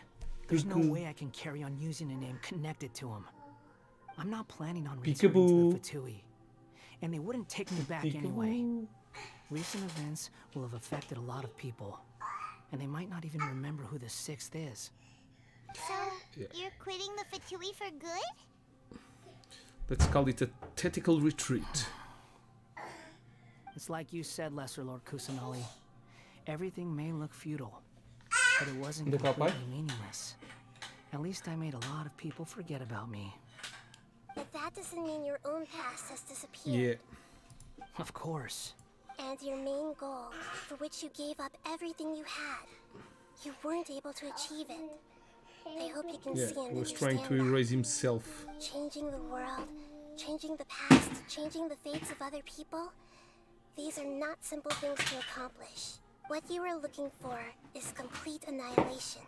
there's no way I can carry on using a name connected to him. I'm not planning on returning to Peekaboo. the Fatui, and they wouldn't take me back anyway. Recent events will have affected a lot of people, and they might not even remember who the sixth is. So, Yeah. you're quitting the Fatui for good? Let's call it a tactical retreat. It's like you said, Lesser Lord Kusanali. Everything may look futile, but it wasn't Anda cá, pai. completely meaningless. At least I made a lot of people forget about me. But that doesn't mean your own past has disappeared. Yeah. Of course. And your main goal, for which you gave up everything you had, you weren't able to achieve it. I hope you can Yeah, see and he was understand trying to that. erase himself. Changing the world, changing the past, changing the fates of other people, these are not simple things to accomplish. What you are looking for is complete annihilation.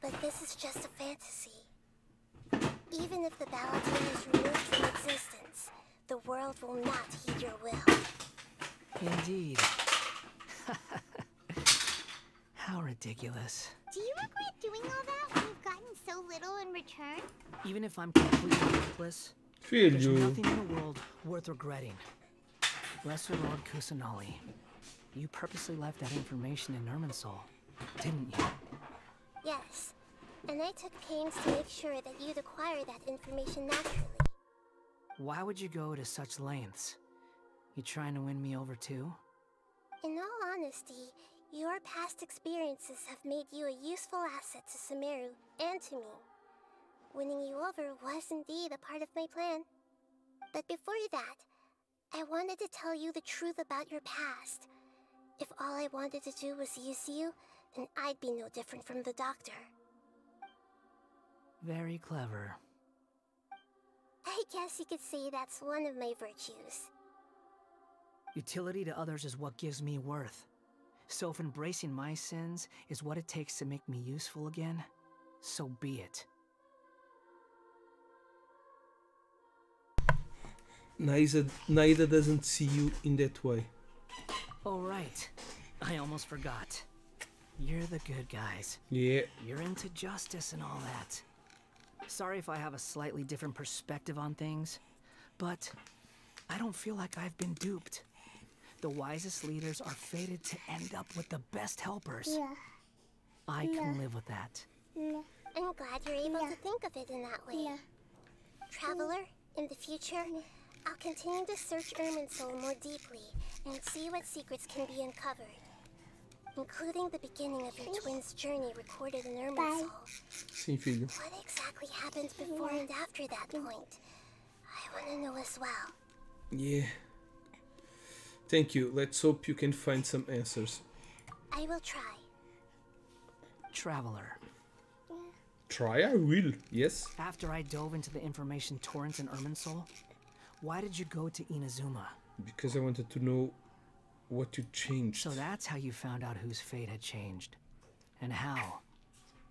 But this is just a fantasy. Even if the Balladeer is removed from existence, the world will not heed your will. Indeed. How ridiculous. Do you regret doing all that when you've gotten so little in return? Even if I'm completely worthless, there's Filho. nothing in the world worth regretting. Lesser Lord Kusanali, you purposely left that information in Irminsul, didn't you? Yes, and I took pains to make sure that you'd acquire that information naturally. Why would you go to such lengths? You trying to win me over too? In all honesty, your past experiences have made you a useful asset to Sumeru and to me. Winning you over was indeed a part of my plan. But before that, I wanted to tell you the truth about your past. If all I wanted to do was use you, and I'd be no different from the doctor. Very clever. I guess you could say that's one of my virtues. Utility to others is what gives me worth. So if embracing my sins is what it takes to make me useful again, so be it. Naida doesn't see you in that way. Oh right, I almost forgot. You're the good guys. Yeah. You're into justice and all that. Sorry if I have a slightly different perspective on things, but I don't feel like I've been duped. The wisest leaders are fated to end up with the best helpers. Yeah. I can live with that. I'm glad you're able to think of it in that way. Traveler, in the future, I'll continue to search Irminsul more deeply and see what secrets can be uncovered, including the beginning of your twins' journey recorded in Irminsul. Sim, filho. What exactly happened before and after that point? I want to know as well. Yeah. Thank you. Let's hope you can find some answers. I will try. Traveler. Try, I will. Yes. After I dove into the information torrents in Irminsul, why did you go to Inazuma? Because I wanted to know what you changed. So that's how you found out whose fate had changed. And how?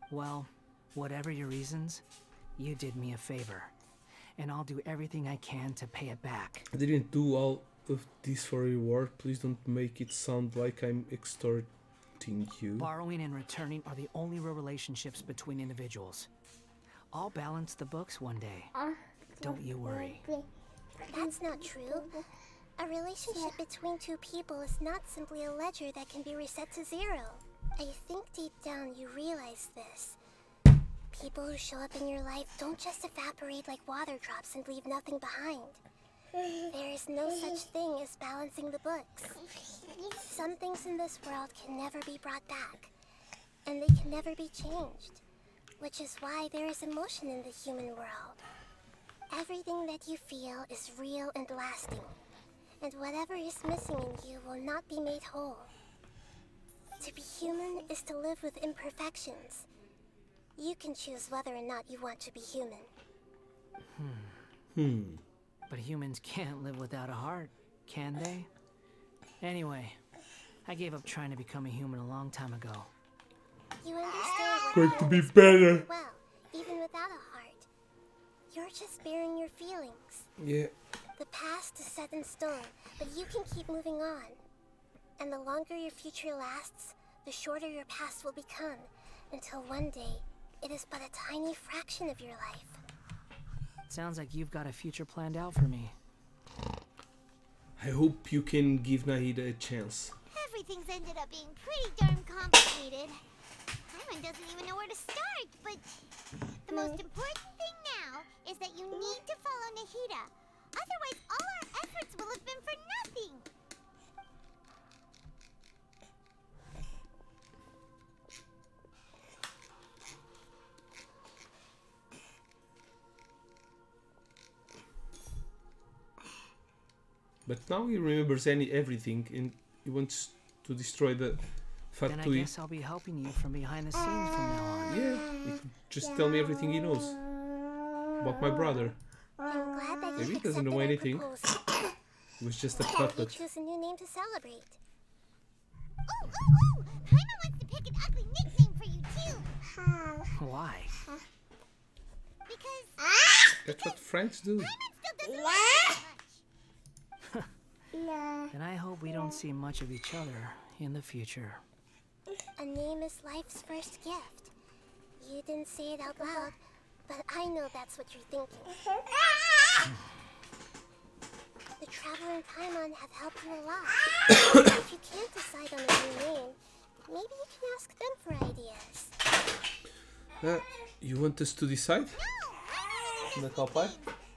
Well, whatever your reasons, you did me a favor. And I'll do everything I can to pay it back. I didn't do all of this for a reward. Please don't make it sound like I'm extorting you. Borrowing and returning are the only real relationships between individuals. I'll balance the books one day. Don't you worry. That's not true. A relationship between two people is not simply a ledger that can be reset to zero. I think deep down you realize this. People who show up in your life don't just evaporate like water drops and leave nothing behind. There is no such thing as balancing the books. Some things in this world can never be brought back, and they can never be changed, which is why there is emotion in the human world. Everything that you feel is real and lasting, and whatever is missing in you will not be made whole. To be human is to live with imperfections. You can choose whether or not you want to be human. But humans can't live without a heart, can they? Anyway, I gave up trying to become a human a long time ago. You understand what Going to be happens better. well, even without a heart. You're just bearing your feelings. Yeah. The past is set in stone, but you can keep moving on. And the longer your future lasts, the shorter your past will become, until one day, it is but a tiny fraction of your life. Sounds like you've got a future planned out for me. I hope you can give Nahida a chance. Everything's ended up being pretty darn complicated. Paimon doesn't even know where to start, but the most important thing now is that you need to follow Nahida. Otherwise, all our efforts will have been for nothing. But now he remembers everything and he wants to destroy the Then I factory. guess I'll be helping you from behind the scenes from now on. Yeah, he could just tell me everything he knows about my brother. I'm glad that Maybe you he doesn't accepted know our anything. proposal. He was just a You puppet. choose a new name to celebrate. Ooh! Paimon wants to pick an ugly nickname for you, too. Why? Because That's what friends do. Paimon still doesn't like you much. And I hope we don't see much of each other in the future. A name is life's first gift. You didn't say it out loud, but I know that's what you're thinking. The Traveler and Paimon have helped you a lot. If you can't decide on a new name, maybe you can ask them for ideas. You want us to decide? Anda cá o pai.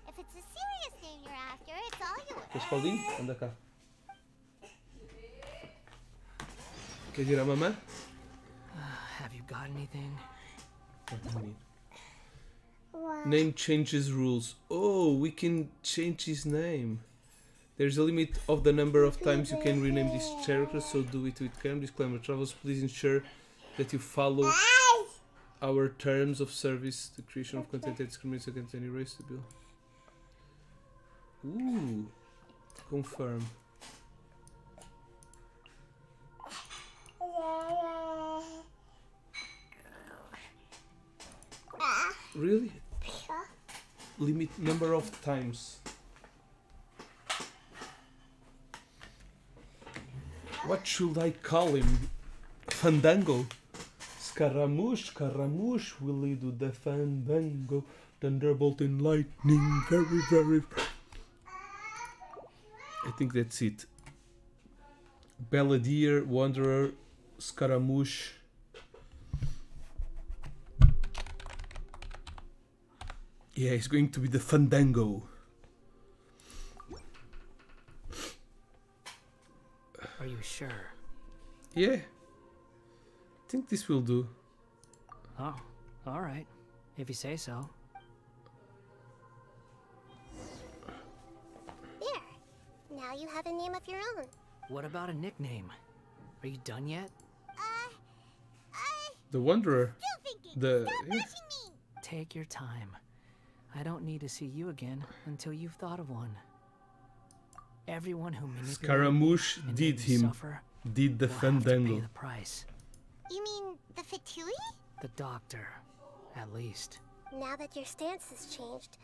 If it's a serious name you're after, it's all yours. Queres Paulinho? Anda cá. Queres ir à mamã? Have you got anything? What do you need? Name changes rules. Oh, we can change his name. There's a limit of the number of times you can rename this character, so do it with care. Disclaimer: Travelers, please ensure that you follow our terms of service, the creation of content that discriminates against any race to build. Ooh, confirm. Really? Limit number of times. What should I call him? Fandango? Scaramouche, Scaramouche, will he do the fandango? Thunderbolt and lightning, very, very... I think that's it. Balladeer, Wanderer, Scaramouche. Yeah, it's going to be the fandango. Are you sure? Yeah. I think this will do. Oh, alright. If you say so. There. Now you have a name of your own. What about a nickname? Are you done yet? The Wanderer. The... Yeah. Take your time. I don't need to see you again until you've thought of one. Everyone who manipulated Scaramouche and did made me him. suffer Did the will have to pay fandango. the price. You mean the Fatui? The doctor, at least. Now that your stance has changed,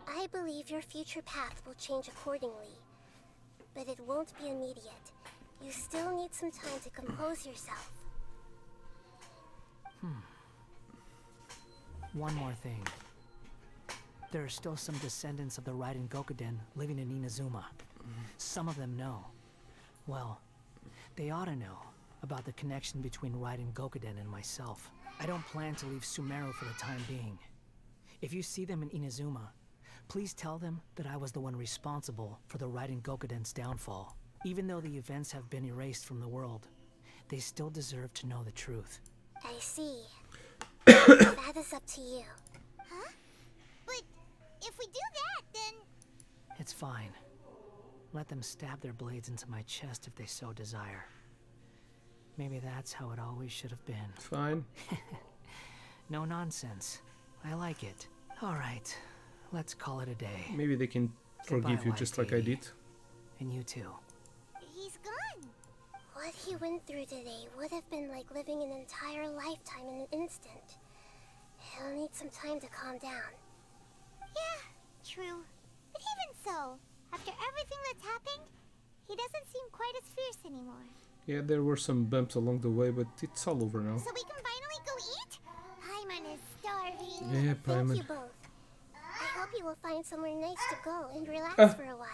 I believe your future path will change accordingly. But it won't be immediate. You still need some time to compose yourself. One more thing. There are still some descendants of the Raiden Gokuden living in Inazuma. Some of them know. Well, they ought to know about the connection between Raiden Gokuden and myself. I don't plan to leave Sumeru for the time being. If you see them in Inazuma, please tell them that I was the one responsible for the Raiden Gokuden's downfall. Even though the events have been erased from the world, they still deserve to know the truth. I see. That is up to you. Huh? But if we do that, then... It's fine. Let them stab their blades into my chest if they so desire. Maybe that's how it always should have been. Fine. No nonsense. I like it. Alright, let's call it a day. Maybe they can forgive you just like I did. And you too. He's gone. What he went through today would have been like living an entire lifetime in an instant. He'll need some time to calm down. Yeah, true. But even so, after everything that's happened, he doesn't seem quite as fierce anymore. Yeah, there were some bumps along the way, but it's all over now. So we can finally go eat? Paimon is starving. Yeah, Thank Paimon. you both. I hope you will find somewhere nice to go and relax for a while.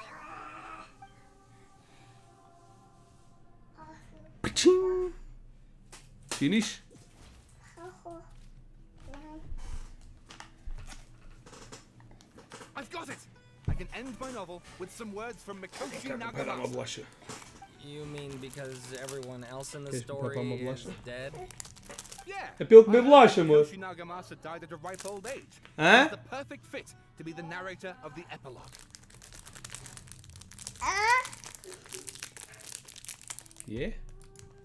Paching! Finish? I've got it! I can end my novel with some words from Mikoshi Nagamasa. You mean because everyone else in the Queres story papar uma is bolacha? dead? Yeah. É pelo comer bolacha, amor. Mikoshi Nagamasa died at a ripe old age. Hã? He's the perfect fit to be the narrator of the epilogue. Yeah?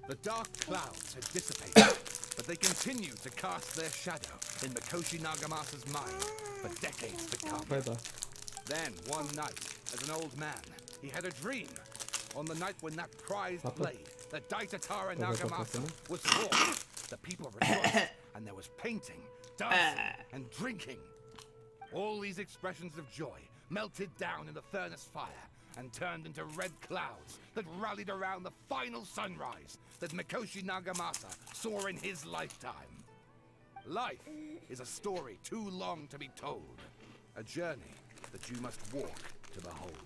The dark clouds had dissipated, but they continued to cast their shadow in Mikoshi Nagamasa's mind for decades to come. Vai dar. Then, one night, as an old man, he had a dream. On the night when that prized Papa. blade, the Daitatara Papa, Nagamasa, Papa. was forged, the people rejoiced, and there was painting, dancing, and drinking. All these expressions of joy melted down in the furnace fire and turned into red clouds that rallied around the final sunrise that Mikoshi Nagamasa saw in his lifetime. Life is a story too long to be told, a journey that you must walk to behold.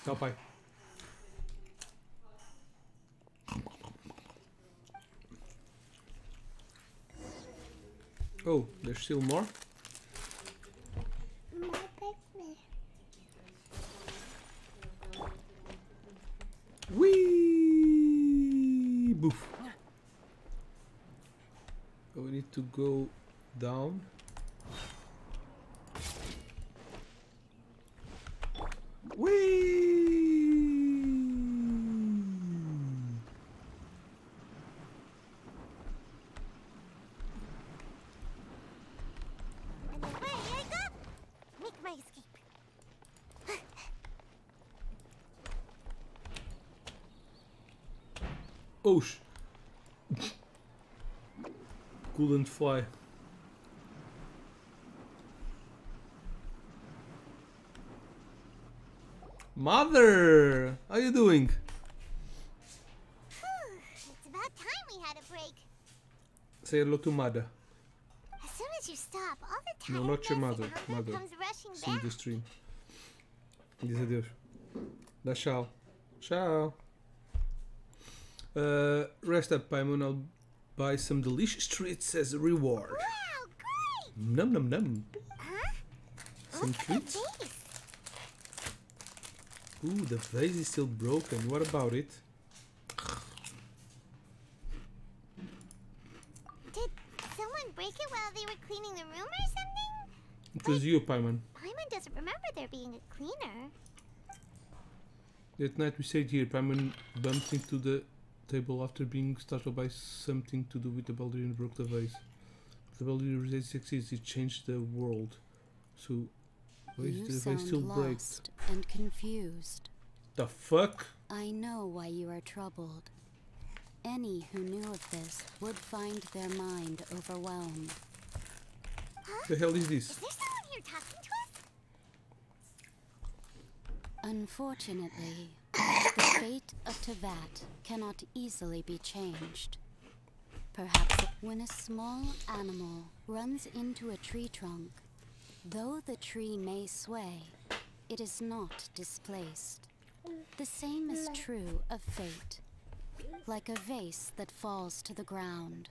Tchau, pai. Oh, there's still more? Whee! Boof. We need to go down. Whee! my escape. Oh sh... Couldn't fly. Mother! How you doing? It's about time we had a break. Say hello to mother. As soon as you stop, all the time No, not your mother. Mother. comes rushing See back. the stream. Diz adeus. Dá tchau. Tchau. Rest up, Paimon. I'll buy some delicious treats as a reward. Wow, great! Num num num. Huh? Some Look at treats? the vase. Ooh, the vase is still broken. What about it? Did someone break it while they were cleaning the room or something? It was you, Paimon. Paimon doesn't remember there being a cleaner. That night we stayed here. Paimon bumped into the table after being startled by something to do with the Baldur and broke the vase. The Baldur vase exists. It changed the world. So, why is You the vase sound still break? lost and confused. The fuck? I know why you are troubled. Any who knew of this would find their mind overwhelmed. The hell is this? Is there someone here talking to us? Unfortunately, the fate of Tevat cannot easily be changed. Perhaps when a small animal runs into a tree trunk, though the tree may sway, it is not displaced. The same is true of fate. Like a vase that falls to the ground.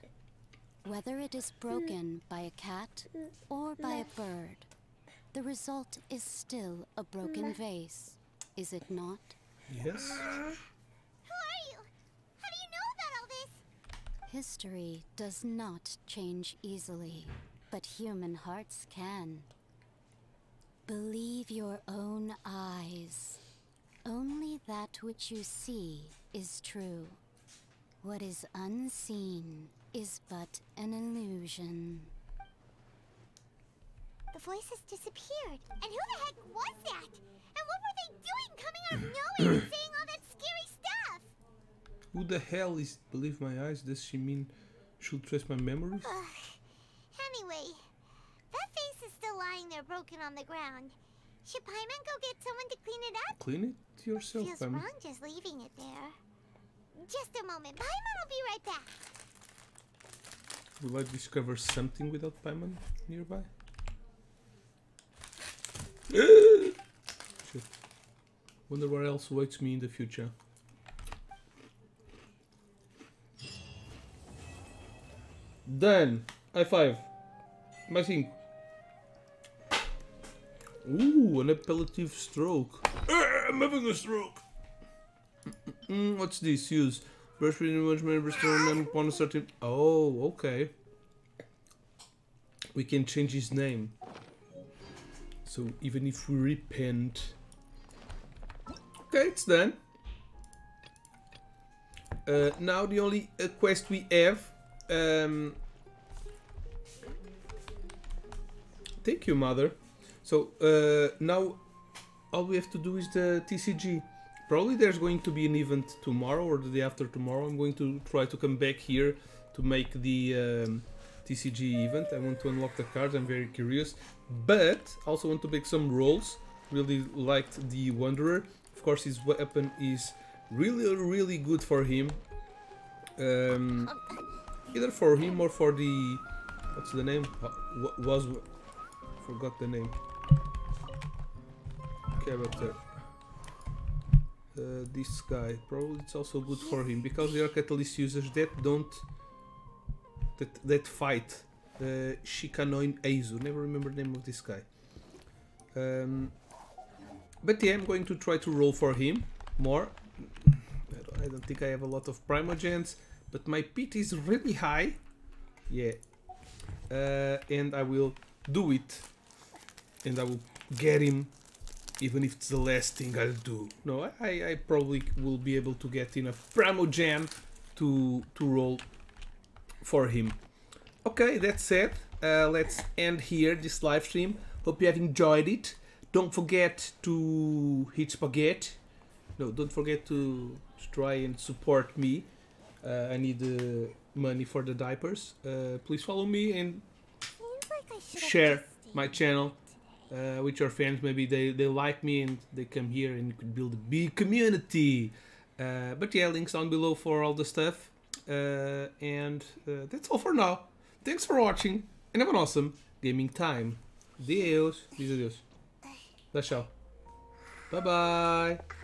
Whether it is broken by a cat or by a bird, the result is still a broken vase, is it not? Yes. Who are you? How do you know about all this? History does not change easily, but human hearts can. Believe your own eyes. Only that which you see is true. What is unseen is but an illusion. The voices disappeared. And who the heck was that? And what were they doing coming out of nowhere and saying all that scary stuff? Who the hell is believe my eyes? Does she mean should trace my memories? Anyway, that vase is still lying there broken on the ground. Should Paimon go get someone to clean it up? Clean it yourself, Feels Paimon. wrong just leaving it there. Just a moment. Paimon will be right back. Will I discover something without Paimon nearby? Shit. Wonder what else awaits me in the future. Done. High five. My thing. Ooh, an appellative stroke. I'm having a stroke. What's this? Use brush with much members turn upon a certain. Oh, okay. We can change his name. So even if we repent. Okay, it's done. Now the only quest we have. Thank you, mother. So now all we have to do is the TCG. Probably there's going to be an event tomorrow or the day after tomorrow. I'm going to try to come back here to make the TCG event. I want to unlock the cards. I'm very curious. But I also want to make some rolls. Really liked the Wanderer. Of course, his weapon is really good for him. Either for him or for the... What's the name? Forgot the name. Character. This guy. Probably it's also good for him because there are catalyst users that don't... That fight. Shikanoin Eizu. Never remember the name of this guy. But yeah, I'm going to try to roll for him more. I don't think I have a lot of Primogens, but my pit is really high. Yeah. And I will do it. And I will get him, even if it's the last thing I'll do. No, I probably will be able to get enough Primogen to roll for him. Okay, that's it. Let's end here this live stream. Hope you have enjoyed it. don't forget to hit spaghetti. No, don't forget to try and support me. I need money for the diapers. Please follow me and share my channel with your friends. Maybe they like me and they come here and you could build a big community. But yeah, links down below for all the stuff. And that's all for now. Thanks for watching and have an awesome gaming time. Deus. Diz adeus. Dá tchau. Bye bye.